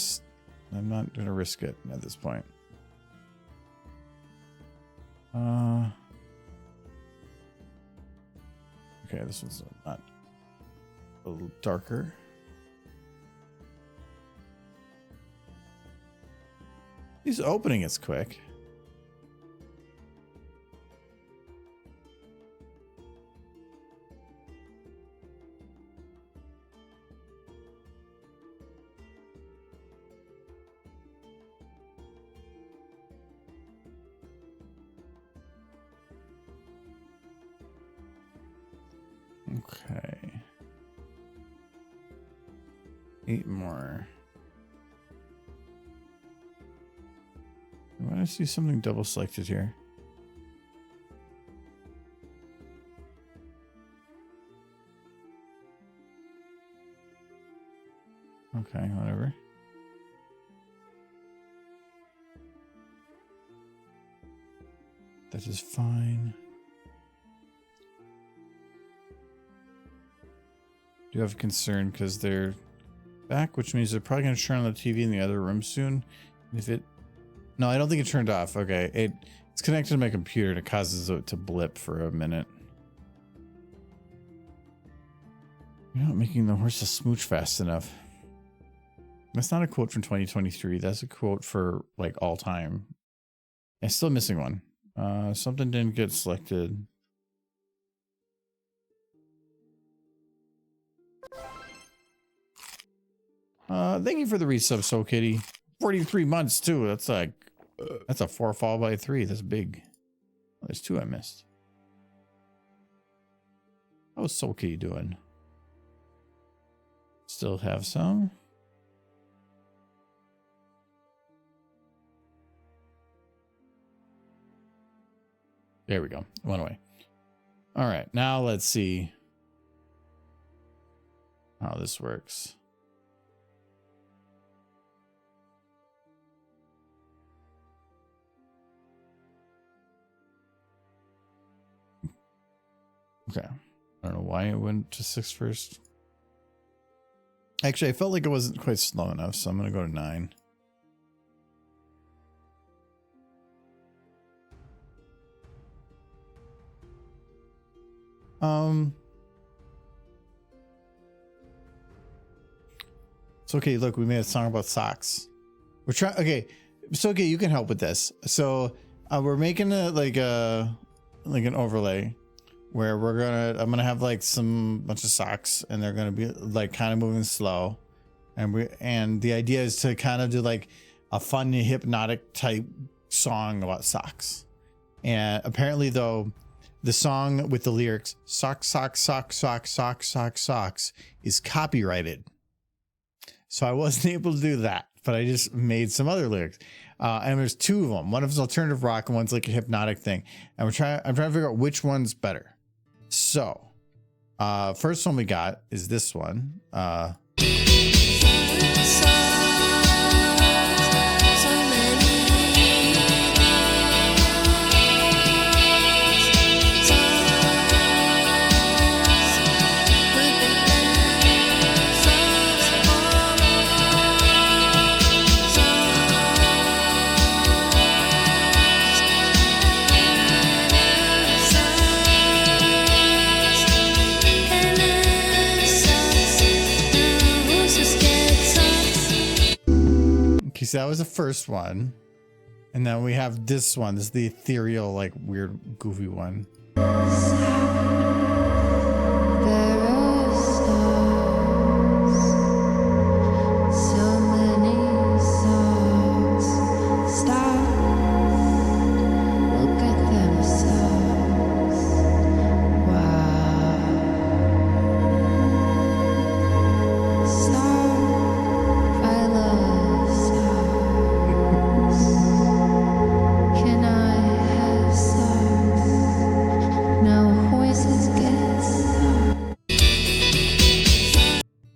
I'm not going to risk it at this point. Okay, this one's not a little darker. He's opening it's quick. Okay. 8 more. I want to see something double selected here. Okay, whatever. That is fine. Do have a concern because they're back, which means they're probably going to turn on the TV in the other room soon. If it... No, I don't think it turned off. Okay, it's connected to my computer and it causes it to blip for a minute. You're not making the horses smooch fast enough. That's not a quote from 2023. That's a quote for like all time. I'm still missing one. Something didn't get selected. Thank you for the resub, Soul Kitty. 43 months too. That's like, that's a 4 fall by 3. That's big. Oh, there's 2 I missed. How's Soul Kitty doing? Still have some. There we go. It went away. All right, now let's see how this works. Okay. I don't know why it went to 6 first. Actually, I felt like it wasn't quite slow enough, so I'm going to go to 9. It's okay. Look, we made a song about socks. We're trying. Okay. So, okay, you can help with this. So we're making like an overlay where I'm gonna have like bunch of socks, and they're gonna be like kind of moving slow, and the idea is to kind of do like a fun hypnotic type song about socks. And apparently, though, the song with the lyrics "socks, socks, socks, socks, socks, socks, socks" is copyrighted, so I wasn't able to do that. But I just made some other lyrics, and there's 2 of them. One of them's alternative rock, and one's like a hypnotic thing. And I'm trying to figure out which one's better. So, first one we got is this one. Okay, so that was the first one. And then we have this one. This is the ethereal, like weird, goofy one. There are stars, so many stars. Stop, look at them stars. Wow. Star, I love stars. Can I have stars? No voices get stars.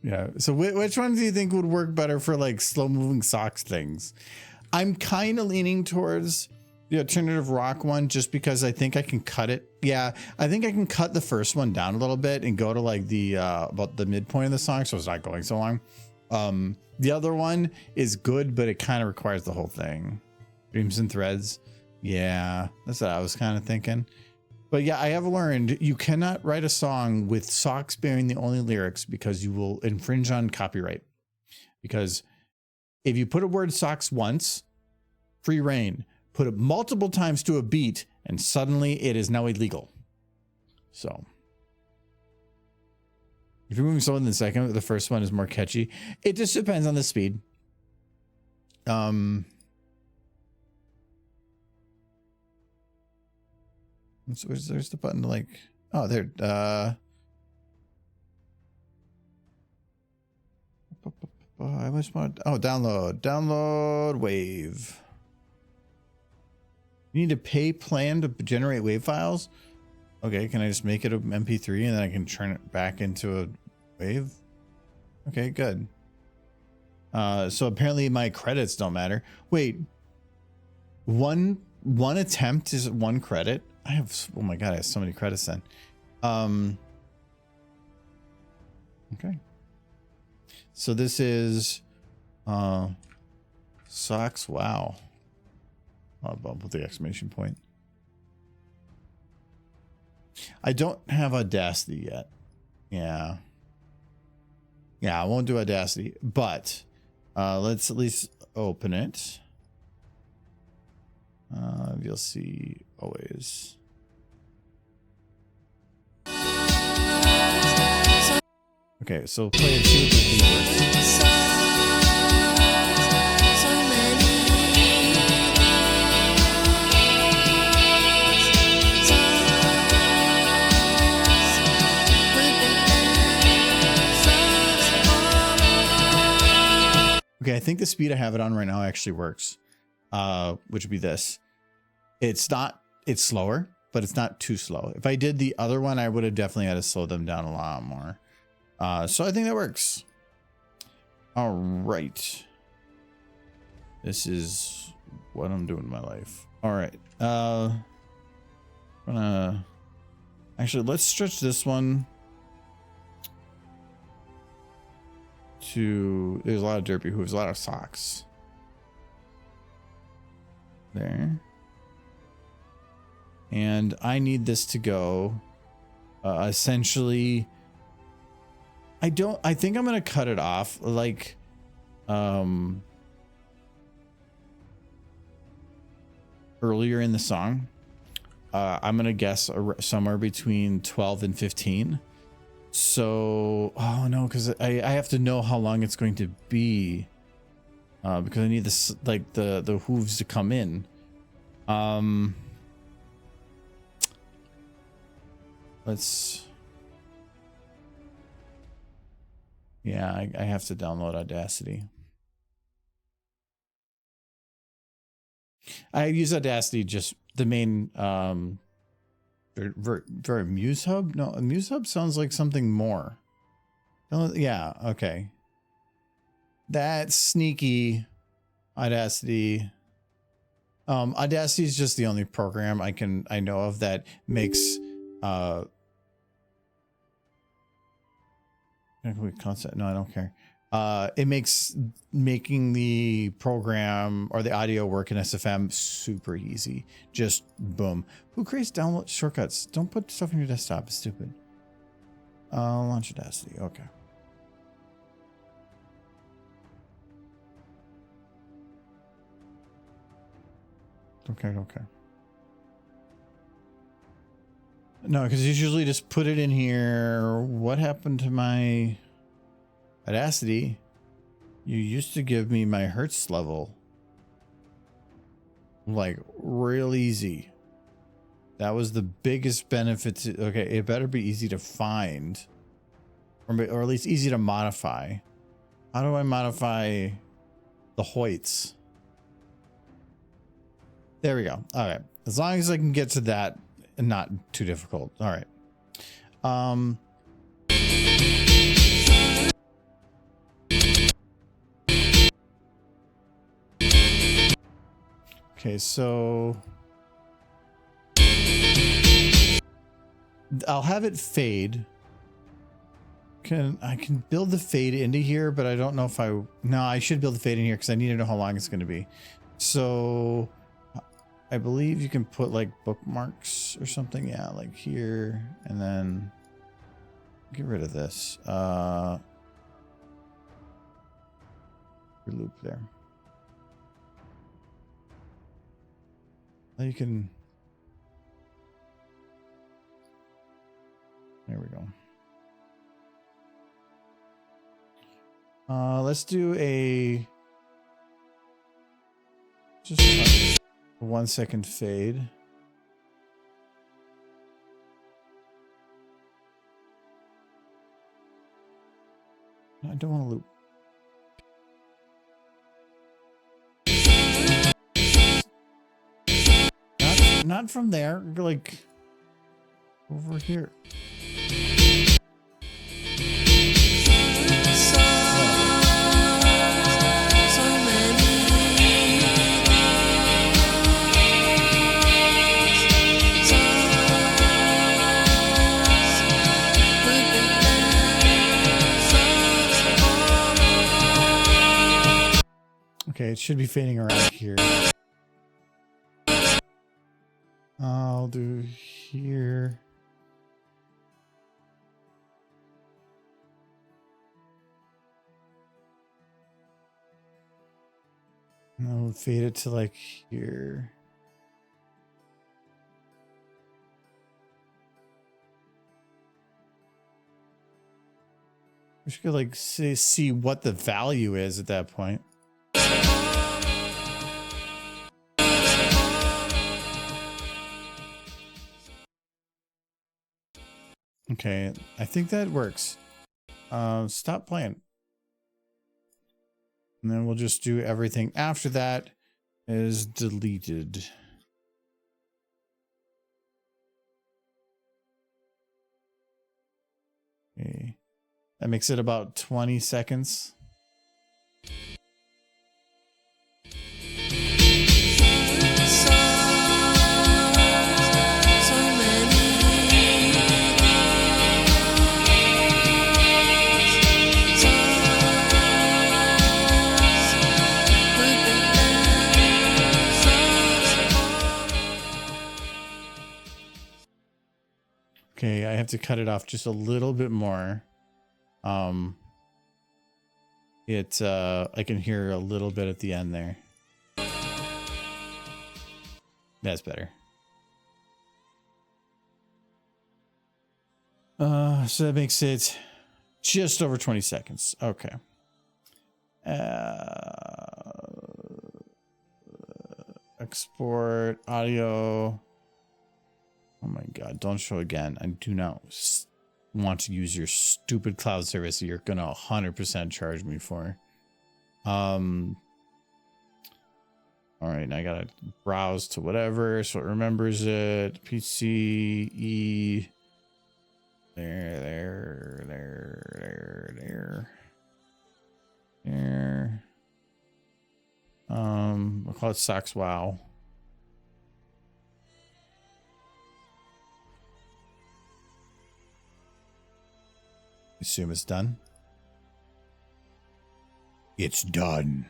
Yeah. So which one do you think would work better for like slow moving socks things? I'm kind of leaning towards the alternative rock one just because I think I can cut it. Yeah, I think I can cut the first one down a little bit and go to like the about the midpoint of the song, so it's not going so long. The other one is good, but it kind of requires the whole thing. Dreams and Threads. Yeah, that's what I was kind of thinking. But yeah, I have learned you cannot write a song with socks being the only lyrics because you will infringe on copyright. Because if you put a word socks once, free reign. Put it multiple times to a beat, and suddenly it is now illegal. So if you're moving slower than the second, the first one is more catchy. It just depends on the speed. So there's the button to like, oh, there. I just want to, download wave. You need to pay plan to generate wave files. Okay, can I just make it an MP3 and then I can turn it back into a wave? Okay, good. So apparently my credits don't matter. Wait, one attempt is 1 credit. I have, oh my god, I have so many credits then. Okay. So this is socks. Wow. I'll bump with the exclamation point. I don't have Audacity yet. Yeah. Yeah, I won't do Audacity, but let's at least open it. You'll see always. Okay, so play it, see what the keywords. Okay, I think the speed I have it on right now actually works, which would be this. It's slower, but it's not too slow. If I did the other one, I would have definitely had to slow them down a lot more. So I think that works. All right. This is what I'm doing in my life. All right. Actually, let's stretch this one to, there's a lot of derpy hooves, a lot of socks. There. And I need this to go essentially. I think I'm going to cut it off like, earlier in the song. I'm going to guess somewhere between 12 and 15. So, oh no, because I have to know how long it's going to be. Because I need this, like the hooves to come in. Yeah, I have to download Audacity. I use Audacity, just the main very Muse Hub. No, Muse Hub sounds like something more. Yeah, okay. That's sneaky. Audacity. Audacity is just the only program I know of that makes concept. No, I don't care. It makes making the program or the audio work in SFM super easy. Just boom. Who creates download shortcuts? Don't put stuff on your desktop. It's stupid. Launch Audacity. Okay. Okay. No, because usually just put it in here. What happened to my Audacity? You used to give me my Hertz level. Like, real easy. That was the biggest benefit to, okay, it better be easy to find. Or at least easy to modify. How do I modify the Hoyts? There we go. All right. As long as I can get to that, and not too difficult. All right. Okay, so I'll have it fade. I can build the fade into here, but I don't know if I should build the fade in here because I need to know how long it's going to be. So I believe you can put like bookmarks or something. Yeah, like here, and then get rid of this. Loop there. Now you can. There we go. Let's do a just a 1 second fade. I don't want to loop. Not from there, like over here. Okay, it should be fading around here. I'll do here. And I'll fade it to like here. We should like see what the value is at that point. Okay, I think that works. Stop playing. And then we'll just do everything after that is deleted. Okay. That makes it about 20 seconds. to cut it off just a little bit more. I can hear a little bit at the end there. That's better. So that makes it just over 20 seconds. Okay. Export audio. Oh my God, don't show again. I do not want to use your stupid cloud service that you're gonna 100% charge me for. All right, now I gotta browse to whatever so it remembers it. PC E. There. We'll call it Socks Wow. Assume it's done. It's done.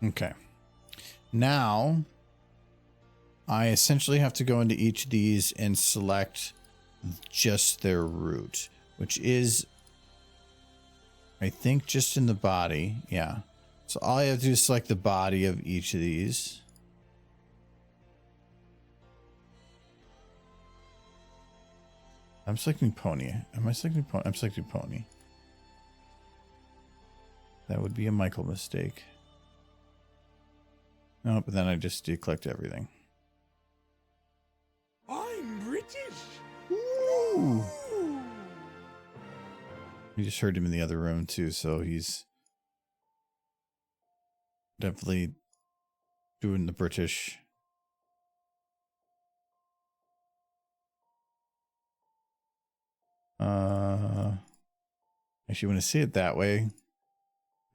Okay. Now, I essentially have to go into each of these and select just their root, which is, I think, just in the body. Yeah. So all I have to do is select the body of each of these. I'm selecting pony. Am I selecting pony? I'm selecting pony. That would be a Michael mistake. No, but then I just decollect everything. I'm British. Ooh. We just heard him in the other room too, so he's definitely doing the British. Actually, when I see it that way,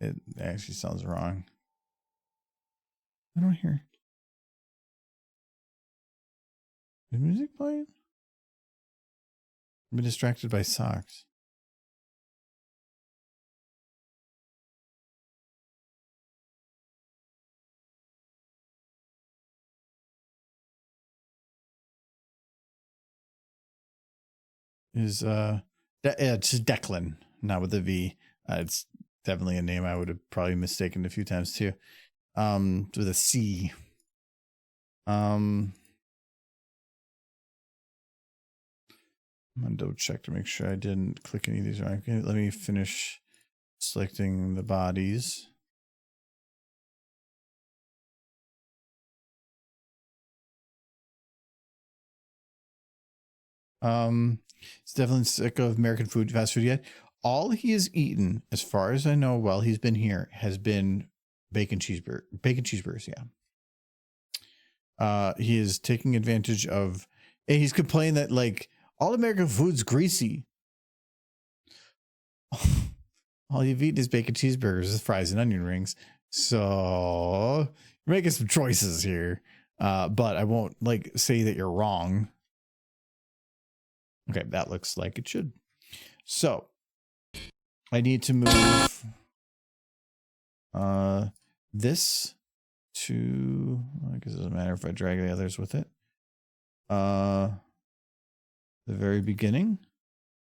it actually sounds wrong. I don't hear. Is music playing? I've been distracted by socks. It's Declan, not with a V. It's definitely a name I would have probably mistaken a few times too. With a C. I'm gonna double check to make sure I didn't click any of these wrong. Okay, let me finish selecting the bodies. He's definitely sick of American food, fast food yet. All he has eaten, as far as I know, while he's been here, has been bacon cheeseburgers. Yeah. He is taking advantage of. And he's complaining that like all American food's greasy. All you've eaten is bacon cheeseburgers, fries, and onion rings. So you're making some choices here. But I won't like say that you're wrong. Okay, that looks like it should. So I need to move this to, I guess it doesn't matter if I drag the others with it. The very beginning.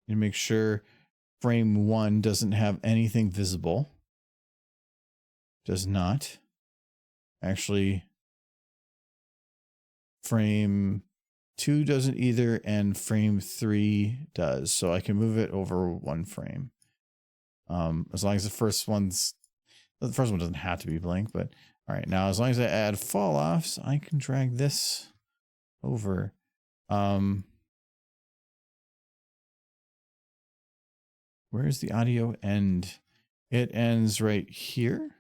You make sure frame 1 doesn't have anything visible. Does not. Actually, frame 2 doesn't either, and frame 3 does. So I can move it over 1 frame. As long as the first one doesn't have to be blank, but all right. Now, as long as I add fall offs, I can drag this over. Where's the audio end? It ends right here.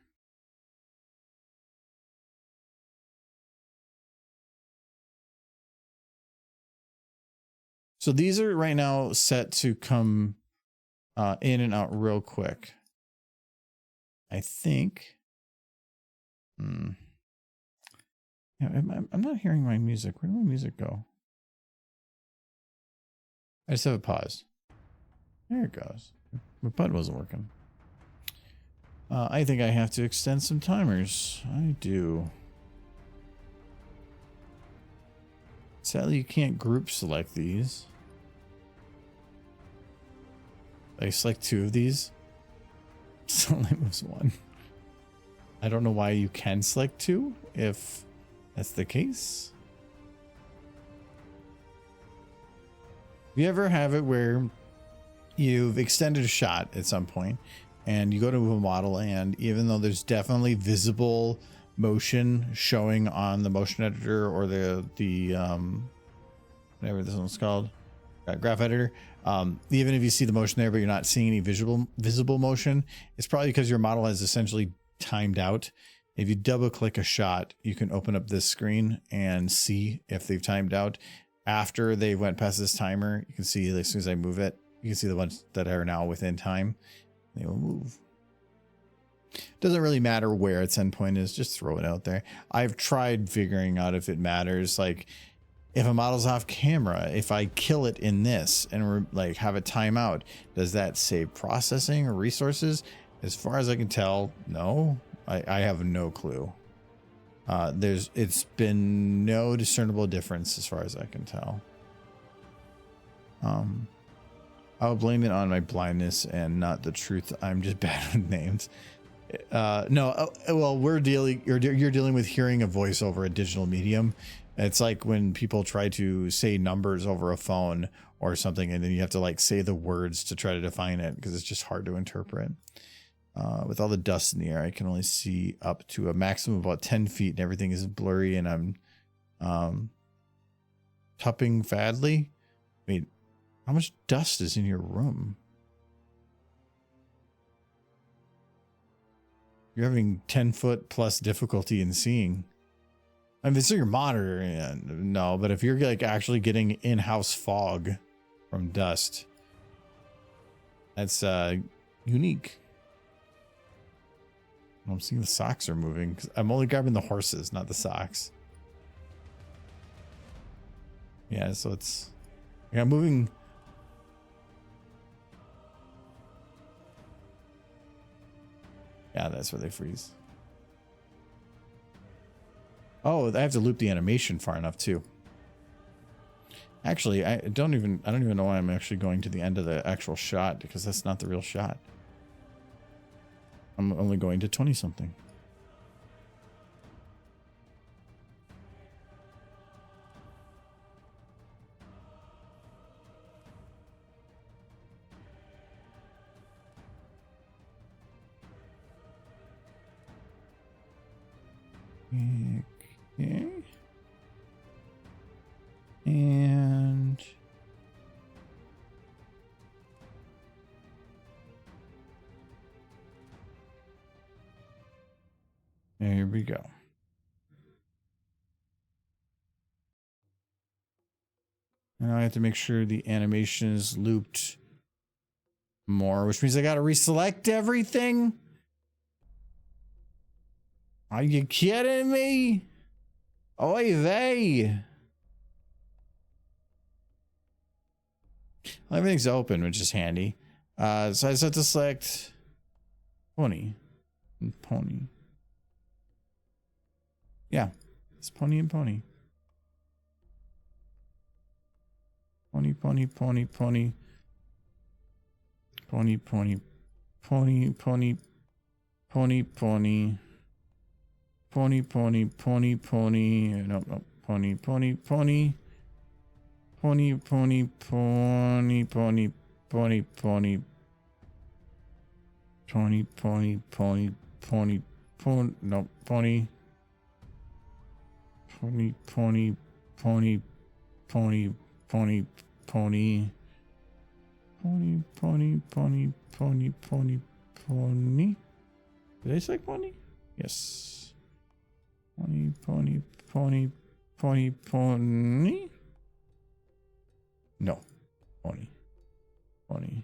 So these are right now set to come in and out real quick. I think. Yeah, I'm not hearing my music. Where did my music go? I just have it paused. There it goes. My button wasn't working. I think I have to extend some timers. I do. Sadly, you can't group select these. I select 2 of these. So only moves 1. I don't know why you can select 2 if that's the case. Do you ever have it where you've extended a shot at some point and you go to a model, and even though there's definitely visible motion showing on the motion editor or the whatever this one's called, graph editor, even if you see the motion there but you're not seeing any visible motion, it's probably because your model has essentially timed out. If you double click a shot, you can open up this screen and see if they've timed out. After they went past this timer, you can see as soon as I move it, you can see the ones that are now within time, they will move. Doesn't really matter where its endpoint is, just throw it out there. I've tried figuring out if it matters, like if a model's off camera, if I kill it in this and like have it time out, does that save processing or resources? As far as I can tell, no. I have no clue. It's been no discernible difference as far as I can tell. I'll blame it on my blindness and not the truth. I'm just bad with names. No, well, you're dealing with hearing a voice over a digital medium. It's like when people try to say numbers over a phone or something, and then you have to like say the words to try to define it because it's just hard to interpret. With all the dust in the air, I can only see up to a maximum of about 10 feet and everything is blurry, and I'm tupping badly. Wait, how much dust is in your room? You're having 10-foot plus difficulty in seeing. I mean, it's your monitor, and no, but if you're like actually getting in-house fog from dust, that's unique. I'm seeing the socks are moving. I'm only grabbing the horses, not the socks. Yeah, so it's moving. Yeah, that's where they freeze. Oh, I have to loop the animation far enough too. Actually, I don't even know why I'm actually going to the end of the actual shot, because that's not the real shot. I'm only going to 20 something. Okay. And there we go. Now I have to make sure the animation is looped more, which means I got to reselect everything. Are you kidding me? Oy vey. Well, everything's open, which is handy. So I just have to select pony and pony. Yeah, it's pony and pony. Pony, pony, pony, pony. Pony, pony, pony, pony, pony, pony. Pony, pony, pony, pony. No, no, pony, pony, pony. Pony, pony, pony, pony, pony, pony. Pony, pony, pony, pony, pony, no, pony. Pony, pony, pony, pony, pony, pony. Pony, pony, pony, pony, pony, pony. Did I say pony? Yes. Pony, pony, pony, pony, pony. No. Pony. Pony.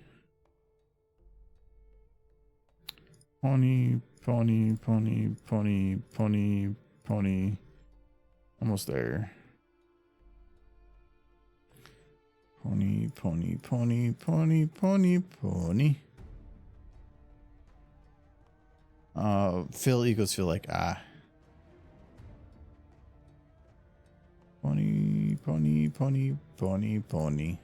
Pony, pony, pony, pony, pony, pony. Almost there. Pony, pony, pony, pony, pony, pony. Fill equals feel like ah. Pony, pony, pony, pony, pony.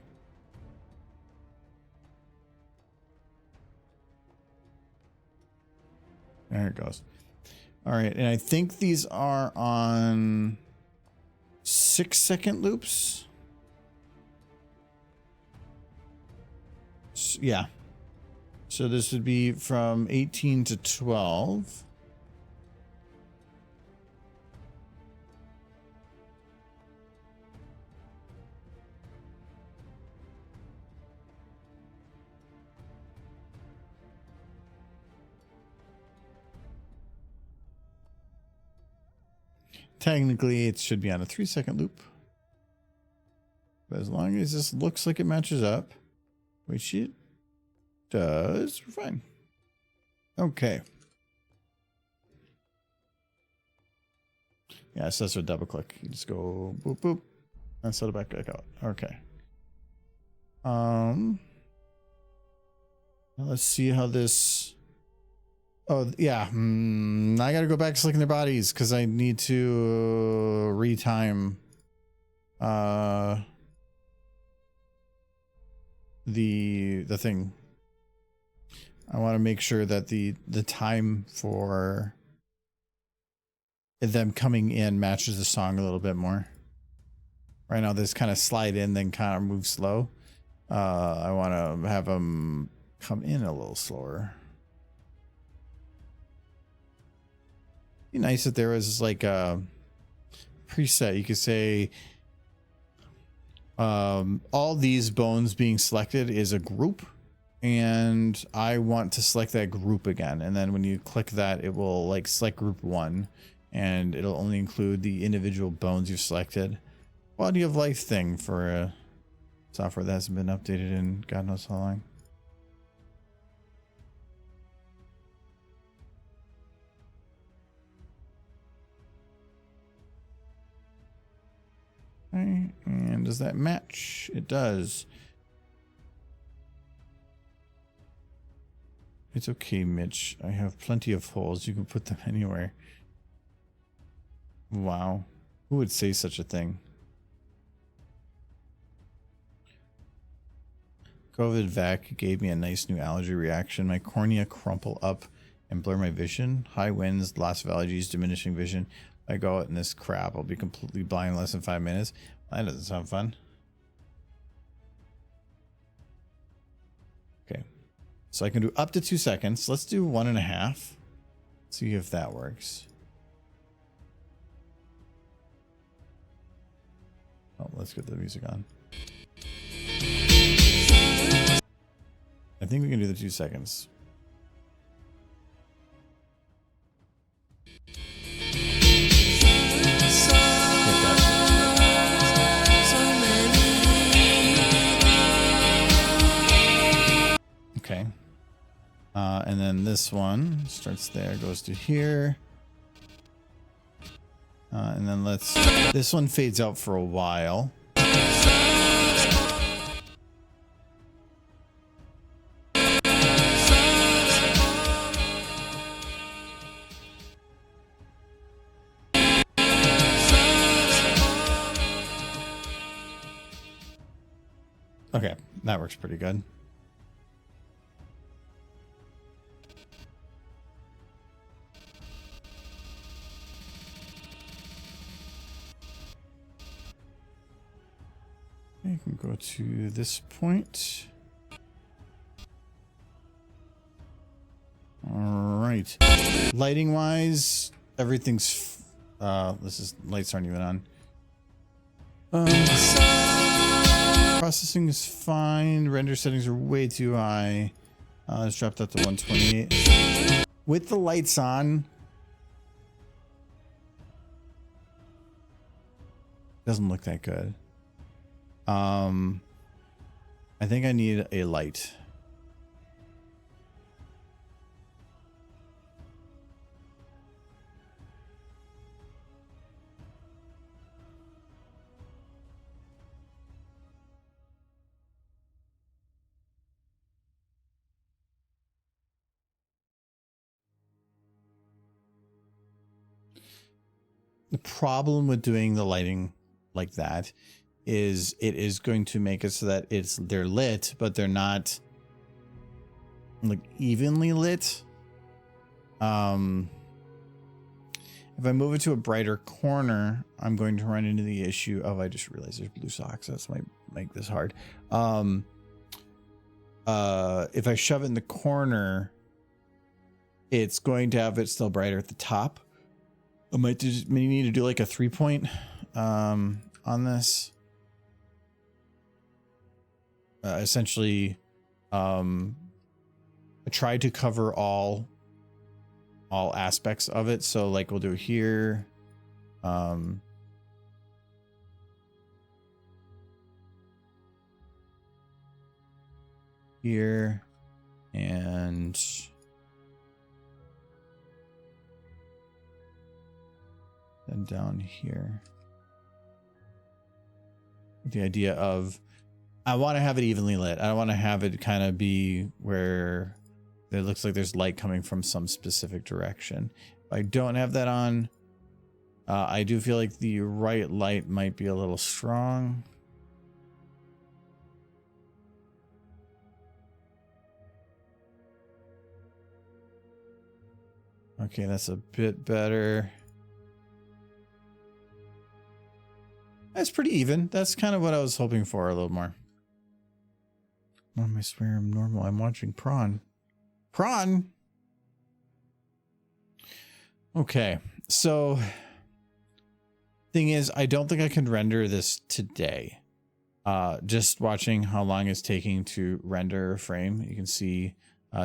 There it goes. All right, and I think these are on 6-second loops. Yeah. So this would be from 18 to 12. Technically, it should be on a 3-second loop. But as long as this looks like it matches up, which it does, we're fine. Okay. Yeah, so that's a double click. You just go boop boop and set it back out. Okay. Now let's see how this. Oh yeah, I gotta go back to selecting their bodies because I need to retime the thing. I want to make sure that the time for them coming in matches the song a little bit more. Right now, this kind of slide in, then kind of move slow. I want to have them come in a little slower. Be nice if there was like a preset. You could say all these bones being selected is a group, and I want to select that group again. And then when you click that, it will like select group 1, and it'll only include the individual bones you've selected. Quality of life thing for a software that hasn't been updated in God knows how long. Okay, and does that match? It does. It's okay, Mitch. I have plenty of holes. You can put them anywhere. Wow. Who would say such a thing? COVID vac gave me a nice new allergy reaction. My cornea crumple up and blur my vision. High winds, loss of allergies, diminishing vision. I go out in this crap, I'll be completely blind in less than 5 minutes. That doesn't sound fun. Okay. So I can do up to 2 seconds. Let's do 1.5. See if that works. Oh, let's get the music on. I think we can do the 2 seconds. Okay. And then this one starts there, goes to here. And then this one fades out for a while. Okay, that works pretty good. You can go to this point. All right. Lighting wise, everything's lights aren't even on. Processing is fine. Render settings are way too high. Let's drop that to 128. With the lights on, doesn't look that good. I think I need a light. The problem with doing the lighting like that is it is going to make it so that they're lit, but they're not like evenly lit. If I move it to a brighter corner, I'm going to run into the issue of, I just realized there's blue socks. That's might make this hard. If I shove it in the corner, it's going to have it still brighter at the top. I might need to do like a 3-point on this. Essentially, I tried to cover all aspects of it. So like we'll do here. Here and then down here. The idea of I want to have it evenly lit. I don't want to have it kind of be where it looks like there's light coming from some specific direction. If I don't have that on, I do feel like the right light might be a little strong. Okay, that's a bit better. That's pretty even. That's kind of what I was hoping for, a little more. Oh, I swear I'm normal. I'm watching Prawn. Prawn! Okay, so thing is, I don't think I can render this today. Just watching how long it's taking to render a frame. You can see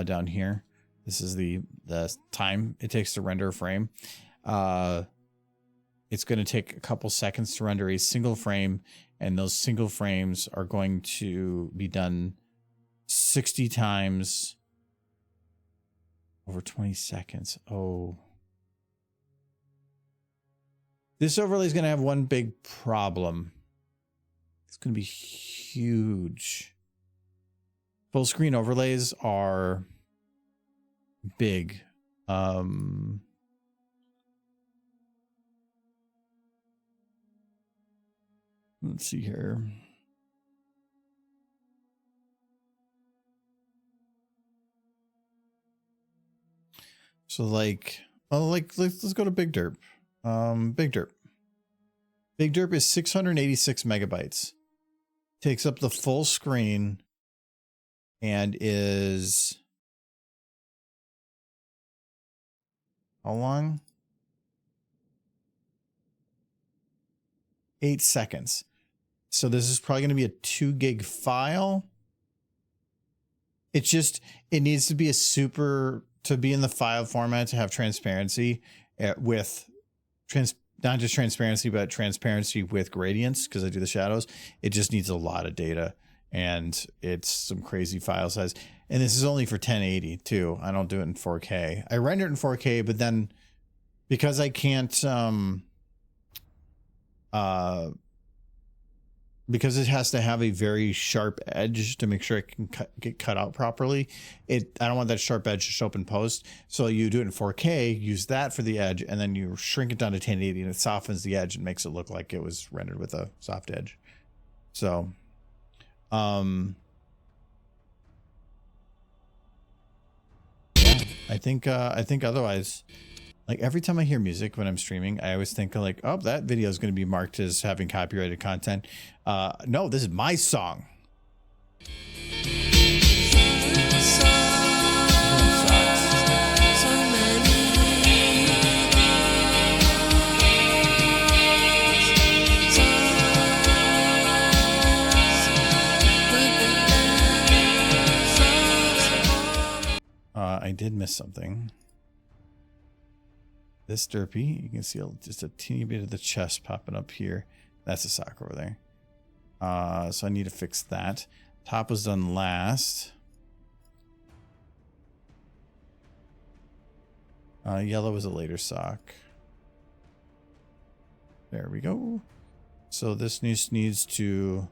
down here. This is the time it takes to render a frame. It's going to take a couple seconds to render a single frame, and those single frames are going to be done 60 times over 20 seconds. Oh. This overlay is going to have one big problem. It's going to be huge. Full screen overlays are big. Let's see here. So like, oh, like let's go to Big Derp. Big Derp. Big Derp is 686 megabytes. Takes up the full screen and is how long? 8 seconds. So this is probably going to be a 2 gig file. It's just, it needs to be to be in the file format, to have transparency with not just transparency, but transparency with gradients, because I do the shadows. It just needs a lot of data, and it's some crazy file size. And this is only for 1080 too. I don't do it in 4K. I render it in 4K, but then because I can't, because it has to have a very sharp edge to make sure it can get cut out properly. I don't want that sharp edge to show up in post. So you do it in 4K, use that for the edge, and then you shrink it down to 1080, and it softens the edge and makes it look like it was rendered with a soft edge. So, yeah, I think otherwise, like every time I hear music when I'm streaming, I always think like, oh, that video is going to be marked as having copyrighted content. No, this is my song. I did miss something. This derpy, you can see just a teeny bit of the chest popping up here. That's a sock over there. So I need to fix that. Top was done last. Yellow was a later sock. There we go. So this needs to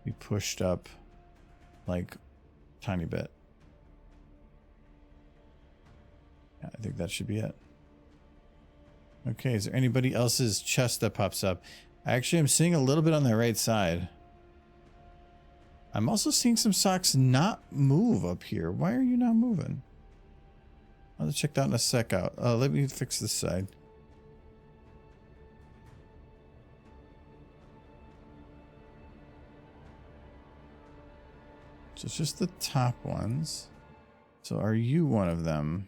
be pushed up like a tiny bit. Yeah, think that should be it. Okay, is there anybody else's chest that pops up? Actually, I'm seeing a little bit on the right side. I'm also seeing some socks not move up here. Why are you not moving? I'll check that in a sec out. Let me fix this side. So it's just the top ones. So are you one of them?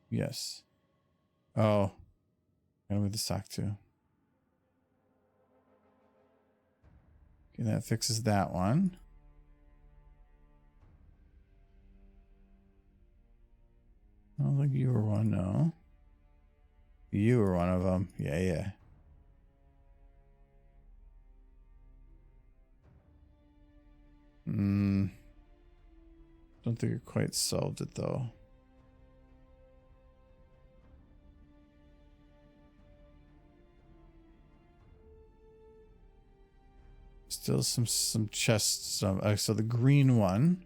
Yes. Oh. Gotta move the sock too. Okay, that fixes that one. I don't think you were one, no. You were one of them. Yeah, yeah. Don't think it quite solved it though. Still some chests. So the green one.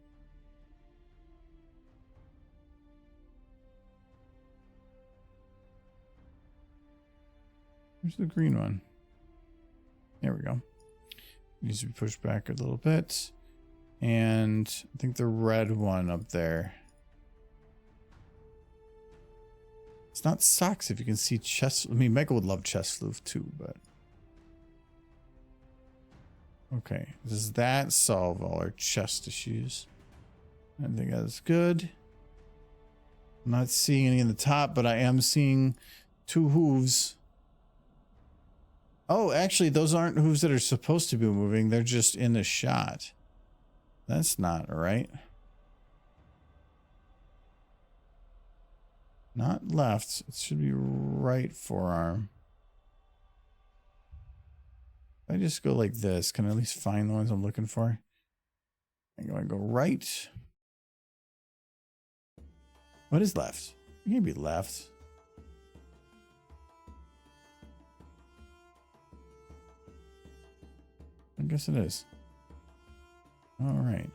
Where's the green one? There we go. Needs to be pushed back a little bit. And I think the red one up there. It's not socks if you can see chest. I mean, Michael would love chest sleeve too, but. Okay, does that solve all our chest issues? I think that's good. I'm not seeing any in the top, but I am seeing 2 hooves. Oh, actually, those aren't hooves that are supposed to be moving. They're just in the shot. That's not right. Not left. It should be right forearm. If I just go like this, can I at least find the ones I'm looking for? I'm going to go right. What is left? It can't be left. I guess it is. All right.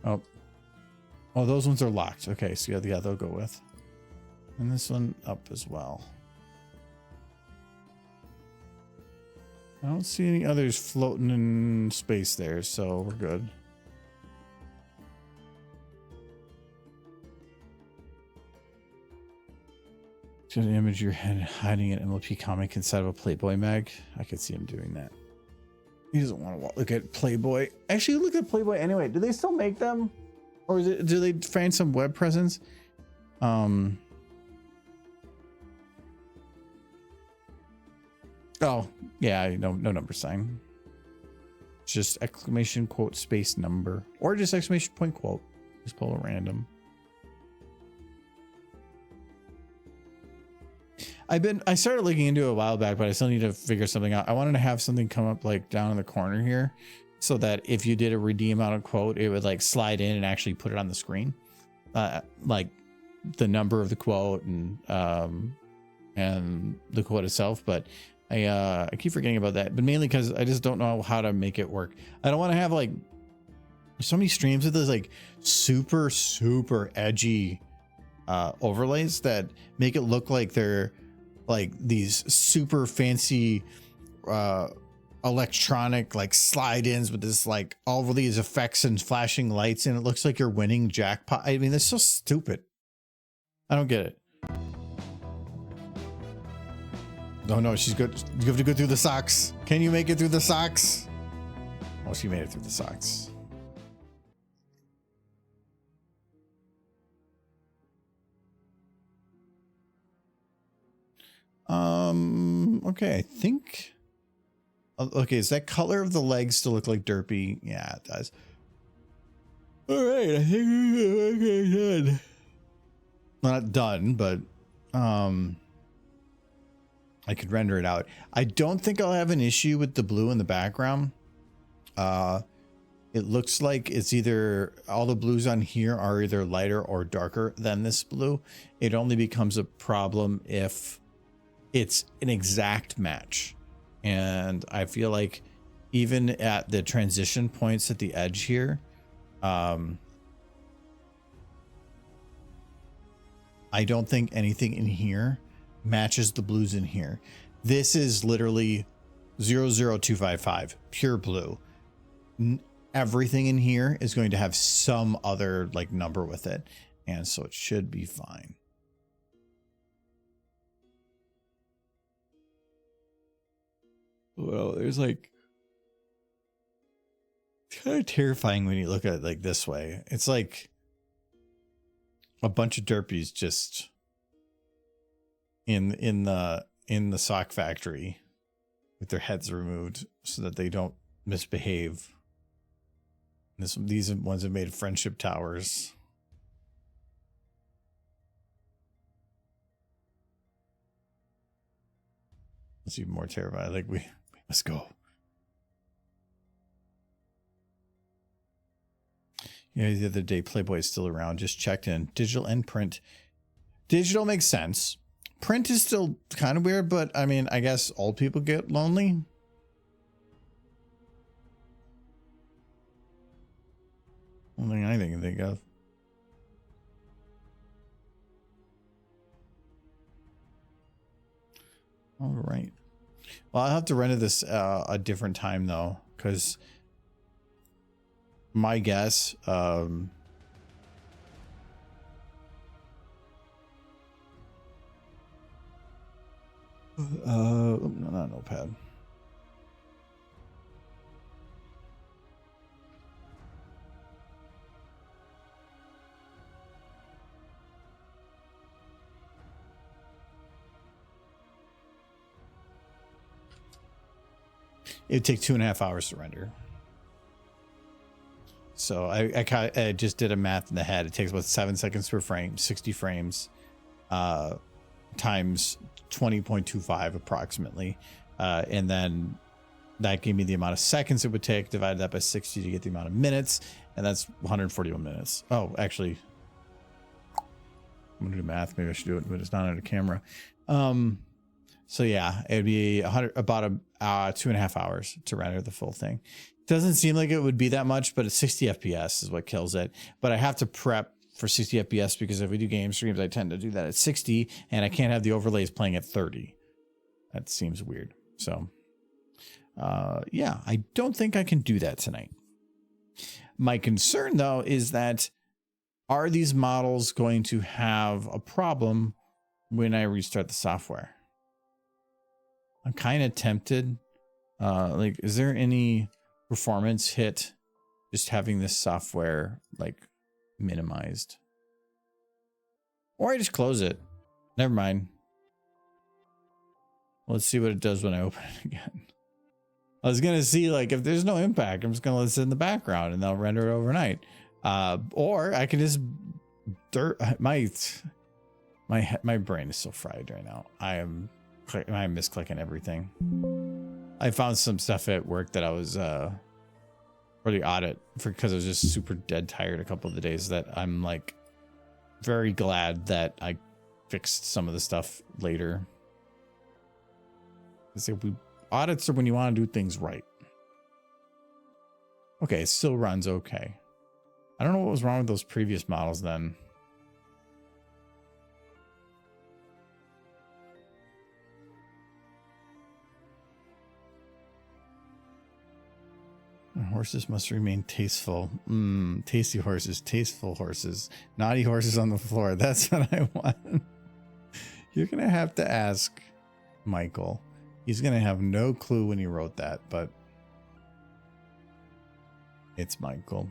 Oh. Oh, those ones are locked. Okay, so yeah, they'll go with. And this one up as well. I don't see any others floating in space there, so we're good. Just an image of your head hiding an MLP comic inside of a Playboy mag. I could see him doing that. He doesn't want to look at Playboy. Actually, look at Playboy anyway. Do they still make them? Or is it, do they find some web presence? Oh, yeah, no number sign. Just exclamation quote space number. Or just exclamation point quote. Just pull a random. I started looking into it a while back, but I still need to figure something out. I wanted to have something come up like down in the corner here, so that if you did a redeem out of quote, it would like slide in and actually put it on the screen, like the number of the quote and the quote itself. But I keep forgetting about that, but mainly because I just don't know how to make it work. I don't want to have like so many streams with those like super edgy overlays that make it look like they're like these super fancy electronic like slide-ins with this like all of these effects and flashing lights, and it looks like you're winning jackpot. I mean, that's so stupid. I don't get it. Oh no, she's good. You have to go through the socks. Can you make it through the socks? Oh, she made it through the socks. Okay, I think. Okay, does that color of the legs still look like derpy? Yeah, it does. All right, I think we're okay, done. Not done, but I could render it out. I don't think I'll have an issue with the blue in the background. It looks like it's either all the blues on here are either lighter or darker than this blue. It only becomes a problem if it's an exact match. And I feel like even at the transition points at the edge here, I don't think anything in here matches the blues in here. This is literally 00255, pure blue. Everything in here is going to have some other like number with it. And so it should be fine. Well, there's like, it's kind of terrifying when you look at it like this way. It's like a bunch of derpies just in the sock factory with their heads removed so that they don't misbehave. These ones have made friendship towers. It's even more terrifying. Like we must go. Yeah, the other day Playboy is still around. Just checked in. Digital and print. Digital makes sense. Print is still kind of weird, but I mean, I guess old people get lonely. Only thing I can think of. All right. Well, I'll have to render this a different time though, because my guess, no, not notepad. It would take 2.5 hours to render. So I just did a math in the head. It takes about 7 seconds per frame, 60 frames, times 20.25 approximately. And then that gave me the amount of seconds it would take, divided that by 60 to get the amount of minutes. And that's 141 minutes. Oh, actually, I'm gonna do math. Maybe I should do it, but it's not under camera. So yeah, it would be about 2.5 hours to render the full thing. Doesn't seem like it would be that much, but it's 60 FPS is what kills it. But I have to prep for 60 FPS because if we do game streams, I tend to do that at 60 and I can't have the overlays playing at 30. That seems weird. So yeah, I don't think I can do that tonight. My concern though is that are these models going to have a problem when I restart the software? I'm kind of tempted. Like, is there any performance hit just having this software like minimized? Or I just close it. Never mind. Let's see what it does when I open it again. I was gonna see like if there's no impact, I'm just gonna let it sit in the background and they'll render it overnight. Or I can just my brain is so fried right now. I'm misclicking everything. I found some stuff at work that I was for the audit because I was just super dead tired a couple of the days that I'm like very glad that I fixed some of the stuff later. Audits are when you want to do things right. Okay, it still runs okay. I don't know what was wrong with those previous models then. Horses must remain tasteful. Tasty horses, tasteful horses, naughty horses on the floor. That's what I want. You're going to have to ask Michael. He's going to have no clue when he wrote that, but it's Michael.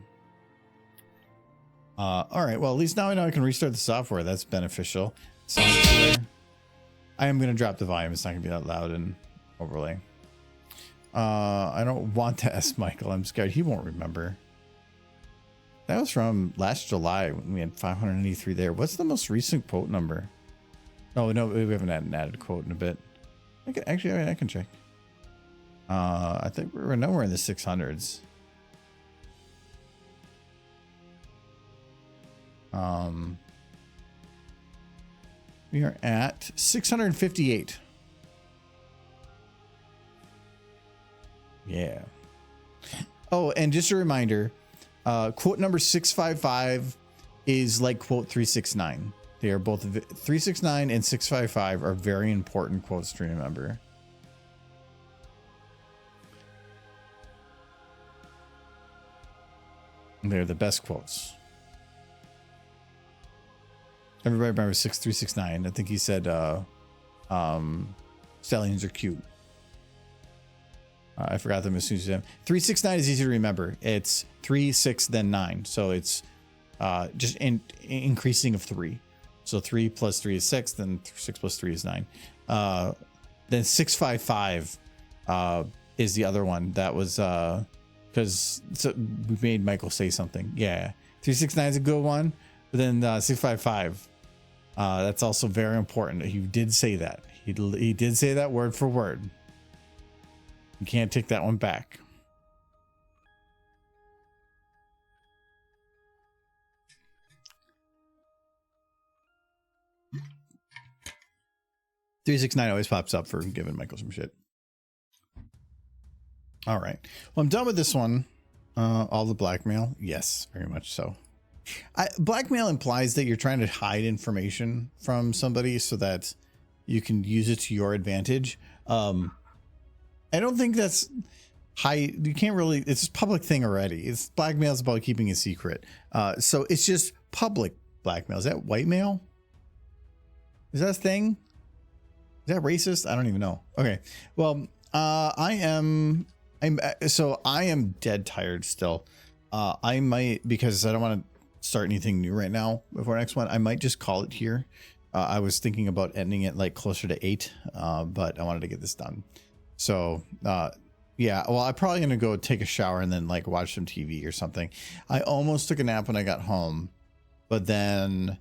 All right. Well, at least now I know I can restart the software. That's beneficial. Sounds clear. I am going to drop the volume. It's not going to be that loud and overlay. I don't want to ask Michael. I'm scared he won't remember. That was from last July when we had 583 there. What's the most recent quote number? Oh, no, we haven't had an added quote in a bit. I can check. I think we're nowhere in the 600s. We are at 658. Yeah. Oh, and just a reminder, quote number 655 is like quote 369. They are both 369 and 655 are very important quotes to remember. They're the best quotes. Everybody remembers 6369. I think he said stallions are cute. I forgot them as soon as you said 369 is easy to remember. It's 3, 6, then 9. So it's just increasing of 3. So 3 plus 3 is 6, then 6 plus 3 is 9. Then 655 is the other one. That was because we made Michael say something. Yeah, 369 is a good one. But then 655, that's also very important. He did say that. He did say that word for word. You can't take that one back. $369 always pops up for giving Michael some shit. All right. Well, I'm done with this one. All the blackmail. Yes, very much so. Blackmail implies that you're trying to hide information from somebody so that you can use it to your advantage. I don't think that's high. You can't really, it's a public thing already. It's blackmail is about keeping a secret. So it's just public blackmail. Is that white mail? Is that a thing? Is that racist? I don't even know. Okay. Well, I am dead tired still. I might, because I don't want to start anything new right now before next one. I might just call it here. I was thinking about ending it like closer to 8, but I wanted to get this done. So, yeah, well, I'm probably going to go take a shower and then like watch some TV or something. I almost took a nap when I got home, but then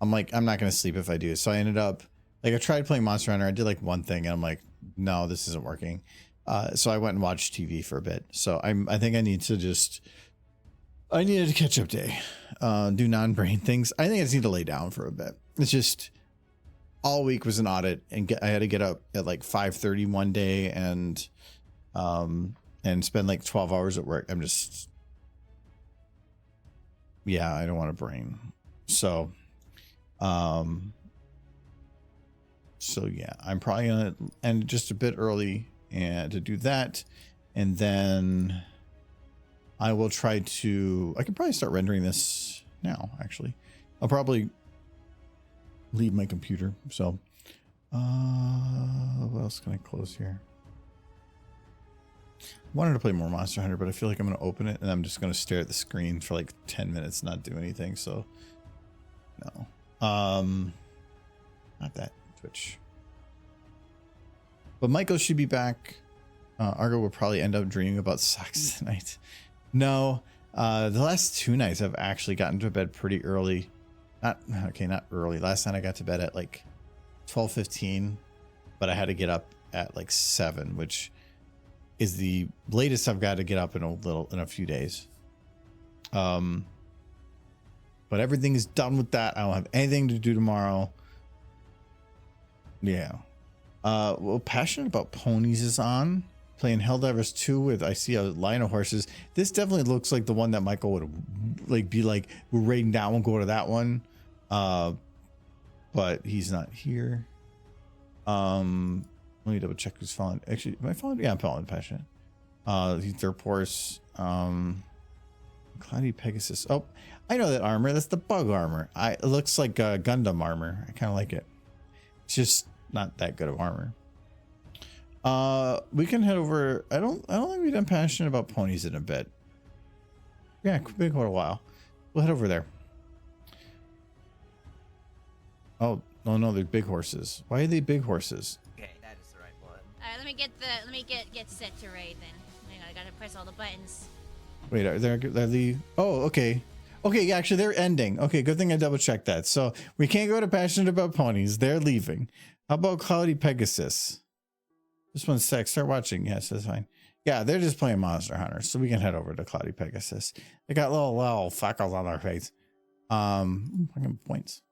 I'm like, I'm not going to sleep if I do. So I ended up, like, I tried playing Monster Hunter. I did like one thing and I'm like, no, this isn't working. So I went and watched TV for a bit. So I think I need to just, I needed a catch up day, do non-brain things. I think I just need to lay down for a bit. It's just all week was an audit and I had to get up at like 5:30 one day and spend like 12 hours at work. I'm just, yeah, I don't want a brain. So, yeah, I'm probably gonna end just a bit early and to do that. And then I will try to, I can probably start rendering this now, actually. I'll probably leave my computer. So, what else can I close here? I wanted to play more Monster Hunter, but I feel like I'm going to open it and I'm just going to stare at the screen for like 10 minutes, not do anything. So, no. Not that. Twitch. But Michael should be back. Argo will probably end up dreaming about sex tonight. No, the last 2 nights I've actually gotten to bed pretty early. Not early. Last night I got to bed at like 12:15, but I had to get up at like 7, which is the latest I've got to get up in a few days. But everything is done with that. I don't have anything to do tomorrow. Yeah. Well, Passionate About Ponies is on. Playing Helldivers 2 with, I see a line of horses. This definitely looks like the one that Michael would like be like, we're raiding that one, go to that one. But he's not here. Let me double check who's following. Actually, am I following? Yeah, I'm following Passionate. He's Derp Horse. Cloudy Pegasus. Oh, I know that armor. That's the bug armor. It looks like Gundam armor. I kind of like it. It's just not that good of armor. We can head over. I don't think we've done Passionate About Ponies in a bit. Yeah, it's been quite a while. We'll head over there. Oh no, they're big horses. Why are they big horses? Okay, that is the right one. Let me get set to raid then. Hang on, I gotta press all the buttons. Wait, are the? Oh, okay. Okay, yeah, actually they're ending. Okay, good thing I double checked that. So we can't go to Passionate About Ponies. They're leaving. How about Cloudy Pegasus? This one's sex. Start watching. Yes, that's fine. Yeah, they're just playing Monster Hunter, so we can head over to Cloudy Pegasus. They got little freckles on their face. I got points.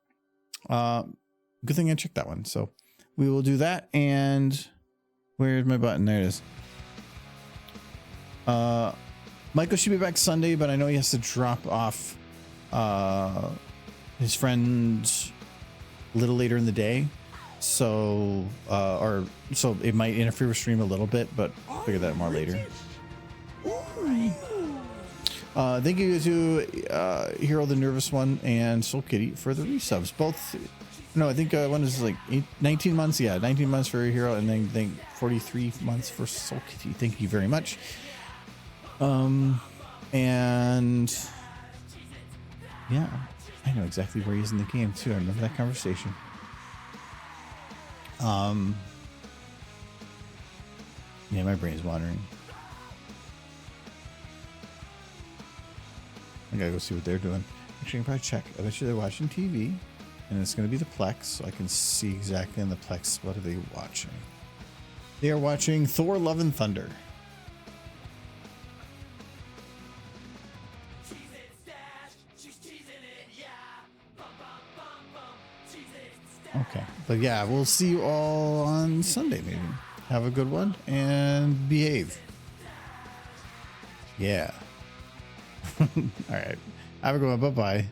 Good thing I checked that one. So we will do that. And where's my button? There it is. Michael should be back Sunday, but I know he has to drop off his friend a little later in the day. So so it might interfere with stream a little bit, but I'll figure that more later. Thank you to Hero the Nervous One and Soul Kitty for the resubs. Both, no, I think one is like 19 months. Yeah, 19 months for Hero, and then I think 43 months for Soul Kitty. Thank you very much. And yeah, I know exactly where he is in the game too. I remember that conversation. Yeah, my brain is wandering. I gotta go see what they're doing. Actually, I can probably check. I bet you they're watching TV, and it's gonna be the Plex, so I can see exactly in the Plex what are they watching. They are watching Thor: Love and Thunder. Okay, but yeah, we'll see you all on Sunday maybe. Have a good one and behave. Yeah. All right. Have a good one. Bye-bye.